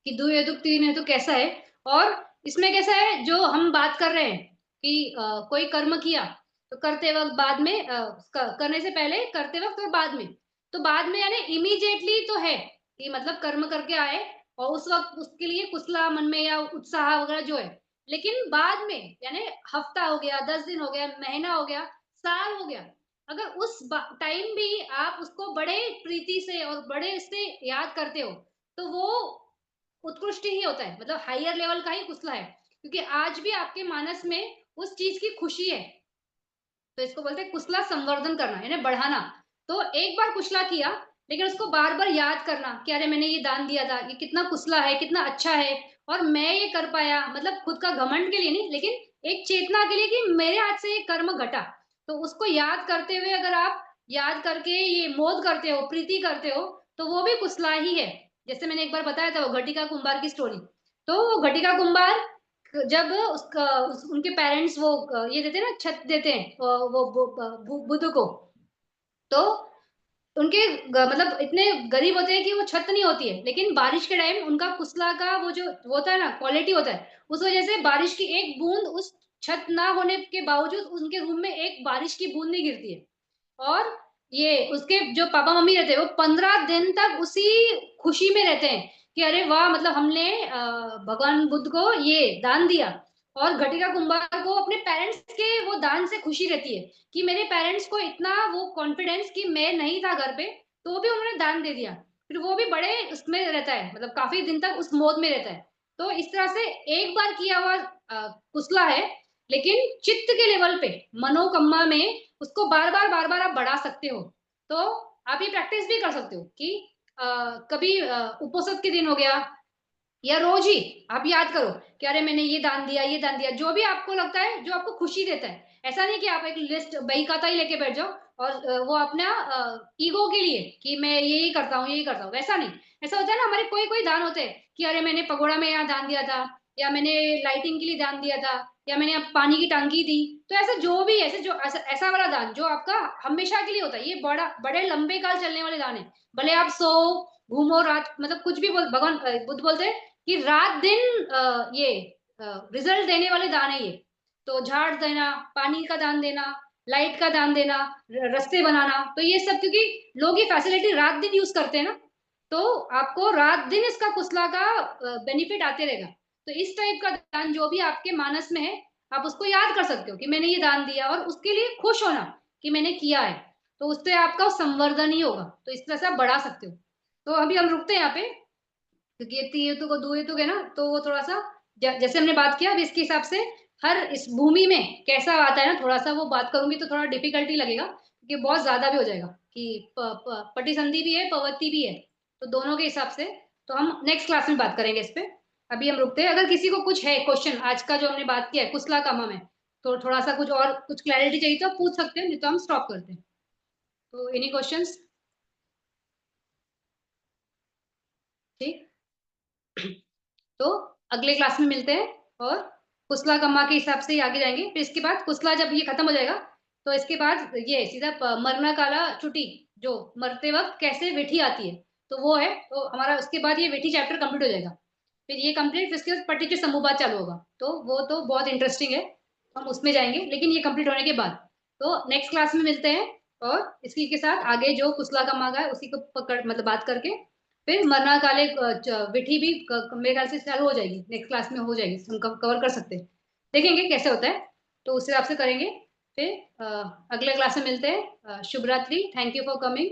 Speaker 1: कि द्विहेतुक तीन हेतुक कैसा है, और इसमें कैसा है जो हम बात कर रहे हैं कि कोई कर्म किया तो करते वक्त, बाद में करने से पहले, करते वक्त और बाद में। तो बाद में यानी इमीडिएटली तो है कि मतलब कर्म करके आए और उस वक्त उसके लिए कुशला मन में या उत्साह वगैरह जो है, लेकिन बाद में यानी हफ्ता हो गया, 10 दिन हो गया, महीना हो गया, साल हो गया, अगर उस टाइम भी आप उसको बड़े प्रीति से और बड़े से याद करते हो, तो वो उत्कृष्ट ही होता है, मतलब हायर लेवल का ही कुशला है, क्योंकि आज भी आपके मानस में उस चीज की खुशी है। तो इसको बोलते हैं कुशला संवर्धन करना, यानी बढ़ाना। तो एक बार कुशला किया, लेकिन उसको बार बार याद करना कि अरे मैंने ये दान दिया था, ये कितना कुशला है, कितना अच्छा है, और मैं ये कर पाया, मतलब खुद का घमंड के लिए नहीं, लेकिन एक चेतना के लिए कि मेरे हाथ से ये कर्म घटा। तो उसको याद करते हुए अगर आप याद करके ये मोद करते हो, प्रीति करते हो, तो वो भी कुशला ही है। जैसे मैंने एक बार बताया था वो घटिका कुंभार की स्टोरी। तो वो घटिका कुंभार जब उसका उनके पेरेंट्स वो ये देते हैं ना, छत देते हैं वो बुद्ध को, तो उनके मतलब इतने गरीब होते हैं कि वो छत नहीं होती है, लेकिन बारिश के टाइम उनका कुसला का वो जो होता है ना, क्वालिटी होता है, उस वजह से बारिश की एक बूंद उस छत ना होने के बावजूद उनके रूम में एक बारिश की बूंद नहीं गिरती है। और ये उसके जो पापा मम्मी रहते हैं वो 15 दिन तक उसी खुशी में रहते हैं कि अरे वाह, मतलब हमने भगवान बुद्ध को ये दान दिया। और घटिका कुंभार को अपने पेरेंट्स के वो दान से खुशी रहती है कि मेरे पेरेंट्स को इतना वो कॉन्फिडेंस कि मैं नहीं था घर पे, तो भी उन्होंने दान दे दिया। फिर वो भी बड़े उसमें रहता है, मतलब काफी दिन तक उस मोद में रहता है। तो इस तरह से एक बार किया हुआ कुसला है, लेकिन चित्त के लेवल पे, मनोकम्मा में उसको बार बार आप बढ़ा सकते हो। तो आप ये प्रैक्टिस भी कर सकते हो कि कभी उपोषद के दिन हो गया, या रोज ही आप याद करो कि अरे मैंने ये दान दिया, ये दान दिया, जो भी आपको लगता है, जो आपको खुशी देता है। ऐसा नहीं कि आप एक लिस्ट बही खाता ही लेके बैठ जाओ और वो अपना ईगो के लिए कि मैं यही करता हूँ, यही करता हूँ, वैसा नहीं। ऐसा होता है ना, हमारे कोई कोई दान होते हैं कि अरे मैंने पगोड़ा में यहाँ दान दिया था, या मैंने लाइटिंग के लिए दान दिया था, या मैंने अब पानी की टांकी दी। तो ऐसा जो भी ऐसे जो ऐसा वाला दान जो आपका हमेशा के लिए होता है, ये बड़ा बड़े लंबे काल चलने वाले दान है। भले आप सो घूमो रात, मतलब कुछ भी भगवान बुद्ध बोलते हैं कि रात दिन ये रिजल्ट देने वाले दान है ये। तो झाड़ देना, पानी का दान देना, लाइट का दान देना, रास्ते बनाना, तो ये सब क्योंकि लोग ये फैसिलिटी रात दिन यूज करते हैं ना, तो आपको रात दिन इसका कुसला का बेनिफिट आते रहेगा। तो इस टाइप का दान जो भी आपके मानस में है, आप उसको याद कर सकते हो कि मैंने ये दान दिया, और उसके लिए खुश होना कि मैंने किया है। तो उससे आपका संवर्धन ही होगा, तो इस तरह से आप बढ़ा सकते हो। तो अभी हम रुकते हैं यहाँ पे, क्योंकि ये तीर्थ को दुहेतुक है ना, तो वो थोड़ा सा जैसे हमने बात किया, अब इसके हिसाब से हर इस भूमि में कैसा आता है ना, थोड़ा सा वो बात करूंगी तो थोड़ा डिफिकल्टी लगेगा, क्योंकि बहुत ज्यादा भी हो जाएगा कि पटिसंधि भी है, पवत्ति भी है, तो दोनों के हिसाब से। तो हम नेक्स्ट क्लास में बात करेंगे इस पे। अभी हम रुकते हैं, अगर किसी को कुछ है क्वेश्चन आज का जो हमने बात किया है कुशला कामा में, तो थोड़ा सा कुछ और कुछ क्लैरिटी चाहिए तो पूछ सकते हैं, नहीं तो हम स्टॉप करते हैं। तो एनी क्वेश्चंस? ठीक। तो अगले क्लास में मिलते हैं, और कुशला कम्मा के हिसाब से ही आगे जाएंगे। फिर इसके बाद कुशला जब ये खत्म हो जाएगा, तो इसके बाद ये सीधा मरना काला चुटी, जो मरते वक्त कैसे विठी आती है, तो वो है। तो हमारा उसके बाद ये विठी चैप्टर कंप्लीट हो जाएगा। फिर ये कंप्लीट, फिर इसके बाद पट्टी समूहवाद चालू होगा, तो वो तो बहुत इंटरेस्टिंग है, हम उसमें जाएंगे, लेकिन ये कंप्लीट होने के बाद। तो नेक्स्ट क्लास में मिलते हैं, और इसी के साथ आगे जो कुशला कम्मा का है उसी को पकड़ मतलब बात करके, फिर मरना काले विठी भी मेरे ख्याल से चालू हो जाएगी, नेक्स्ट क्लास में हो जाएगी, हम कवर कर सकते हैं, देखेंगे कैसे होता है, तो उस हिसाब से करेंगे। फिर अगले क्लास में मिलते हैं। शुभ रात्रि, थैंक यू फॉर कमिंग।